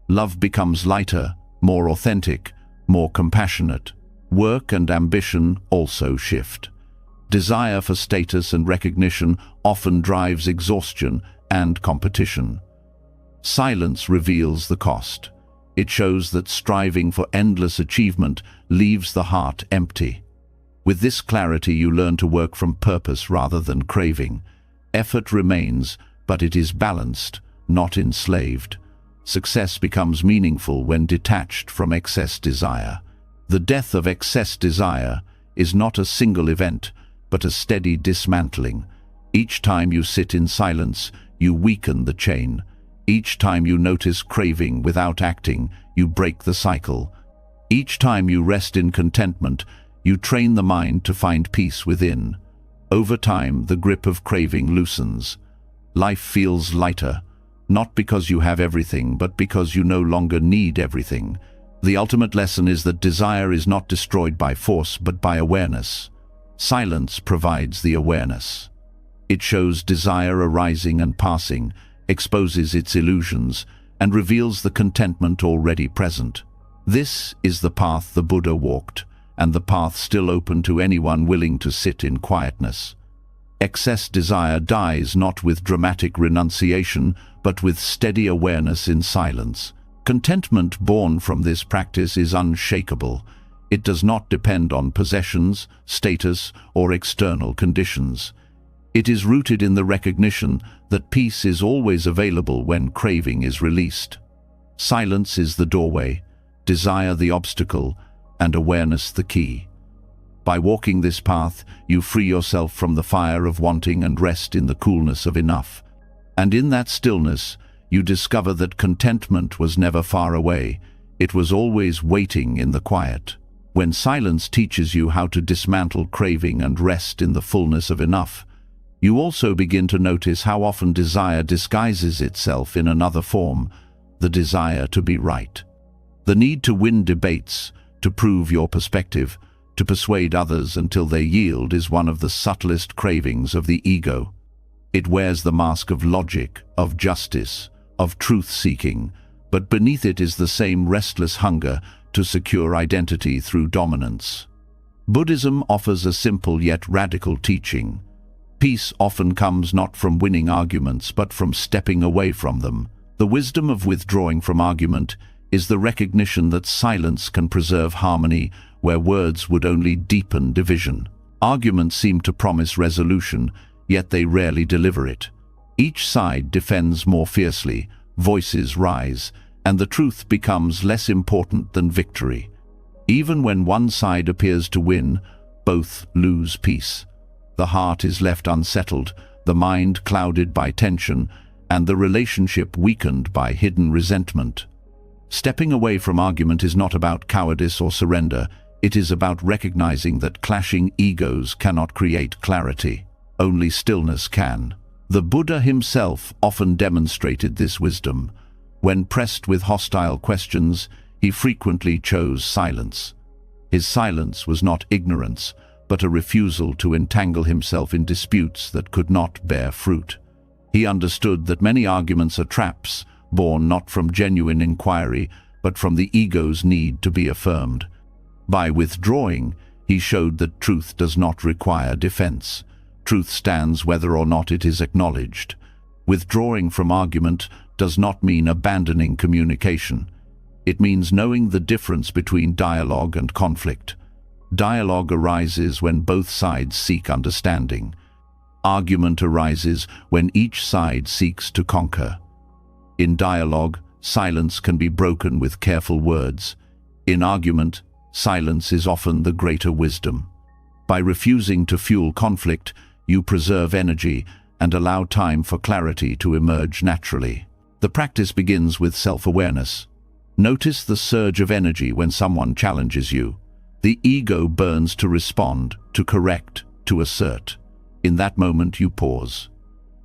Love becomes lighter, more authentic, more compassionate. Work and ambition also shift. Desire for status and recognition often drives exhaustion and competition. Silence reveals the cost. It shows that striving for endless achievement leaves the heart empty. With this clarity, you learn to work from purpose rather than craving. Effort remains, but it is balanced, not enslaved. Success becomes meaningful when detached from excess desire. The death of excess desire is not a single event, but a steady dismantling. Each time you sit in silence, you weaken the chain. Each time you notice craving without acting, you break the cycle. Each time you rest in contentment, you train the mind to find peace within. Over time, the grip of craving loosens. Life feels lighter, not because you have everything, but because you no longer need everything. The ultimate lesson is that desire is not destroyed by force, but by awareness. Silence provides the awareness. It shows desire arising and passing, exposes its illusions, and reveals the contentment already present. This is the path the Buddha walked, and the path still open to anyone willing to sit in quietness. Excess desire dies not with dramatic renunciation, but with steady awareness in silence. Contentment born from this practice is unshakable. It does not depend on possessions, status, or external conditions. It is rooted in the recognition that peace is always available when craving is released. Silence is the doorway, desire the obstacle, and awareness the key. By walking this path, you free yourself from the fire of wanting and rest in the coolness of enough. And in that stillness, you discover that contentment was never far away. It was always waiting in the quiet. When silence teaches you how to dismantle craving and rest in the fullness of enough, you also begin to notice how often desire disguises itself in another form, the desire to be right. The need to win debates, to prove your perspective, to persuade others until they yield is one of the subtlest cravings of the ego. It wears the mask of logic, of justice, of truth-seeking, but beneath it is the same restless hunger to secure identity through dominance. Buddhism offers a simple yet radical teaching. Peace often comes not from winning arguments, but from stepping away from them. The wisdom of withdrawing from argument is the recognition that silence can preserve harmony where words would only deepen division. Arguments seem to promise resolution, yet they rarely deliver it. Each side defends more fiercely, voices rise, and the truth becomes less important than victory. Even when one side appears to win, both lose peace. The heart is left unsettled, the mind clouded by tension, and the relationship weakened by hidden resentment. Stepping away from argument is not about cowardice or surrender. It is about recognizing that clashing egos cannot create clarity. Only stillness can. The Buddha himself often demonstrated this wisdom. When pressed with hostile questions, he frequently chose silence. His silence was not ignorance, but a refusal to entangle himself in disputes that could not bear fruit. He understood that many arguments are traps, born not from genuine inquiry, but from the ego's need to be affirmed. By withdrawing, he showed that truth does not require defense. Truth stands whether or not it is acknowledged. Withdrawing from argument does not mean abandoning communication. It means knowing the difference between dialogue and conflict. Dialogue arises when both sides seek understanding. Argument arises when each side seeks to conquer. In dialogue, silence can be broken with careful words. In argument, silence is often the greater wisdom. By refusing to fuel conflict, you preserve energy and allow time for clarity to emerge naturally. The practice begins with self-awareness. Notice the surge of energy when someone challenges you. The ego burns to respond, to correct, to assert. In that moment you pause.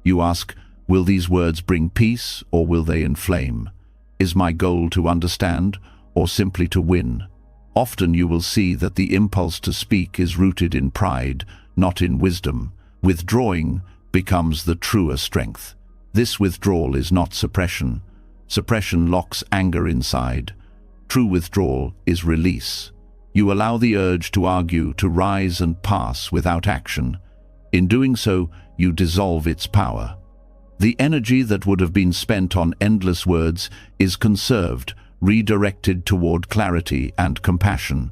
You ask, will these words bring peace or will they inflame? Is my goal to understand or simply to win. Often you will see that the impulse to speak is rooted in pride, not in wisdom. Withdrawing becomes the truer strength. This withdrawal is not suppression. Suppression locks anger inside. True withdrawal is release. You allow the urge to argue to rise and pass without action. In doing so, you dissolve its power. The energy that would have been spent on endless words is conserved, redirected toward clarity and compassion.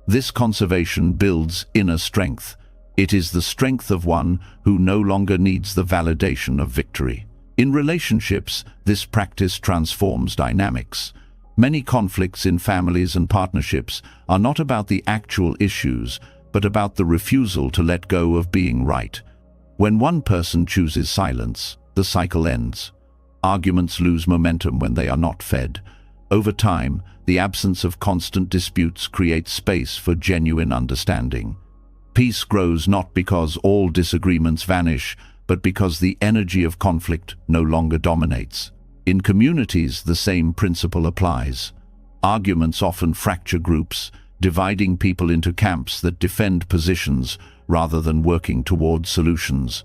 This conservation builds inner strength. It is the strength of one who no longer needs the validation of victory. In relationships, this practice transforms dynamics. Many conflicts in families and partnerships are not about the actual issues, but about the refusal to let go of being right. When one person chooses silence, the cycle ends. Arguments lose momentum when they are not fed. Over time, the absence of constant disputes creates space for genuine understanding. Peace grows not because all disagreements vanish, but because the energy of conflict no longer dominates. In communities, the same principle applies. Arguments often fracture groups, dividing people into camps that defend positions rather than working toward solutions.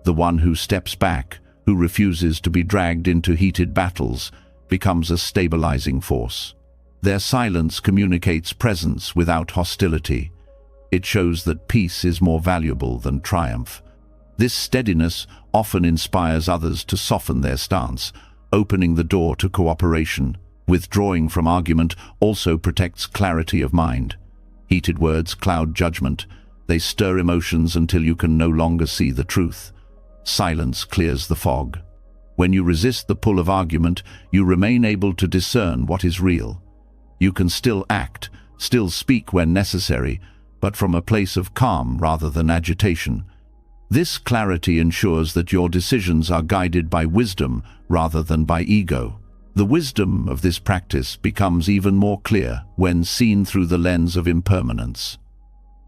The one who steps back, who refuses to be dragged into heated battles, becomes a stabilizing force. Their silence communicates presence without hostility. It shows that peace is more valuable than triumph. This steadiness often inspires others to soften their stance, opening the door to cooperation. Withdrawing from argument also protects clarity of mind. Heated words cloud judgment. They stir emotions until you can no longer see the truth. Silence clears the fog. When you resist the pull of argument, you remain able to discern what is real. You can still act, still speak when necessary, but from a place of calm rather than agitation. This clarity ensures that your decisions are guided by wisdom rather than by ego. The wisdom of this practice becomes even more clear when seen through the lens of impermanence.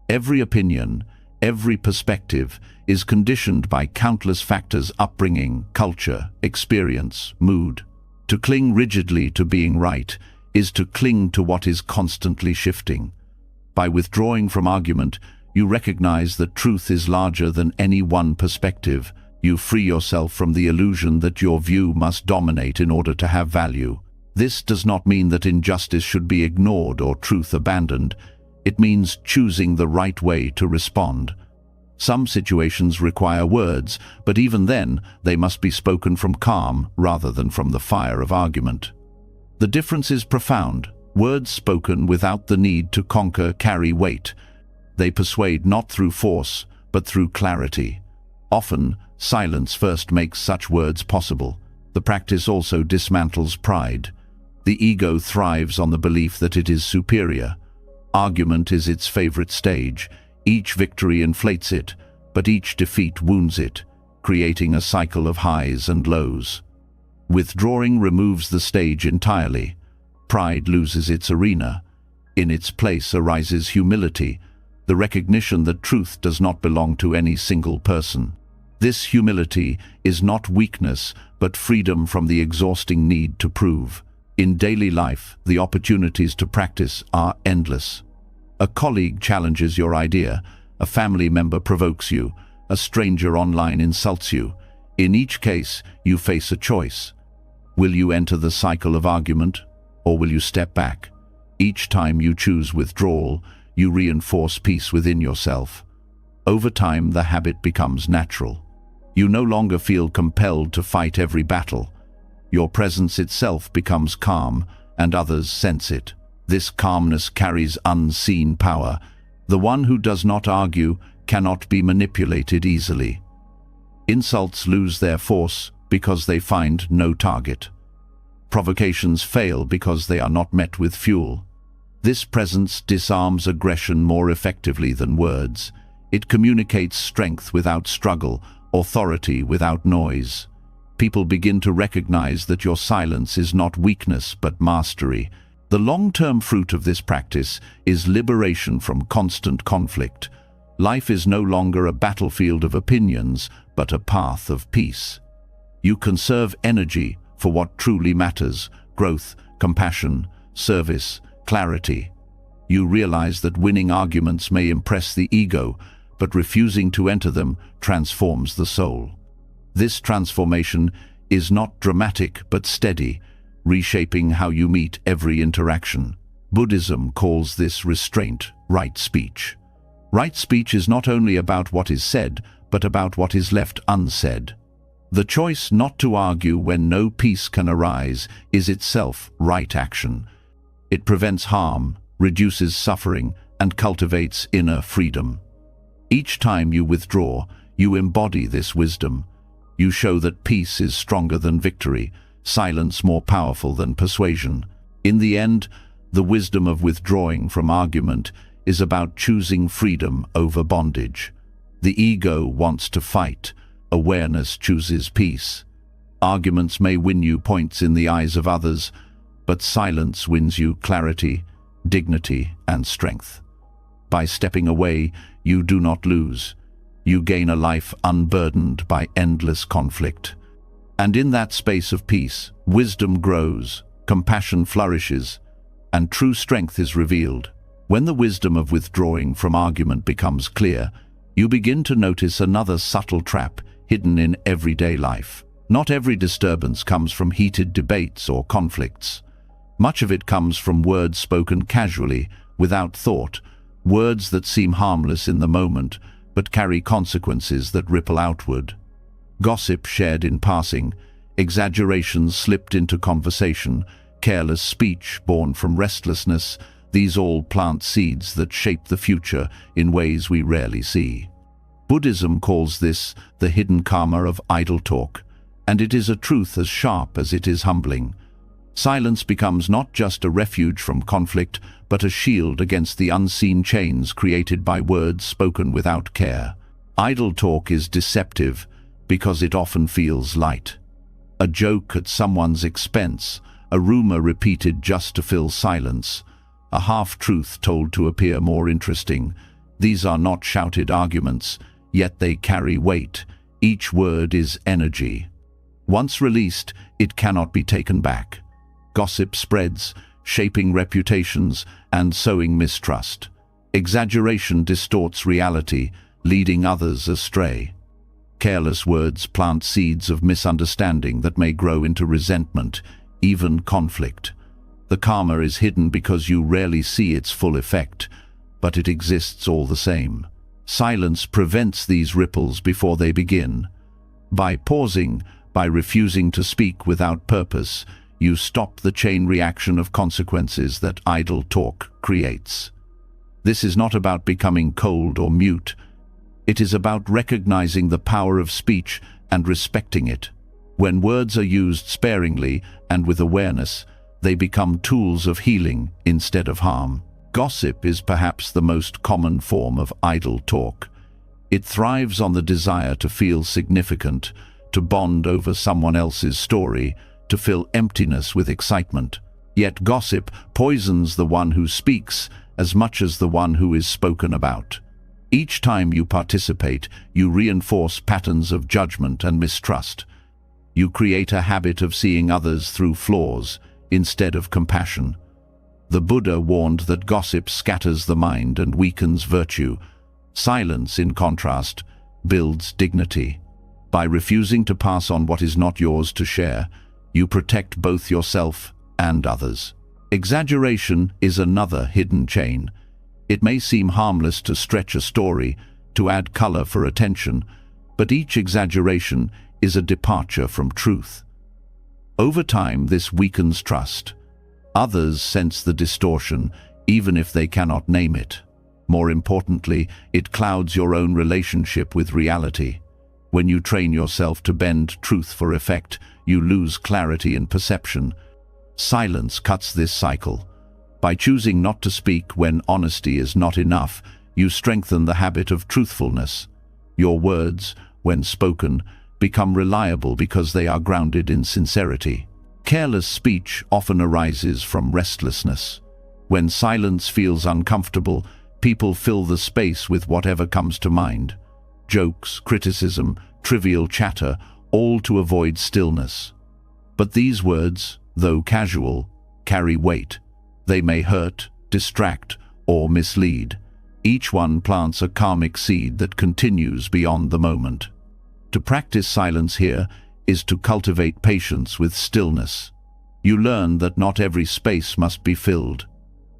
Every opinion, every perspective is conditioned by countless factors: upbringing, culture, experience, mood. To cling rigidly to being right is to cling to what is constantly shifting. By withdrawing from argument, you recognize that truth is larger than any one perspective. You free yourself from the illusion that your view must dominate in order to have value. This does not mean that injustice should be ignored or truth abandoned. It means choosing the right way to respond. Some situations require words, but even then, they must be spoken from calm rather than from the fire of argument. The difference is profound. Words spoken without the need to conquer carry weight. They persuade not through force, but through clarity. Often, silence first makes such words possible. The practice also dismantles pride. The ego thrives on the belief that it is superior. Argument is its favorite stage. Each victory inflates it, but each defeat wounds it, creating a cycle of highs and lows. Withdrawing removes the stage entirely. Pride loses its arena. In its place arises humility, the recognition that truth does not belong to any single person. This humility is not weakness, but freedom from the exhausting need to prove. In daily life, the opportunities to practice are endless. A colleague challenges your idea, a family member provokes you, a stranger online insults you. In each case, you face a choice. Will you enter the cycle of argument, or will you step back? Each time you choose withdrawal, you reinforce peace within yourself. Over time, the habit becomes natural. You no longer feel compelled to fight every battle. Your presence itself becomes calm, and others sense it. This calmness carries unseen power. The one who does not argue cannot be manipulated easily. Insults lose their force because they find no target. Provocations fail because they are not met with fuel. This presence disarms aggression more effectively than words. It communicates strength without struggle, authority without noise. People begin to recognize that your silence is not weakness but mastery. The long-term fruit of this practice is liberation from constant conflict. Life is no longer a battlefield of opinions, but a path of peace. You conserve energy for what truly matters: growth, compassion, service, clarity. You realize that winning arguments may impress the ego, but refusing to enter them transforms the soul. This transformation is not dramatic but steady, reshaping how you meet every interaction. Buddhism calls this restraint, right speech. Right speech is not only about what is said, but about what is left unsaid. The choice not to argue when no peace can arise is itself right action. It prevents harm, reduces suffering, and cultivates inner freedom. Each time you withdraw, you embody this wisdom. You show that peace is stronger than victory, silence more powerful than persuasion. In the end, the wisdom of withdrawing from argument is about choosing freedom over bondage. The ego wants to fight, awareness chooses peace. Arguments may win you points in the eyes of others, but silence wins you clarity, dignity, and strength. By stepping away, you do not lose. You gain a life unburdened by endless conflict. And in that space of peace, wisdom grows, compassion flourishes, and true strength is revealed. When the wisdom of withdrawing from argument becomes clear, you begin to notice another subtle trap hidden in everyday life. Not every disturbance comes from heated debates or conflicts. Much of it comes from words spoken casually, without thought, words that seem harmless in the moment, but carry consequences that ripple outward. Gossip shared in passing, exaggerations slipped into conversation, careless speech born from restlessness, these all plant seeds that shape the future in ways we rarely see. Buddhism calls this the hidden karma of idle talk, and it is a truth as sharp as it is humbling. Silence becomes not just a refuge from conflict, but a shield against the unseen chains created by words spoken without care. Idle talk is deceptive because it often feels light. A joke at someone's expense, a rumor repeated just to fill silence, a half-truth told to appear more interesting. These are not shouted arguments, yet they carry weight. Each word is energy. Once released, it cannot be taken back. Gossip spreads, shaping reputations and sowing mistrust. Exaggeration distorts reality, leading others astray. Careless words plant seeds of misunderstanding that may grow into resentment, even conflict. The karma is hidden because you rarely see its full effect, but it exists all the same. Silence prevents these ripples before they begin. By pausing, by refusing to speak without purpose, you stop the chain reaction of consequences that idle talk creates. This is not about becoming cold or mute. It is about recognizing the power of speech and respecting it. When words are used sparingly and with awareness, they become tools of healing instead of harm. Gossip is perhaps the most common form of idle talk. It thrives on the desire to feel significant, to bond over someone else's story, to fill emptiness with excitement. Yet gossip poisons the one who speaks as much as the one who is spoken about. Each time you participate, you reinforce patterns of judgment and mistrust. You create a habit of seeing others through flaws instead of compassion. The Buddha warned that gossip scatters the mind and weakens virtue. Silence, in contrast, builds dignity. By refusing to pass on what is not yours to share, you protect both yourself and others. Exaggeration is another hidden chain. It may seem harmless to stretch a story, to add color for attention, but each exaggeration is a departure from truth. Over time, this weakens trust. Others sense the distortion, even if they cannot name it. More importantly, it clouds your own relationship with reality. When you train yourself to bend truth for effect, you lose clarity in perception. Silence cuts this cycle. By choosing not to speak when honesty is not enough, you strengthen the habit of truthfulness. Your words, when spoken, become reliable because they are grounded in sincerity. Careless speech often arises from restlessness. When silence feels uncomfortable, people fill the space with whatever comes to mind. Jokes, criticism, trivial chatter, all to avoid stillness. But these words, though casual, carry weight. They may hurt, distract, or mislead. Each one plants a karmic seed that continues beyond the moment. To practice silence here is to cultivate patience with stillness. You learn that not every space must be filled.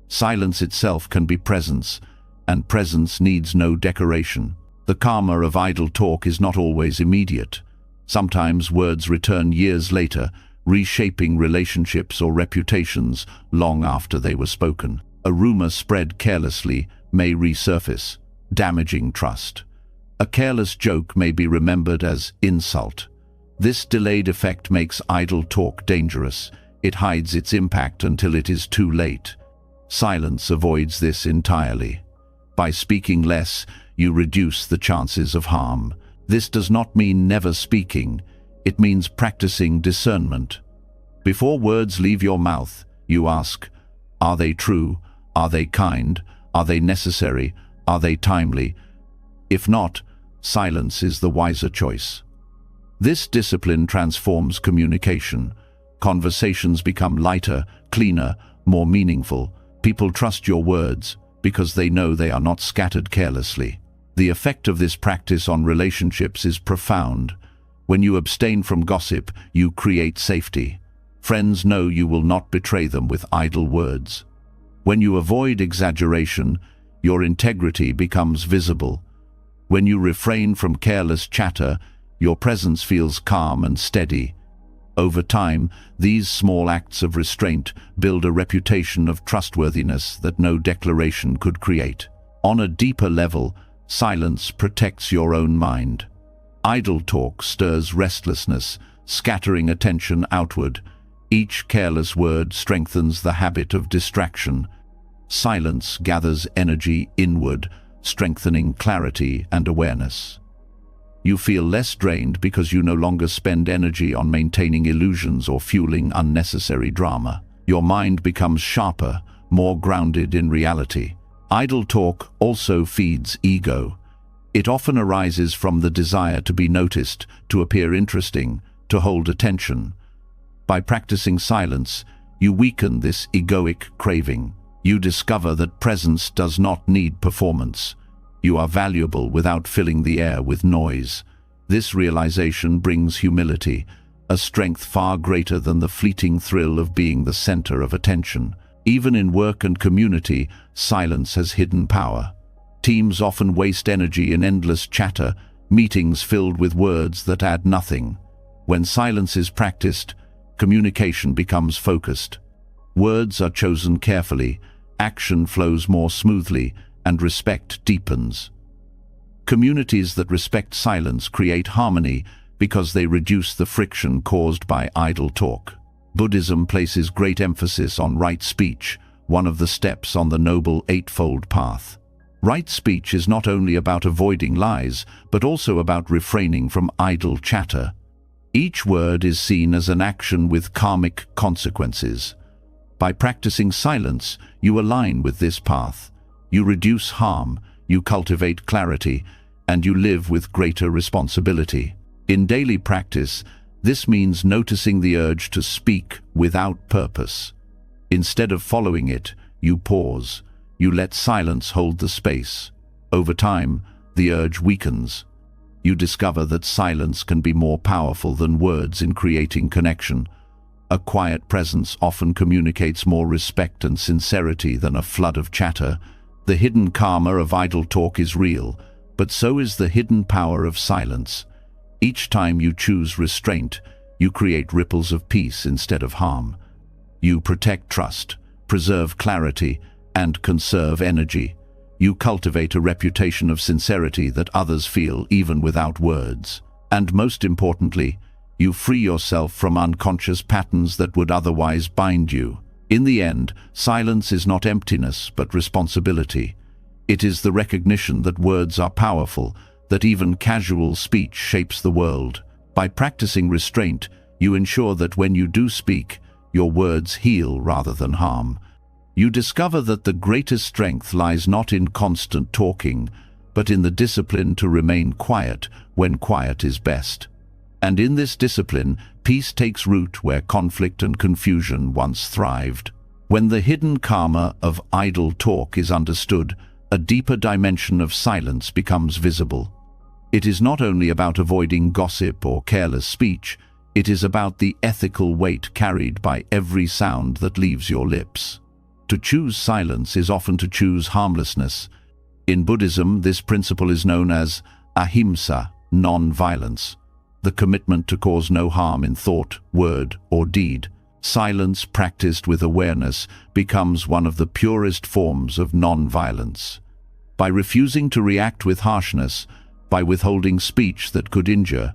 Silence itself can be presence, and presence needs no decoration. The karma of idle talk is not always immediate. Sometimes words return years later, reshaping relationships or reputations long after they were spoken. A rumor spread carelessly may resurface, damaging trust. A careless joke may be remembered as insult. This delayed effect makes idle talk dangerous. It hides its impact until it is too late. Silence avoids this entirely. By speaking less, you reduce the chances of harm. This does not mean never speaking. It means practicing discernment. Before words leave your mouth, you ask, are they true? Are they kind? Are they necessary? Are they timely? If not, silence is the wiser choice. This discipline transforms communication. Conversations become lighter, cleaner, more meaningful. People trust your words because they know they are not scattered carelessly. The effect of this practice on relationships is profound. When you abstain from gossip, you create safety. Friends know you will not betray them with idle words. When you avoid exaggeration, your integrity becomes visible. When you refrain from careless chatter, your presence feels calm and steady. Over time, these small acts of restraint build a reputation of trustworthiness that no declaration could create. On a deeper level, silence protects your own mind. Idle talk stirs restlessness, scattering attention outward. Each careless word strengthens the habit of distraction. Silence gathers energy inward, strengthening clarity and awareness. You feel less drained because you no longer spend energy on maintaining illusions or fueling unnecessary drama. Your mind becomes sharper, more grounded in reality. Idle talk also feeds ego. It often arises from the desire to be noticed, to appear interesting, to hold attention. By practicing silence, you weaken this egoic craving. You discover that presence does not need performance. You are valuable without filling the air with noise. This realization brings humility, a strength far greater than the fleeting thrill of being the center of attention. Even in work and community, silence has hidden power. Teams often waste energy in endless chatter, meetings filled with words that add nothing. When silence is practiced, communication becomes focused. Words are chosen carefully, action flows more smoothly, and respect deepens. Communities that respect silence create harmony because they reduce the friction caused by idle talk. Buddhism places great emphasis on right speech, one of the steps on the Noble Eightfold Path. Right speech is not only about avoiding lies, but also about refraining from idle chatter. Each word is seen as an action with karmic consequences. By practicing silence, you align with this path. You reduce harm, you cultivate clarity, and you live with greater responsibility. In daily practice, this means noticing the urge to speak without purpose. Instead of following it, you pause. You let silence hold the space. Over time, the urge weakens. You discover that silence can be more powerful than words in creating connection. A quiet presence often communicates more respect and sincerity than a flood of chatter. The hidden karma of idle talk is real, but so is the hidden power of silence. Each time you choose restraint, you create ripples of peace instead of harm. You protect trust, preserve clarity, and conserve energy. You cultivate a reputation of sincerity that others feel even without words. And most importantly, you free yourself from unconscious patterns that would otherwise bind you. In the end, silence is not emptiness, but responsibility. It is the recognition that words are powerful, that even casual speech shapes the world. By practicing restraint, you ensure that when you do speak, your words heal rather than harm. You discover that the greatest strength lies not in constant talking, but in the discipline to remain quiet when quiet is best. And in this discipline, peace takes root where conflict and confusion once thrived. When the hidden karma of idle talk is understood, a deeper dimension of silence becomes visible. It is not only about avoiding gossip or careless speech, it is about the ethical weight carried by every sound that leaves your lips. To choose silence is often to choose harmlessness. In Buddhism, this principle is known as ahimsa, non-violence, the commitment to cause no harm in thought, word, or deed. Silence practiced with awareness becomes one of the purest forms of non-violence. By refusing to react with harshness, by withholding speech that could injure,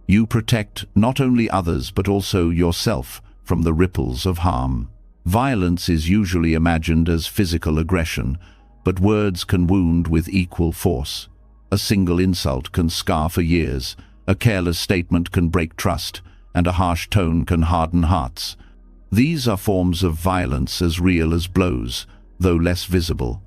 you protect not only others but also yourself from the ripples of harm. Violence is usually imagined as physical aggression, but words can wound with equal force. A single insult can scar for years, a careless statement can break trust, and a harsh tone can harden hearts. These are forms of violence as real as blows, though less visible.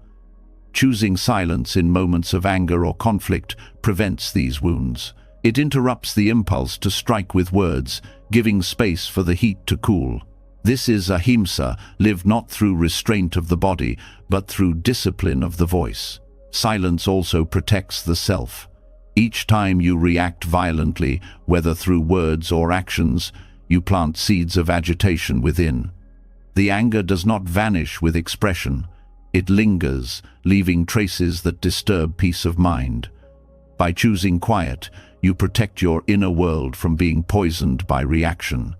Choosing silence in moments of anger or conflict prevents these wounds. It interrupts the impulse to strike with words, giving space for the heat to cool. This is ahimsa, lived not through restraint of the body, but through discipline of the voice. Silence also protects the self. Each time you react violently, whether through words or actions, you plant seeds of agitation within. The anger does not vanish with expression. It lingers, leaving traces that disturb peace of mind. By choosing quiet, you protect your inner world from being poisoned by reaction.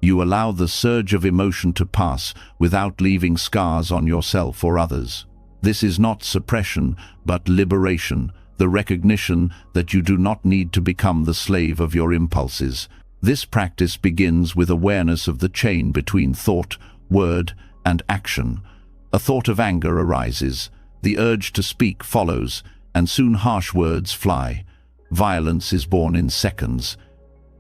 You allow the surge of emotion to pass without leaving scars on yourself or others. This is not suppression, but liberation, the recognition that you do not need to become the slave of your impulses. This practice begins with awareness of the chain between thought, word, and action. A thought of anger arises, the urge to speak follows, and soon harsh words fly. Violence is born in seconds.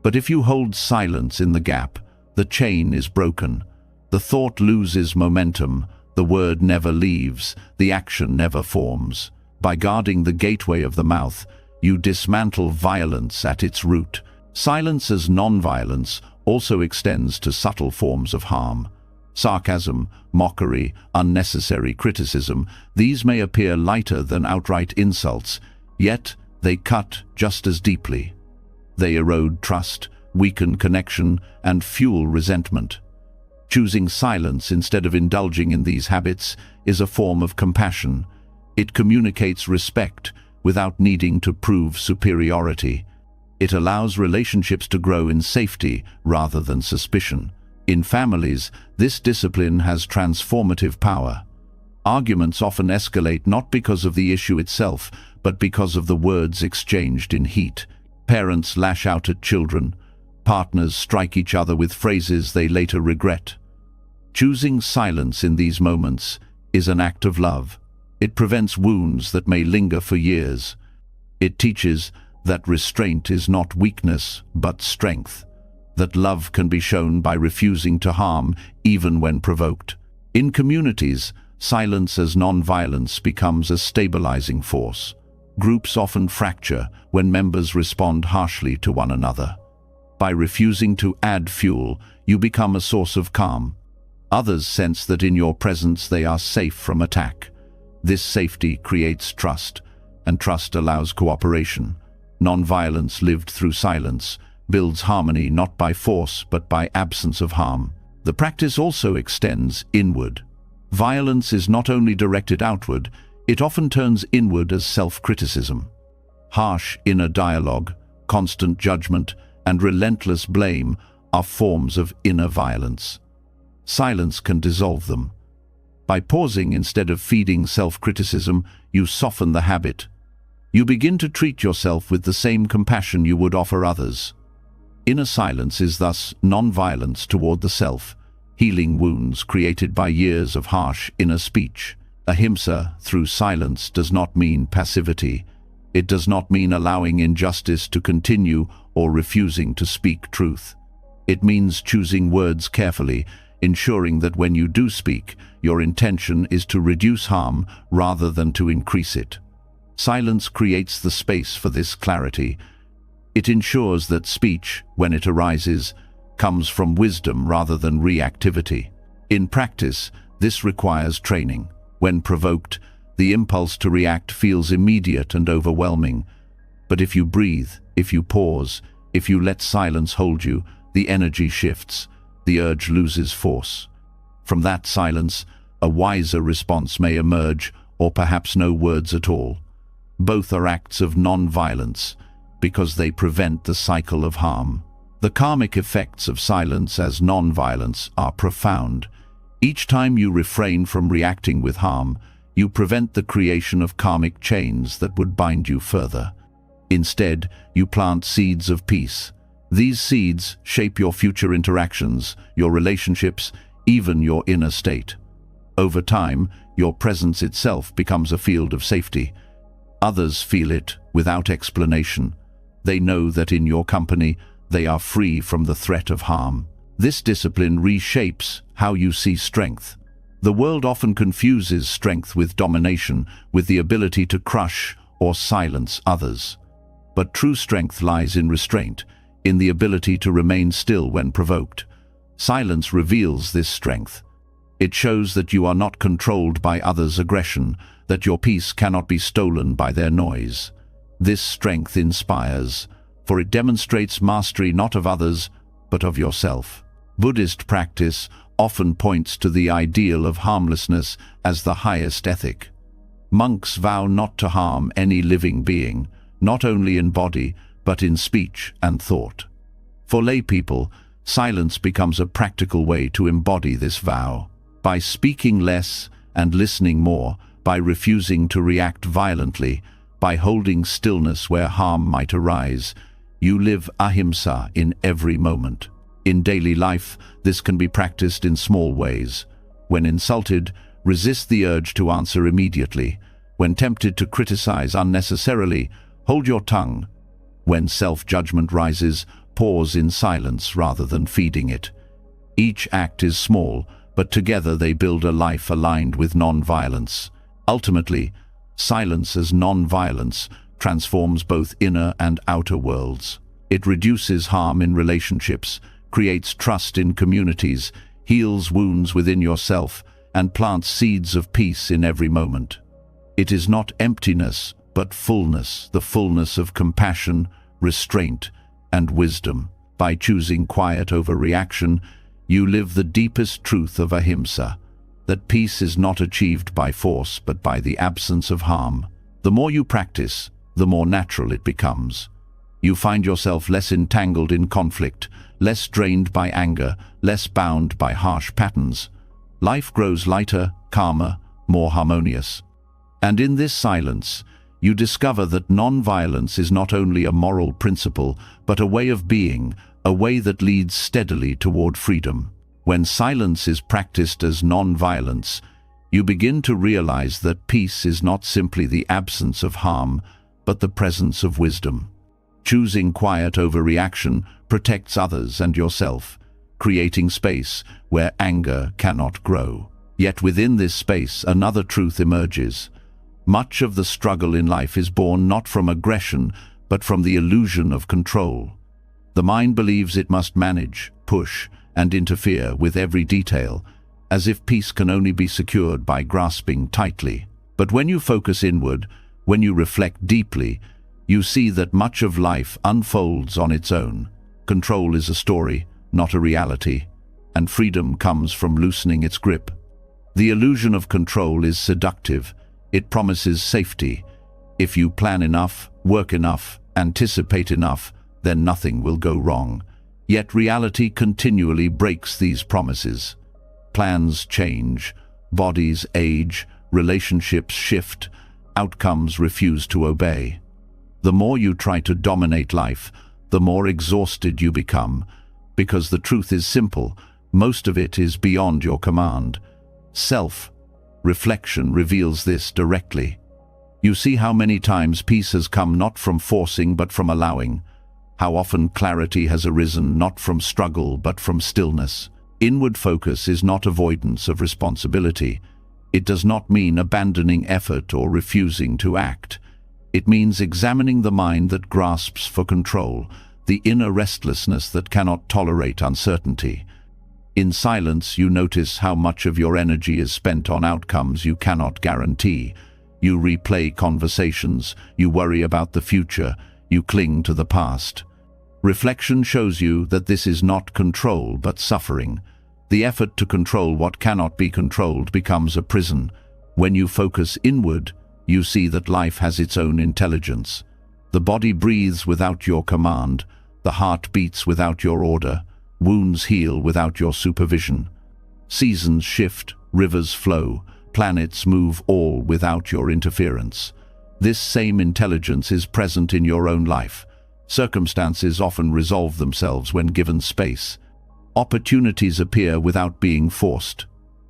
But if you hold silence in the gap, the chain is broken. The thought loses momentum, the word never leaves, the action never forms. By guarding the gateway of the mouth, you dismantle violence at its root. Silence as non-violence also extends to subtle forms of harm. Sarcasm, mockery, unnecessary criticism, these may appear lighter than outright insults, yet they cut just as deeply. They erode trust, weaken connection, and fuel resentment. Choosing silence instead of indulging in these habits is a form of compassion. It communicates respect without needing to prove superiority. It allows relationships to grow in safety rather than suspicion. In families, this discipline has transformative power. Arguments often escalate not because of the issue itself, but because of the words exchanged in heat. Parents lash out at children. Partners strike each other with phrases they later regret. Choosing silence in these moments is an act of love. It prevents wounds that may linger for years. It teaches that restraint is not weakness, but strength. That love can be shown by refusing to harm, even when provoked. In communities, silence as non-violence becomes a stabilizing force. Groups often fracture when members respond harshly to one another. By refusing to add fuel, you become a source of calm. Others sense that in your presence they are safe from attack. This safety creates trust, and trust allows cooperation. Non-violence lived through silence builds harmony not by force but by absence of harm. The practice also extends inward. Violence is not only directed outward, it often turns inward as self-criticism. Harsh inner dialogue, constant judgment, and relentless blame are forms of inner violence. Silence can dissolve them. By pausing instead of feeding self-criticism, you soften the habit. You begin to treat yourself with the same compassion you would offer others. Inner silence is thus non-violence toward the self, healing wounds created by years of harsh inner speech. Ahimsa through silence does not mean passivity. It does not mean allowing injustice to continue or refusing to speak truth. It means choosing words carefully, ensuring that when you do speak, your intention is to reduce harm rather than to increase it. Silence creates the space for this clarity. It ensures that speech, when it arises, comes from wisdom rather than reactivity. In practice, This requires training. When provoked, the impulse to react feels immediate and overwhelming. But if you breathe, if you pause, if you let silence hold you, the energy shifts, the urge loses force. From that silence, a wiser response may emerge, or perhaps no words at all. Both are acts of non-violence, because they prevent the cycle of harm. The karmic effects of silence as non-violence are profound. Each time you refrain from reacting with harm, you prevent the creation of karmic chains that would bind you further. Instead, you plant seeds of peace. These seeds shape your future interactions, your relationships, even your inner state. Over time, your presence itself becomes a field of safety. Others feel it without explanation. They know that in your company, they are free from the threat of harm. This discipline reshapes how you see strength. The world often confuses strength with domination, with the ability to crush or silence others. But true strength lies in restraint, in the ability to remain still when provoked. Silence reveals this strength. It shows that you are not controlled by others' aggression, that your peace cannot be stolen by their noise. This strength inspires, for it demonstrates mastery not of others, but of yourself. Buddhist practice often points to the ideal of harmlessness as the highest ethic. Monks vow not to harm any living being, not only in body, but in speech and thought. For lay people, silence becomes a practical way to embody this vow. By speaking less and listening more, by refusing to react violently, by holding stillness where harm might arise, you live ahimsa in every moment. In daily life, this can be practiced in small ways. When insulted, resist the urge to answer immediately. When tempted to criticize unnecessarily, hold your tongue. When self-judgment rises, pause in silence rather than feeding it. Each act is small, but together they build a life aligned with non-violence. Ultimately, silence as non-violence transforms both inner and outer worlds. It reduces harm in relationships, creates trust in communities, heals wounds within yourself, and plants seeds of peace in every moment. It is not emptiness, but fullness, the fullness of compassion, restraint, and wisdom. By choosing quiet over reaction, you live the deepest truth of ahimsa, that peace is not achieved by force but by the absence of harm. The more you practice, the more natural it becomes. You find yourself less entangled in conflict, less drained by anger, less bound by harsh patterns. Life grows lighter, calmer, more harmonious. And in this silence, you discover that non-violence is not only a moral principle, but a way of being, a way that leads steadily toward freedom. When silence is practiced as non-violence, you begin to realize that peace is not simply the absence of harm, but the presence of wisdom. Choosing quiet over reaction protects others and yourself, creating space where anger cannot grow. Yet within this space, another truth emerges. Much of the struggle in life is born not from aggression, but from the illusion of control. The mind believes it must manage, push, and interfere with every detail, as if peace can only be secured by grasping tightly. But when you focus inward, when you reflect deeply, you see that much of life unfolds on its own. Control is a story, not a reality, and freedom comes from loosening its grip. The illusion of control is seductive. It promises safety. If you plan enough, work enough, anticipate enough, then nothing will go wrong. Yet reality continually breaks these promises. Plans change, bodies age, relationships shift, outcomes refuse to obey. The more you try to dominate life, the more exhausted you become, because the truth is simple, most of it is beyond your command. Self-reflection reveals this directly. You see how many times peace has come not from forcing but from allowing, how often clarity has arisen not from struggle but from stillness. Inward focus is not avoidance of responsibility. It does not mean abandoning effort or refusing to act. It means examining the mind that grasps for control, the inner restlessness that cannot tolerate uncertainty. In silence, you notice how much of your energy is spent on outcomes you cannot guarantee. You replay conversations, you worry about the future, you cling to the past. Reflection shows you that this is not control but suffering. The effort to control what cannot be controlled becomes a prison. When you focus inward, you see that life has its own intelligence. The body breathes without your command, the heart beats without your order, wounds heal without your supervision. Seasons shift, rivers flow, planets move, all without your interference. This same intelligence is present in your own life. Circumstances often resolve themselves when given space. Opportunities appear without being forced.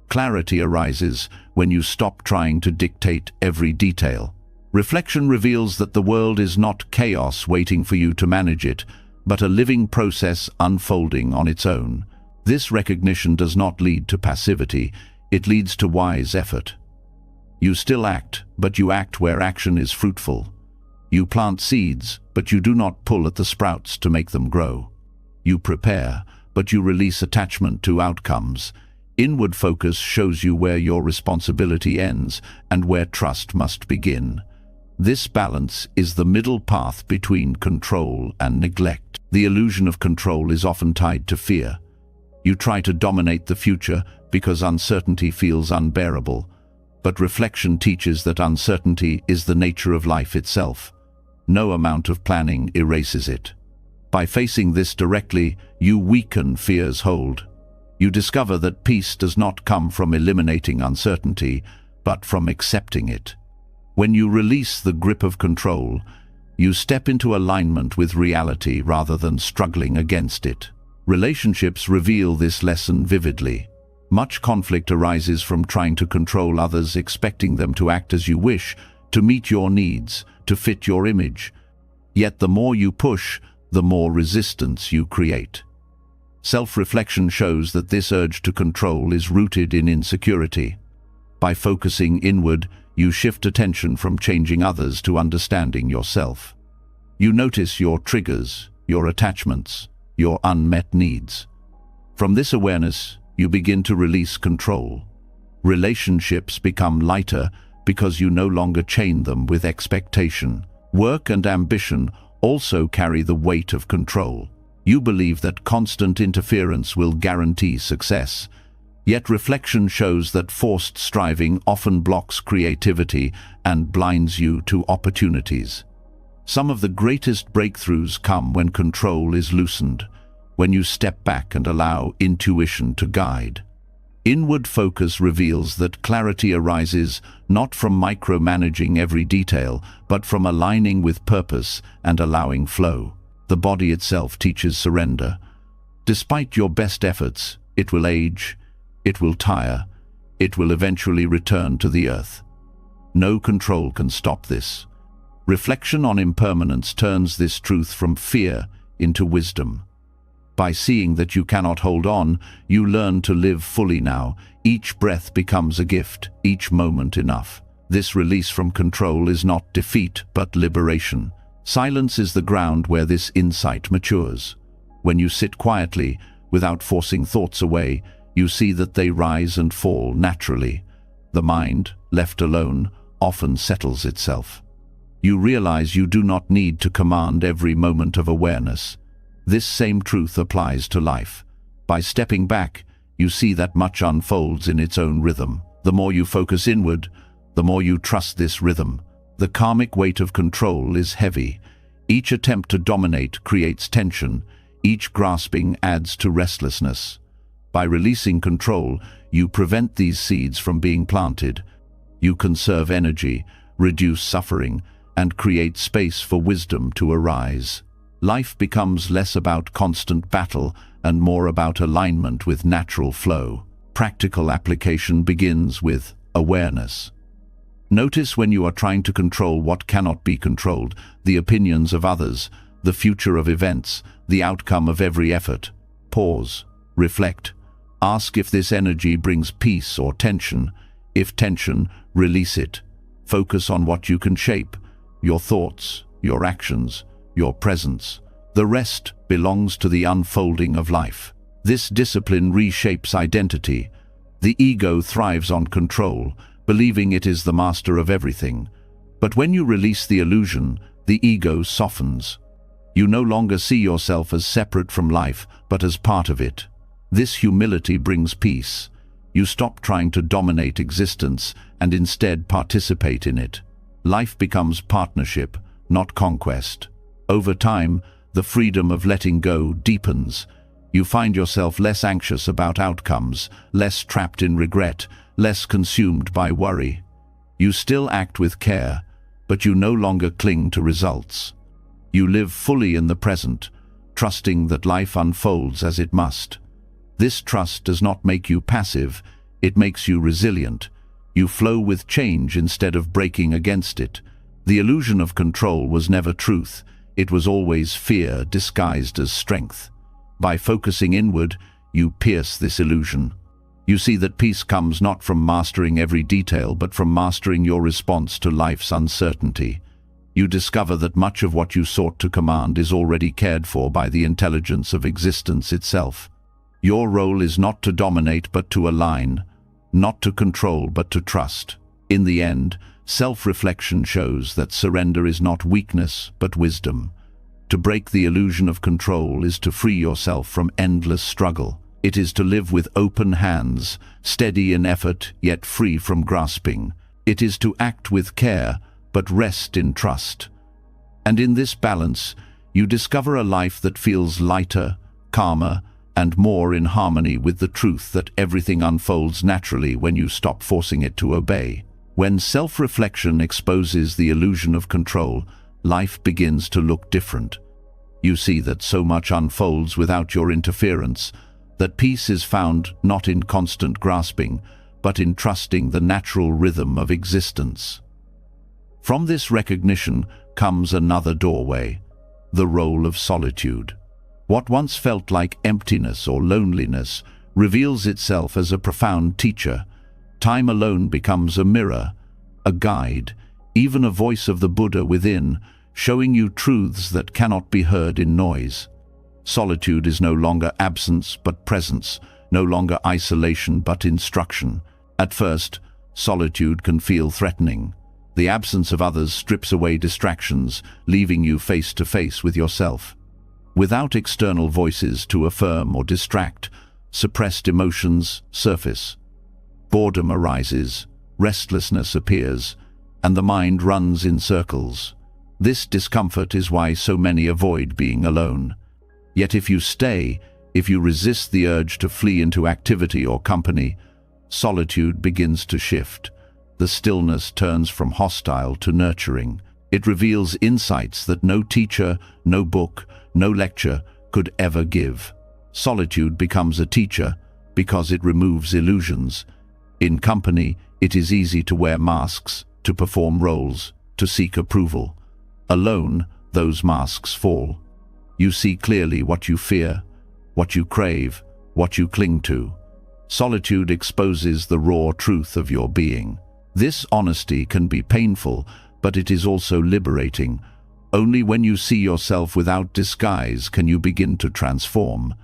Clarity arises when you stop trying to dictate every detail. Reflection reveals that the world is not chaos waiting for you to manage it, but a living process unfolding on its own. This recognition does not lead to passivity, it leads to wise effort. You still act, but you act where action is fruitful. You plant seeds, but you do not pull at the sprouts to make them grow. You prepare, but you release attachment to outcomes. Inward focus shows you where your responsibility ends and where trust must begin. This balance is the middle path between control and neglect. The illusion of control is often tied to fear. You try to dominate the future because uncertainty feels unbearable. But reflection teaches that uncertainty is the nature of life itself. No amount of planning erases it. By facing this directly, you weaken fear's hold. You discover that peace does not come from eliminating uncertainty, but from accepting it. When you release the grip of control, you step into alignment with reality rather than struggling against it. Relationships reveal this lesson vividly. Much conflict arises from trying to control others, expecting them to act as you wish, to meet your needs, to fit your image. Yet the more you push, the more resistance you create. Self-reflection shows that this urge to control is rooted in insecurity. By focusing inward, you shift attention from changing others to understanding yourself. You notice your triggers, your attachments, your unmet needs. From this awareness, you begin to release control. Relationships become lighter because you no longer chain them with expectation. Work and ambition also carry the weight of control. You believe that constant interference will guarantee success. Yet reflection shows that forced striving often blocks creativity and blinds you to opportunities. Some of the greatest breakthroughs come when control is loosened, when you step back and allow intuition to guide. Inward focus reveals that clarity arises not from micromanaging every detail, but from aligning with purpose and allowing flow. The body itself teaches surrender. Despite your best efforts, it will age, it will tire, it will eventually return to the earth. No control can stop this. Reflection on impermanence turns this truth from fear into wisdom. By seeing that you cannot hold on, you learn to live fully now. Each breath becomes a gift, each moment enough. This release from control is not defeat, but liberation. Silence is the ground where this insight matures. When you sit quietly, without forcing thoughts away, you see that they rise and fall naturally. The mind, left alone, often settles itself. You realize you do not need to command every moment of awareness. This same truth applies to life. By stepping back, you see that much unfolds in its own rhythm. The more you focus inward, the more you trust this rhythm. The karmic weight of control is heavy. Each attempt to dominate creates tension. Each grasping adds to restlessness. By releasing control, you prevent these seeds from being planted. You conserve energy, reduce suffering, and create space for wisdom to arise. Life becomes less about constant battle and more about alignment with natural flow. Practical application begins with awareness. Notice when you are trying to control what cannot be controlled, the opinions of others, the future of events, the outcome of every effort. Pause, reflect, ask if this energy brings peace or tension. If tension, release it. Focus on what you can shape, your thoughts, your actions, your presence. The rest belongs to the unfolding of life. This discipline reshapes identity. The ego thrives on control, believing it is the master of everything. But when you release the illusion, the ego softens. You no longer see yourself as separate from life, but as part of it. This humility brings peace. You stop trying to dominate existence and instead participate in it. Life becomes partnership, not conquest. Over time, the freedom of letting go deepens. You find yourself less anxious about outcomes, less trapped in regret, less consumed by worry. You still act with care, but you no longer cling to results. You live fully in the present, trusting that life unfolds as it must. This trust does not make you passive, it makes you resilient. You flow with change instead of breaking against it. The illusion of control was never truth, it was always fear disguised as strength. By focusing inward, you pierce this illusion. You see that peace comes not from mastering every detail, but from mastering your response to life's uncertainty. You discover that much of what you sought to command is already cared for by the intelligence of existence itself. Your role is not to dominate but to align, not to control but to trust. In the end, self-reflection shows that surrender is not weakness but wisdom. To break the illusion of control is to free yourself from endless struggle. It is to live with open hands, steady in effort yet free from grasping. It is to act with care but rest in trust. And in this balance, you discover a life that feels lighter, calmer, and more in harmony with the truth that everything unfolds naturally when you stop forcing it to obey. When self-reflection exposes the illusion of control, life begins to look different. You see that so much unfolds without your interference, that peace is found not in constant grasping, but in trusting the natural rhythm of existence. From this recognition comes another doorway, the role of solitude. What once felt like emptiness or loneliness reveals itself as a profound teacher. Time alone becomes a mirror, a guide, even a voice of the Buddha within, showing you truths that cannot be heard in noise. Solitude is no longer absence but presence, no longer isolation but instruction. At first, solitude can feel threatening. The absence of others strips away distractions, leaving you face to face with yourself. Without external voices to affirm or distract, suppressed emotions surface. Boredom arises, restlessness appears, and the mind runs in circles. This discomfort is why so many avoid being alone. Yet if you stay, if you resist the urge to flee into activity or company, solitude begins to shift. The stillness turns from hostile to nurturing. It reveals insights that no teacher, no book, no lecture could ever give. Solitude becomes a teacher because it removes illusions. In company, it is easy to wear masks, to perform roles, to seek approval. Alone, those masks fall. You see clearly what you fear, what you crave, what you cling to. Solitude exposes the raw truth of your being. This honesty can be painful, but it is also liberating. Only when you see yourself without disguise can you begin to transform.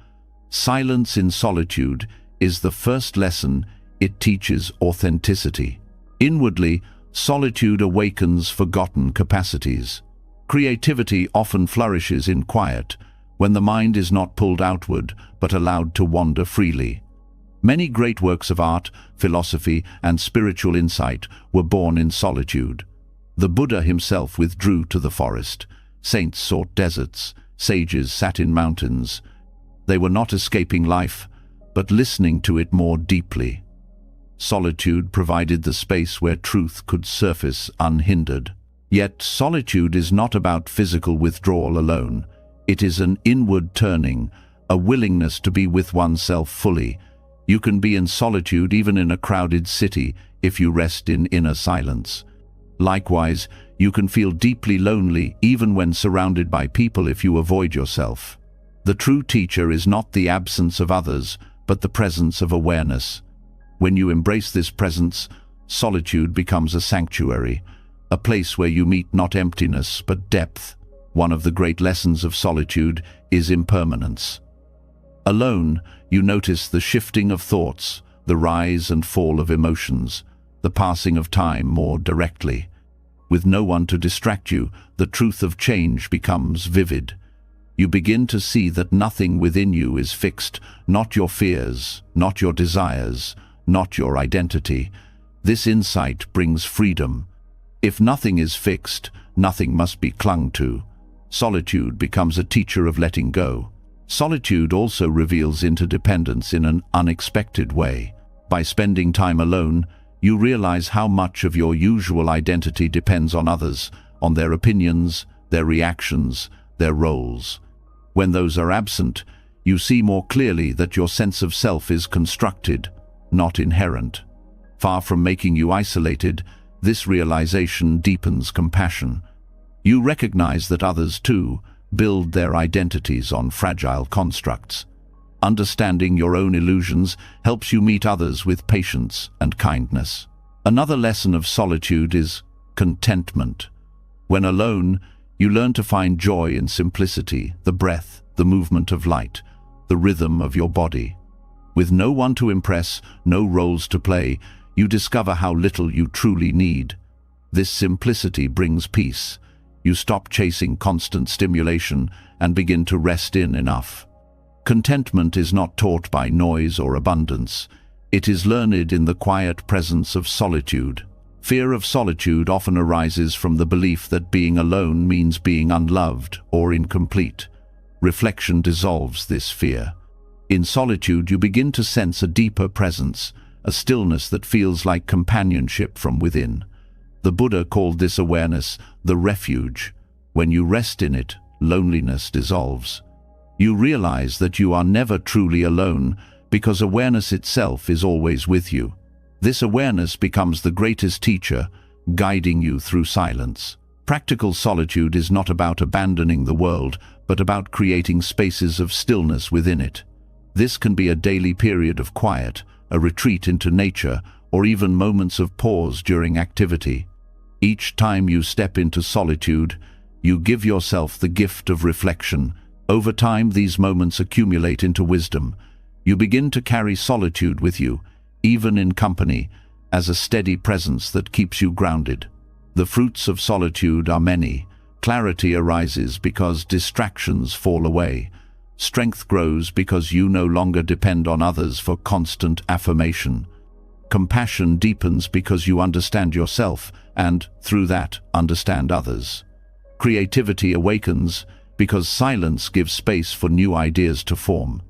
Silence in solitude is the first lesson. It teaches authenticity. Inwardly, solitude awakens forgotten capacities. Creativity often flourishes in quiet, when the mind is not pulled outward but allowed to wander freely. Many great works of art, philosophy, and spiritual insight were born in solitude. The Buddha himself withdrew to the forest. Saints sought deserts. Sages sat in mountains. They were not escaping life, but listening to it more deeply. Solitude provided the space where truth could surface unhindered. Yet solitude is not about physical withdrawal alone. It is an inward turning, a willingness to be with oneself fully. You can be in solitude even in a crowded city if you rest in inner silence. Likewise, you can feel deeply lonely even when surrounded by people if you avoid yourself. The true teacher is not the absence of others, but the presence of awareness. When you embrace this presence, solitude becomes a sanctuary, a place where you meet not emptiness but depth. One of the great lessons of solitude is impermanence. Alone, you notice the shifting of thoughts, the rise and fall of emotions, the passing of time more directly. With no one to distract you, the truth of change becomes vivid. You begin to see that nothing within you is fixed, not your fears, not your desires, not your identity. This insight brings freedom. If nothing is fixed, nothing must be clung to. Solitude becomes a teacher of letting go. Solitude also reveals interdependence in an unexpected way. By spending time alone, you realize how much of your usual identity depends on others, on their opinions, their reactions, their roles. When those are absent, you see more clearly that your sense of self is constructed, not inherent. Far from making you isolated, this realization deepens compassion. You recognize that others, too, build their identities on fragile constructs. Understanding your own illusions helps you meet others with patience and kindness. Another lesson of solitude is contentment. When alone, you learn to find joy in simplicity, the breath, the movement of light, the rhythm of your body. With no one to impress, no roles to play, you discover how little you truly need. This simplicity brings peace. You stop chasing constant stimulation and begin to rest in enough. Contentment is not taught by noise or abundance. It is learned in the quiet presence of solitude. Fear of solitude often arises from the belief that being alone means being unloved or incomplete. Reflection dissolves this fear. In solitude, you begin to sense a deeper presence, a stillness that feels like companionship from within. The Buddha called this awareness the refuge. When you rest in it, loneliness dissolves. You realize that you are never truly alone because awareness itself is always with you. This awareness becomes the greatest teacher, guiding you through silence. Practical solitude is not about abandoning the world, but about creating spaces of stillness within it. This can be a daily period of quiet, a retreat into nature, or even moments of pause during activity. Each time you step into solitude, you give yourself the gift of reflection. Over time, these moments accumulate into wisdom. You begin to carry solitude with you, even in company, as a steady presence that keeps you grounded. The fruits of solitude are many. Clarity arises because distractions fall away. Strength grows because you no longer depend on others for constant affirmation. Compassion deepens because you understand yourself and, through that, understand others. Creativity awakens because silence gives space for new ideas to form.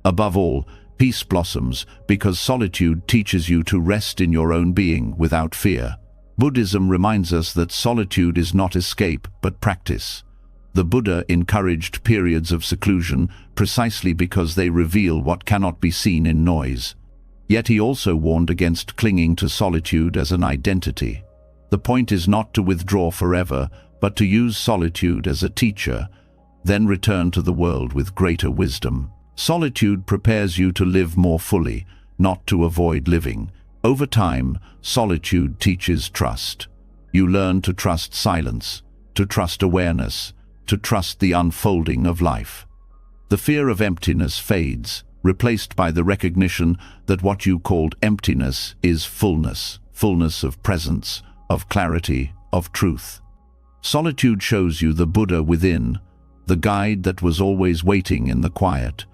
Above all, peace blossoms because solitude teaches you to rest in your own being without fear. Buddhism reminds us that solitude is not escape but practice. The Buddha encouraged periods of seclusion precisely because they reveal what cannot be seen in noise. Yet he also warned against clinging to solitude as an identity. The point is not to withdraw forever, but to use solitude as a teacher, then return to the world with greater wisdom. Solitude prepares you to live more fully, not to avoid living. Over time, solitude teaches trust. You learn to trust silence, to trust awareness, to trust the unfolding of life. The fear of emptiness fades, replaced by the recognition that what you called emptiness is fullness, fullness of presence, of clarity, of truth. Solitude shows you the Buddha within, the guide that was always waiting in the quiet.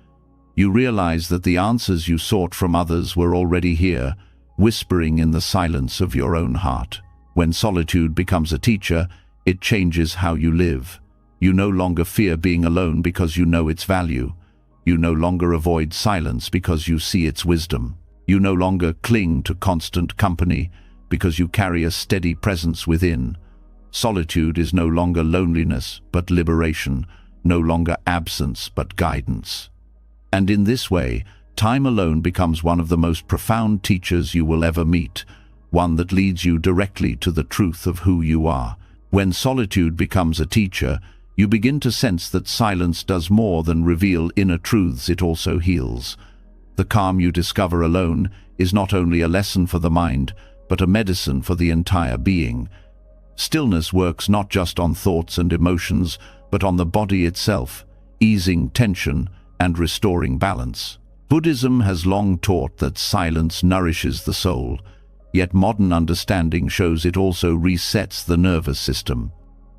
You realize that the answers you sought from others were already here, whispering in the silence of your own heart. When solitude becomes a teacher, it changes how you live. You no longer fear being alone because you know its value. You no longer avoid silence because you see its wisdom. You no longer cling to constant company because you carry a steady presence within. Solitude is no longer loneliness but liberation, no longer absence but guidance. And in this way, time alone becomes one of the most profound teachers you will ever meet, one that leads you directly to the truth of who you are. When solitude becomes a teacher, you begin to sense that silence does more than reveal inner truths, it also heals. The calm you discover alone is not only a lesson for the mind, but a medicine for the entire being. Stillness works not just on thoughts and emotions, but on the body itself, easing tension, and restoring balance. Buddhism has long taught that silence nourishes the soul, yet modern understanding shows it also resets the nervous system.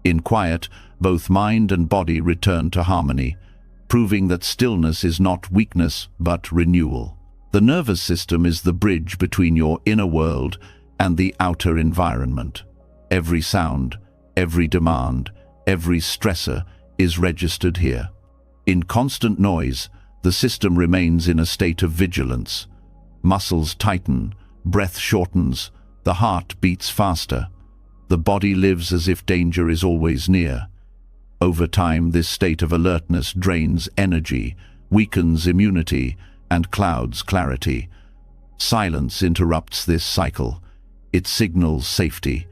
In quiet, both mind and body return to harmony, proving that stillness is not weakness but renewal. The nervous system is the bridge between your inner world and the outer environment. Every sound, every demand, every stressor is registered here. In constant noise, the system remains in a state of vigilance. Muscles tighten, breath shortens, the heart beats faster. The body lives as if danger is always near. Over time, this state of alertness drains energy, weakens immunity, and clouds clarity. Silence interrupts this cycle. It signals safety.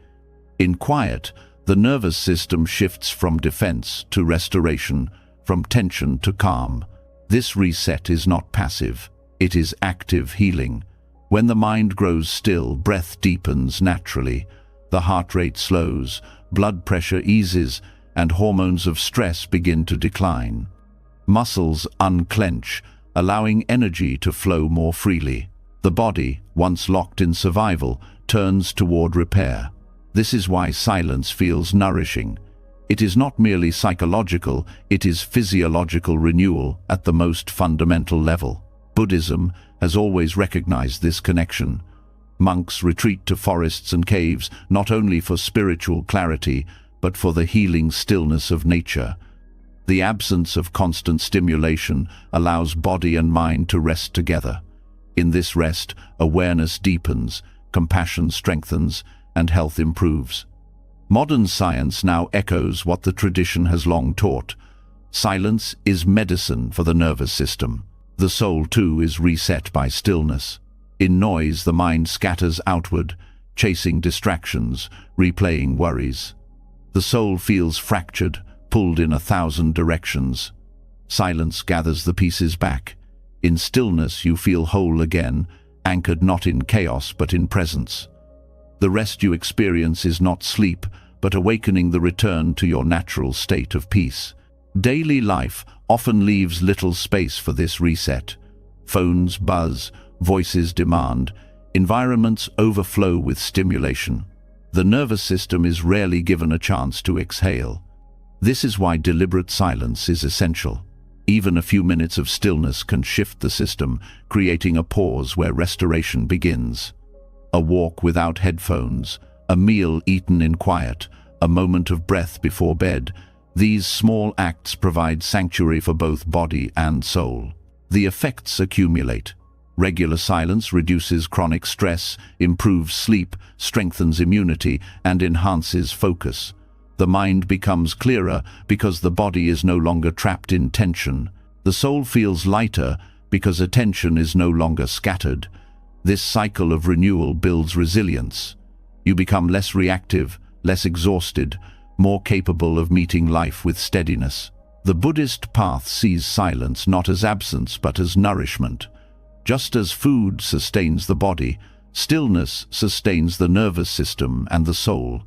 In quiet, the nervous system shifts from defense to restoration, from tension to calm. This reset is not passive. It is active healing. When the mind grows still, breath deepens naturally. The heart rate slows, blood pressure eases, and hormones of stress begin to decline. Muscles unclench, allowing energy to flow more freely. The body, once locked in survival, turns toward repair. This is why silence feels nourishing. It is not merely psychological, it is physiological renewal at the most fundamental level. Buddhism has always recognized this connection. Monks retreat to forests and caves not only for spiritual clarity, but for the healing stillness of nature. The absence of constant stimulation allows body and mind to rest together. In this rest, awareness deepens, compassion strengthens, and health improves. Modern science now echoes what the tradition has long taught. Silence is medicine for the nervous system. The soul, too, is reset by stillness. In noise, the mind scatters outward, chasing distractions, replaying worries. The soul feels fractured, pulled in 1,000 directions. Silence gathers the pieces back. In stillness, you feel whole again, anchored not in chaos but in presence. The rest you experience is not sleep, but awakening, the return to your natural state of peace. Daily life often leaves little space for this reset. Phones buzz, voices demand, environments overflow with stimulation. The nervous system is rarely given a chance to exhale. This is why deliberate silence is essential. Even a few minutes of stillness can shift the system, creating a pause where restoration begins. A walk without headphones, a meal eaten in quiet, a moment of breath before bed. These small acts provide sanctuary for both body and soul. The effects accumulate. Regular silence reduces chronic stress, improves sleep, strengthens immunity, and enhances focus. The mind becomes clearer because the body is no longer trapped in tension. The soul feels lighter because attention is no longer scattered. This cycle of renewal builds resilience. You become less reactive, less exhausted, more capable of meeting life with steadiness. The Buddhist path sees silence not as absence but as nourishment. Just as food sustains the body, stillness sustains the nervous system and the soul.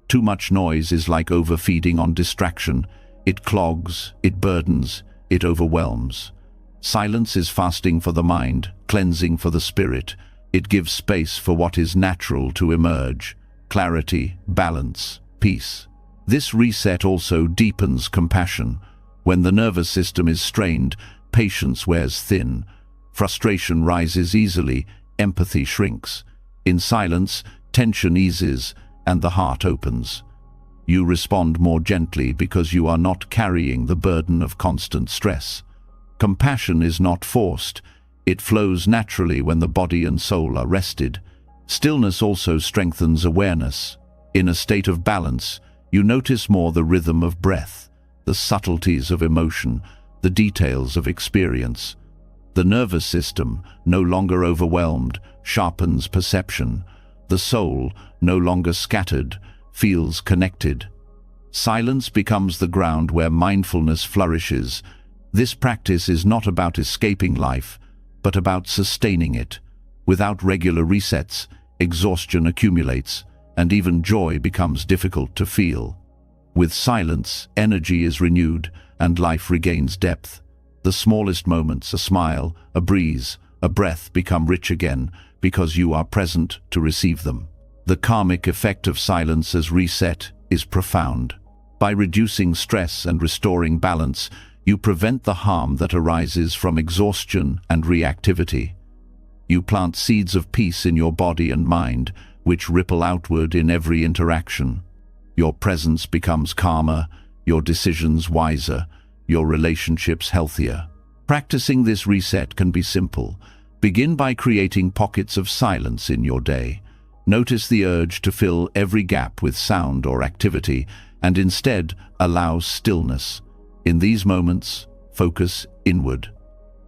Too much noise is like overfeeding on distraction. It clogs, it burdens, it overwhelms. Silence is fasting for the mind, cleansing for the spirit. It gives space for what is natural to emerge: clarity, balance, peace. This reset also deepens compassion. When the nervous system is strained, patience wears thin. Frustration rises easily, empathy shrinks. In silence, tension eases, and the heart opens. You respond more gently because you are not carrying the burden of constant stress. Compassion is not forced. It flows naturally when the body and soul are rested. Stillness also strengthens awareness. In a state of balance, you notice more the rhythm of breath, the subtleties of emotion, the details of experience. The nervous system, no longer overwhelmed, sharpens perception. The soul, no longer scattered, feels connected. Silence becomes the ground where mindfulness flourishes. This practice is not about escaping life, but about sustaining it. Without regular resets, exhaustion accumulates, and even joy becomes difficult to feel. With silence, energy is renewed, and life regains depth. The smallest moments, a smile, a breeze, a breath, become rich again because you are present to receive them. The karmic effect of silence as reset is profound. By reducing stress and restoring balance, you prevent the harm that arises from exhaustion and reactivity. You plant seeds of peace in your body and mind, which ripple outward in every interaction. Your presence becomes calmer, your decisions wiser, your relationships healthier. Practicing this reset can be simple. Begin by creating pockets of silence in your day. Notice the urge to fill every gap with sound or activity, and instead allow stillness. In these moments, focus inward.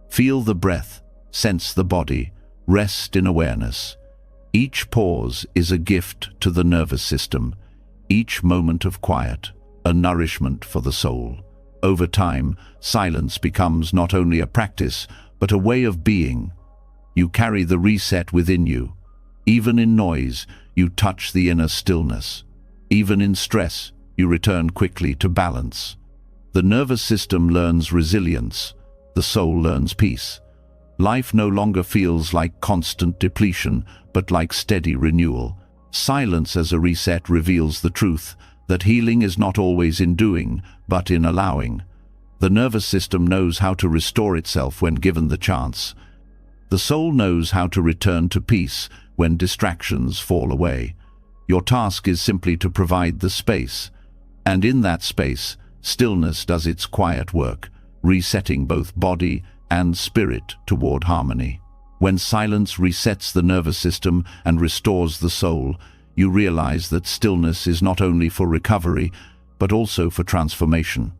Feel the breath, sense the body, rest in awareness. Each pause is a gift to the nervous system. Each moment of quiet, a nourishment for the soul. Over time, silence becomes not only a practice, but a way of being. You carry the reset within you. Even in noise, you touch the inner stillness. Even in stress, you return quickly to balance. The nervous system learns resilience. The soul learns peace. Life no longer feels like constant depletion, but like steady renewal. Silence as a reset reveals the truth that healing is not always in doing, but in allowing. The nervous system knows how to restore itself when given the chance. The soul knows how to return to peace when distractions fall away. Your task is simply to provide the space. And in that space, stillness does its quiet work, resetting both body and spirit toward harmony. When silence resets the nervous system and restores the soul, you realize that stillness is not only for recovery, but also for transformation.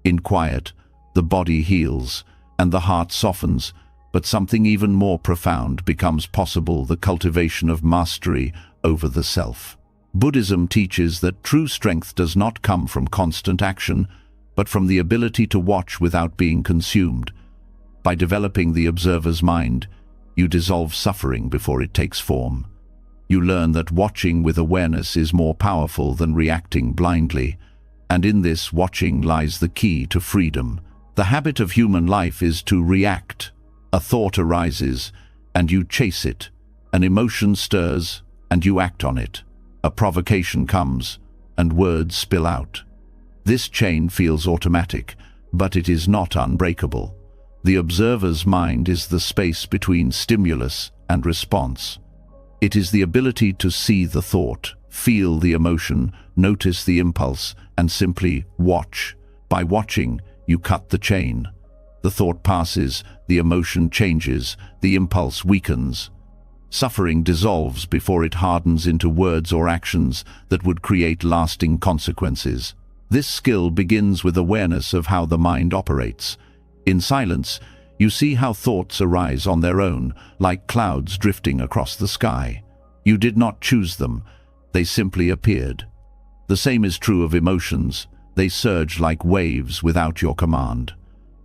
In quiet, the body heals and the heart softens, but something even more profound becomes possible: the cultivation of mastery over the self. Buddhism teaches that true strength does not come from constant action, but from the ability to watch without being consumed. By developing the observer's mind, you dissolve suffering before it takes form. You learn that watching with awareness is more powerful than reacting blindly, and in this watching lies the key to freedom. The habit of human life is to react. A thought arises, and you chase it. An emotion stirs, and you act on it. A provocation comes, and words spill out. This chain feels automatic, but it is not unbreakable. The observer's mind is the space between stimulus and response. It is the ability to see the thought, feel the emotion, notice the impulse, and simply watch. By watching, you cut the chain. The thought passes, the emotion changes, the impulse weakens. Suffering dissolves before it hardens into words or actions that would create lasting consequences. This skill begins with awareness of how the mind operates. In silence, you see how thoughts arise on their own, like clouds drifting across the sky. You did not choose them, they simply appeared. The same is true of emotions. They surge like waves without your command.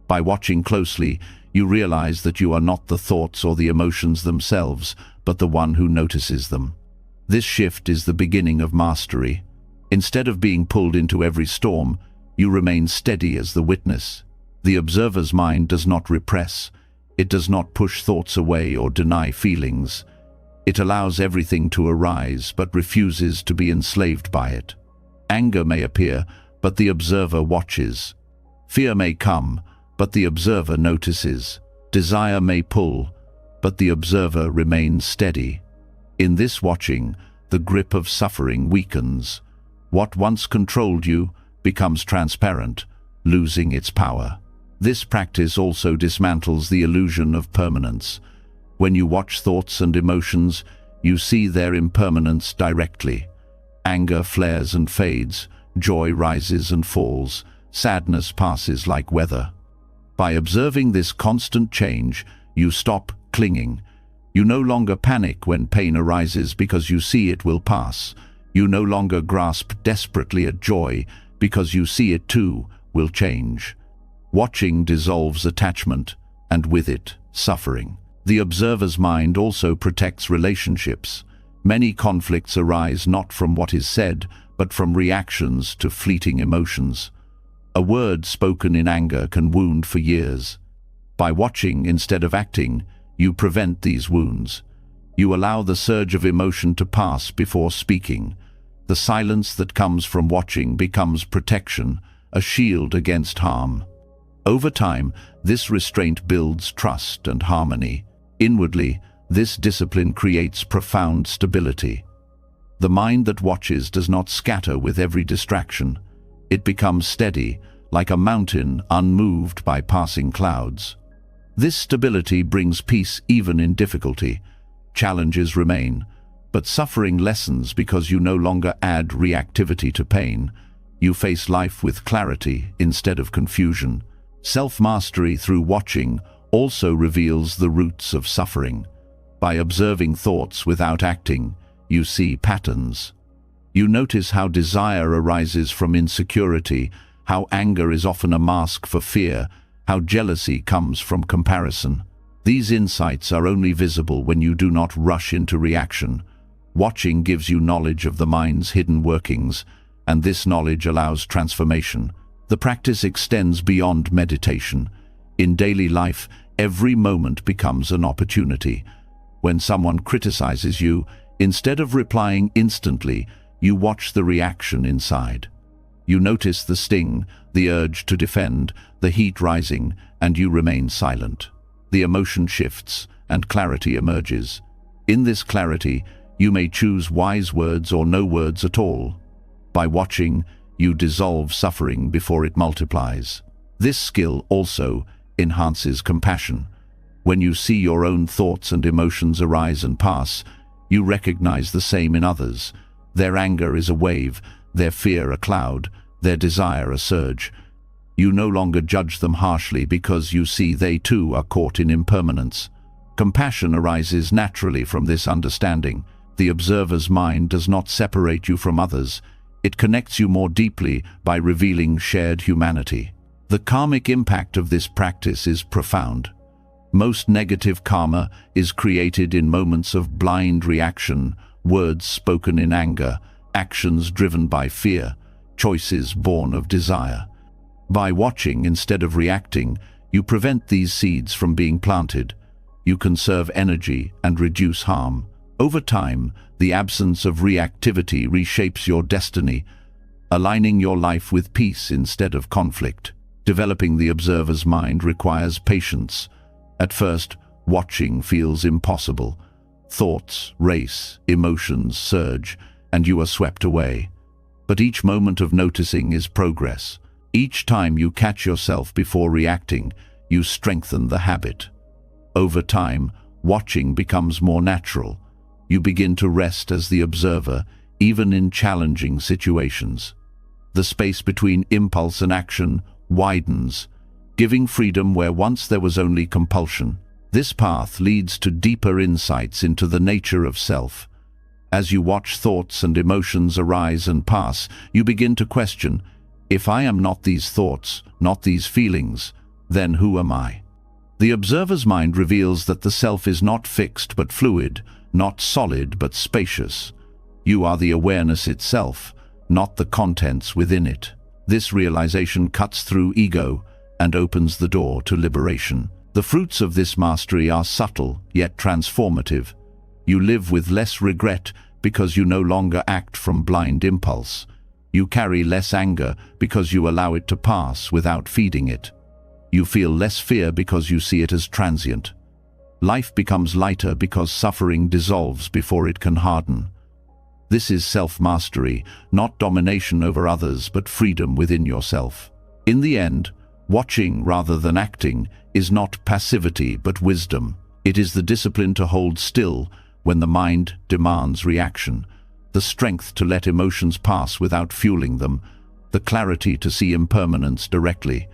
By watching closely, you realize that you are not the thoughts or the emotions themselves, but the one who notices them. This shift is the beginning of mastery. Instead of being pulled into every storm, you remain steady as the witness. The observer's mind does not repress. It does not push thoughts away or deny feelings. It allows everything to arise, but refuses to be enslaved by it. Anger may appear, but the observer watches. Fear may come, but the observer notices. Desire may pull, but the observer remains steady. In this watching, the grip of suffering weakens. What once controlled you becomes transparent, losing its power. This practice also dismantles the illusion of permanence. When you watch thoughts and emotions, you see their impermanence directly. Anger flares and fades, joy rises and falls, sadness passes like weather. By observing this constant change, you stop clinging. You no longer panic when pain arises because you see it will pass. You no longer grasp desperately at joy because you see it too will change. Watching dissolves attachment, and with it, suffering. The observer's mind also protects relationships. Many conflicts arise not from what is said, but from reactions to fleeting emotions. A word spoken in anger can wound for years. By watching instead of acting, you prevent these wounds. You allow the surge of emotion to pass before speaking. The silence that comes from watching becomes protection, a shield against harm. Over time, this restraint builds trust and harmony. Inwardly, this discipline creates profound stability. The mind that watches does not scatter with every distraction. It becomes steady, like a mountain unmoved by passing clouds. This stability brings peace even in difficulty. Challenges remain, but suffering lessens because you no longer add reactivity to pain. You face life with clarity instead of confusion. Self-mastery through watching also reveals the roots of suffering. By observing thoughts without acting, you see patterns. You notice how desire arises from insecurity, how anger is often a mask for fear, how jealousy comes from comparison. These insights are only visible when you do not rush into reaction. Watching gives you knowledge of the mind's hidden workings, and this knowledge allows transformation. The practice extends beyond meditation. In daily life, every moment becomes an opportunity. When someone criticizes you, instead of replying instantly, you watch the reaction inside. You notice the sting, the urge to defend, the heat rising, and you remain silent. The emotion shifts, and clarity emerges. In this clarity, you may choose wise words or no words at all. By watching, you dissolve suffering before it multiplies. This skill also enhances compassion. When you see your own thoughts and emotions arise and pass, you recognize the same in others. Their anger is a wave, their fear a cloud, their desire a surge. You no longer judge them harshly because you see they too are caught in impermanence. Compassion arises naturally from this understanding. The observer's mind does not separate you from others. It connects you more deeply by revealing shared humanity. The karmic impact of this practice is profound. Most negative karma is created in moments of blind reaction, words spoken in anger, actions driven by fear, choices born of desire. By watching instead of reacting, you prevent these seeds from being planted. You conserve energy and reduce harm. Over time, the absence of reactivity reshapes your destiny, aligning your life with peace instead of conflict. Developing the observer's mind requires patience. At first, watching feels impossible. Thoughts race, emotions surge, and you are swept away. But each moment of noticing is progress. Each time you catch yourself before reacting, you strengthen the habit. Over time, watching becomes more natural. You begin to rest as the observer, even in challenging situations. The space between impulse and action widens, giving freedom where once there was only compulsion. This path leads to deeper insights into the nature of self. As you watch thoughts and emotions arise and pass, you begin to question, if I am not these thoughts, not these feelings, then who am I? The observer's mind reveals that the self is not fixed but fluid, not solid but spacious. You are the awareness itself, not the contents within it. This realization cuts through ego and opens the door to liberation. The fruits of this mastery are subtle yet transformative. You live with less regret because you no longer act from blind impulse. You carry less anger because you allow it to pass without feeding it. You feel less fear because you see it as transient. Life becomes lighter because suffering dissolves before it can harden. This is self-mastery, not domination over others, but freedom within yourself. In the end, watching rather than acting is not passivity but wisdom. It is the discipline to hold still when the mind demands reaction, the strength to let emotions pass without fueling them, the clarity to see impermanence directly.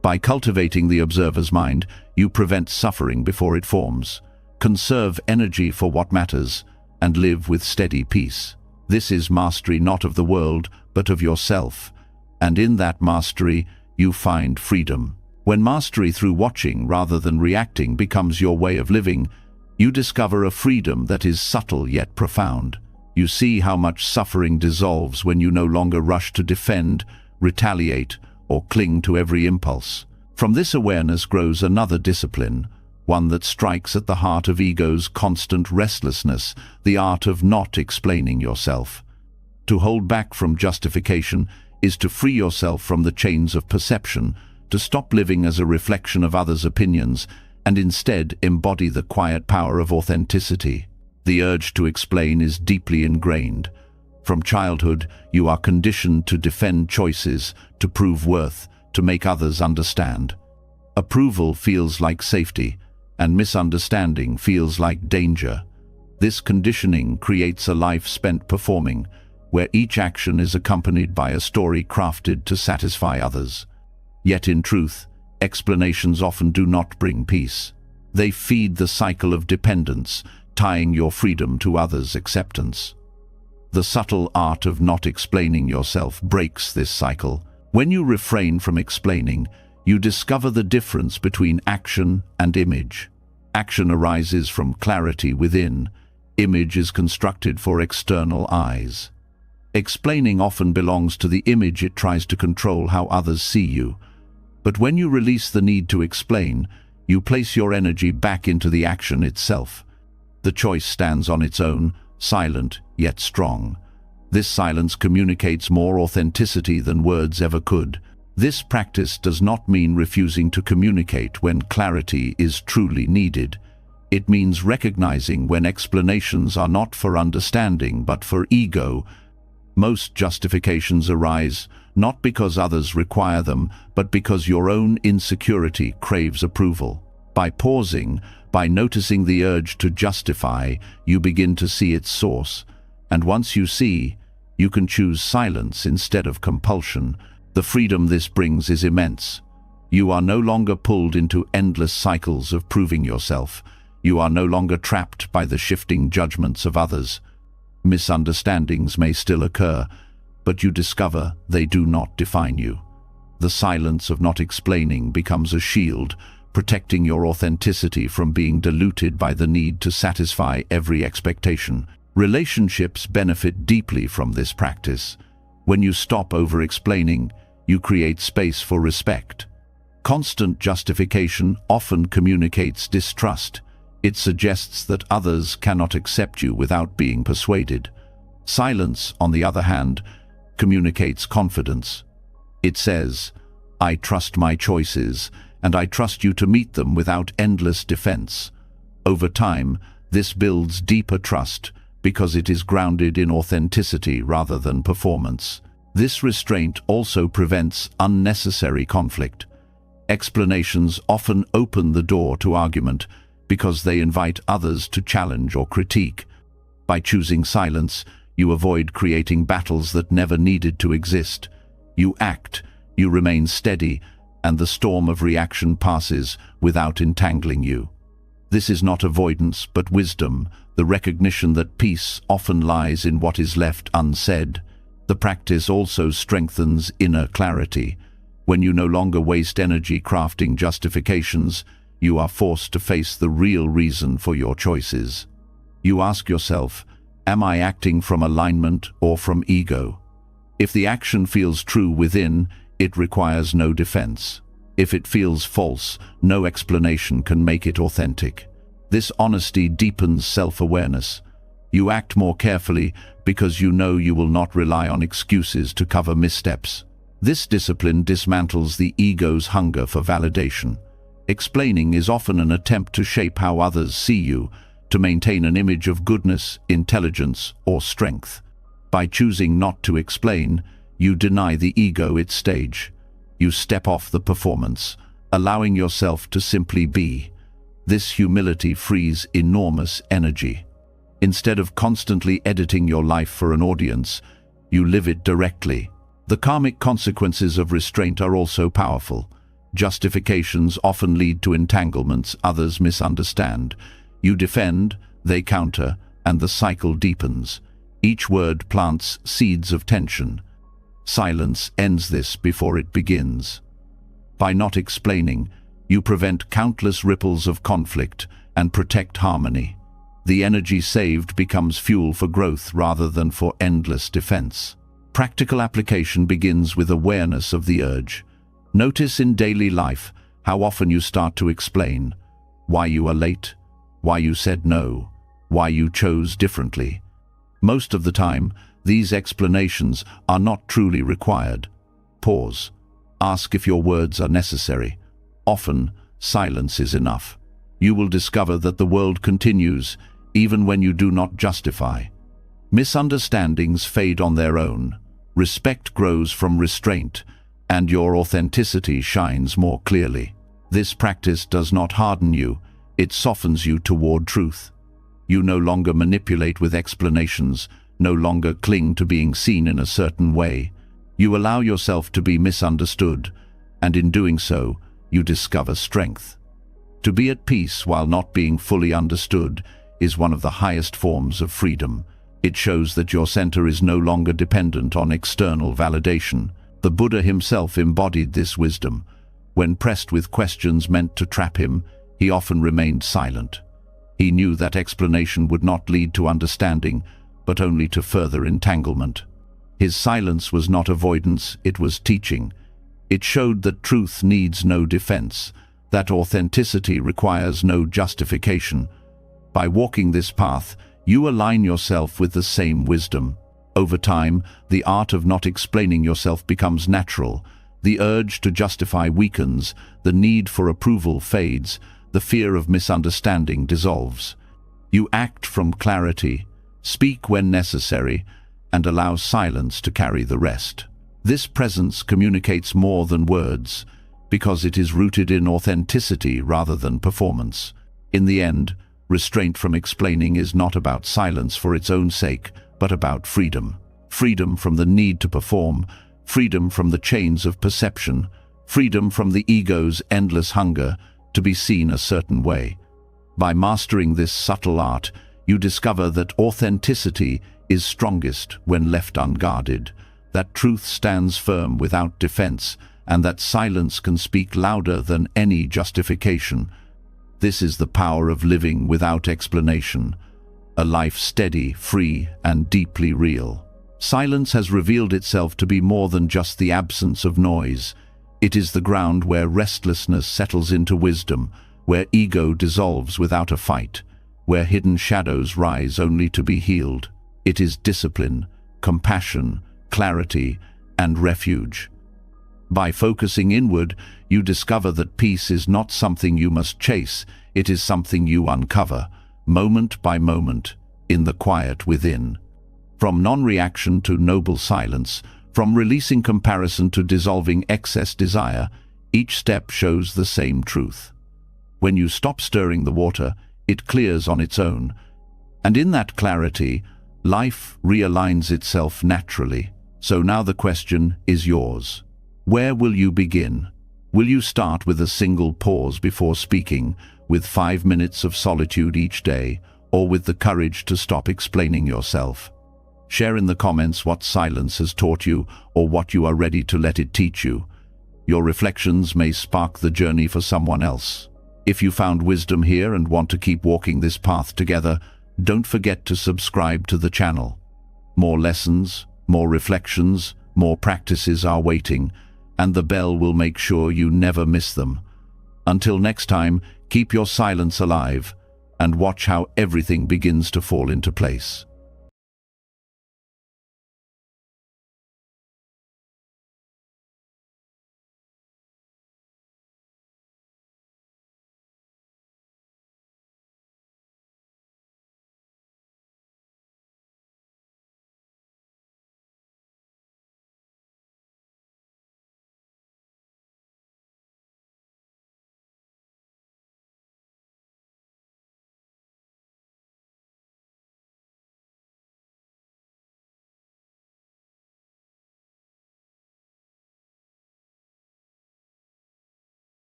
By cultivating the observer's mind, you prevent suffering before it forms, conserve energy for what matters, and live with steady peace. This is mastery not of the world, but of yourself, and in that mastery, you find freedom. When mastery through watching rather than reacting becomes your way of living, you discover a freedom that is subtle yet profound. You see how much suffering dissolves when you no longer rush to defend, retaliate, or cling to every impulse. From this awareness grows another discipline, one that strikes at the heart of ego's constant restlessness, the art of not explaining yourself. To hold back from justification is to free yourself from the chains of perception, to stop living as a reflection of others' opinions, and instead embody the quiet power of authenticity. The urge to explain is deeply ingrained. From childhood, you are conditioned to defend choices, to prove worth, to make others understand. Approval feels like safety, and misunderstanding feels like danger. This conditioning creates a life spent performing, where each action is accompanied by a story crafted to satisfy others. Yet in truth, explanations often do not bring peace. They feed the cycle of dependence, tying your freedom to others' acceptance. The subtle art of not explaining yourself breaks this cycle. When you refrain from explaining, you discover the difference between action and image. Action arises from clarity within. Image is constructed for external eyes. Explaining often belongs to the image it tries to control how others see you. But when you release the need to explain, you place your energy back into the action itself. The choice stands on its own, silent yet strong. This silence communicates more authenticity than words ever could. This practice does not mean refusing to communicate when clarity is truly needed. It means recognizing when explanations are not for understanding but for ego. Most justifications arise not because others require them, but because your own insecurity craves approval. By pausing, by noticing the urge to justify, you begin to see its source. And once you see, you can choose silence instead of compulsion. The freedom this brings is immense. You are no longer pulled into endless cycles of proving yourself. You are no longer trapped by the shifting judgments of others. Misunderstandings may still occur, but you discover they do not define you. The silence of not explaining becomes a shield, protecting your authenticity from being diluted by the need to satisfy every expectation. Relationships benefit deeply from this practice. When you stop over-explaining, you create space for respect. Constant justification often communicates distrust. It suggests that others cannot accept you without being persuaded. Silence, on the other hand, communicates confidence. It says, "I trust my choices, and I trust you to meet them without endless defense." Over time, this builds deeper trust because it is grounded in authenticity rather than performance. This restraint also prevents unnecessary conflict. Explanations often open the door to argument because they invite others to challenge or critique. By choosing silence, you avoid creating battles that never needed to exist. You act, you remain steady, and the storm of reaction passes without entangling you. This is not avoidance, but wisdom, the recognition that peace often lies in what is left unsaid. The practice also strengthens inner clarity. When you no longer waste energy crafting justifications, you are forced to face the real reason for your choices. You ask yourself, am I acting from alignment or from ego? If the action feels true within, it requires no defense. If it feels false, no explanation can make it authentic. This honesty deepens self-awareness. You act more carefully because you know you will not rely on excuses to cover missteps. This discipline dismantles the ego's hunger for validation. Explaining is often an attempt to shape how others see you, to maintain an image of goodness, intelligence, or strength. By choosing not to explain, you deny the ego its stage. You step off the performance, allowing yourself to simply be. This humility frees enormous energy. Instead of constantly editing your life for an audience, you live it directly. The karmic consequences of restraint are also powerful. Justifications often lead to entanglements others misunderstand. You defend, they counter, and the cycle deepens. Each word plants seeds of tension. Silence ends this before it begins. By not explaining, you prevent countless ripples of conflict and protect harmony. The energy saved becomes fuel for growth rather than for endless defense. Practical application begins with awareness of the urge. Notice in daily life how often you start to explain why you are late, why you said no, why you chose differently. Most of the time, these explanations are not truly required. Pause. Ask if your words are necessary. Often, silence is enough. You will discover that the world continues, even when you do not justify. Misunderstandings fade on their own. Respect grows from restraint, and your authenticity shines more clearly. This practice does not harden you, it softens you toward truth. You no longer manipulate with explanations, no longer cling to being seen in a certain way. You allow yourself to be misunderstood, and in doing so, you discover strength. To be at peace while not being fully understood is one of the highest forms of freedom. It shows that your center is no longer dependent on external validation. The Buddha himself embodied this wisdom. When pressed with questions meant to trap him, he often remained silent. He knew that explanation would not lead to understanding, but only to further entanglement. His silence was not avoidance, it was teaching. It showed that truth needs no defense, that authenticity requires no justification. By walking this path, you align yourself with the same wisdom. Over time, the art of not explaining yourself becomes natural. The urge to justify weakens, the need for approval fades, the fear of misunderstanding dissolves. You act from clarity, speak when necessary, and allow silence to carry the rest. This presence communicates more than words, because it is rooted in authenticity rather than performance. In the end, restraint from explaining is not about silence for its own sake, but about freedom. Freedom from the need to perform, freedom from the chains of perception, freedom from the ego's endless hunger to be seen a certain way. By mastering this subtle art, you discover that authenticity is strongest when left unguarded, that truth stands firm without defense, and that silence can speak louder than any justification. This is the power of living without explanation, a life steady, free, and deeply real. Silence has revealed itself to be more than just the absence of noise. It is the ground where restlessness settles into wisdom, where ego dissolves without a fight, where hidden shadows rise only to be healed. It is discipline, compassion, clarity, and refuge. By focusing inward, you discover that peace is not something you must chase, it is something you uncover, moment by moment, in the quiet within. From non-reaction to noble silence, from releasing comparison to dissolving excess desire, each step shows the same truth. When you stop stirring the water, it clears on its own, and in that clarity, life realigns itself naturally. So now the question is yours. Where will you begin? Will you start with a single pause before speaking, with 5 minutes of solitude each day, or with the courage to stop explaining yourself? Share in the comments what silence has taught you or what you are ready to let it teach you. Your reflections may spark the journey for someone else. If you found wisdom here and want to keep walking this path together, don't forget to subscribe to the channel. More lessons, more reflections, more practices are waiting, and the bell will make sure you never miss them. Until next time, keep your silence alive and watch how everything begins to fall into place.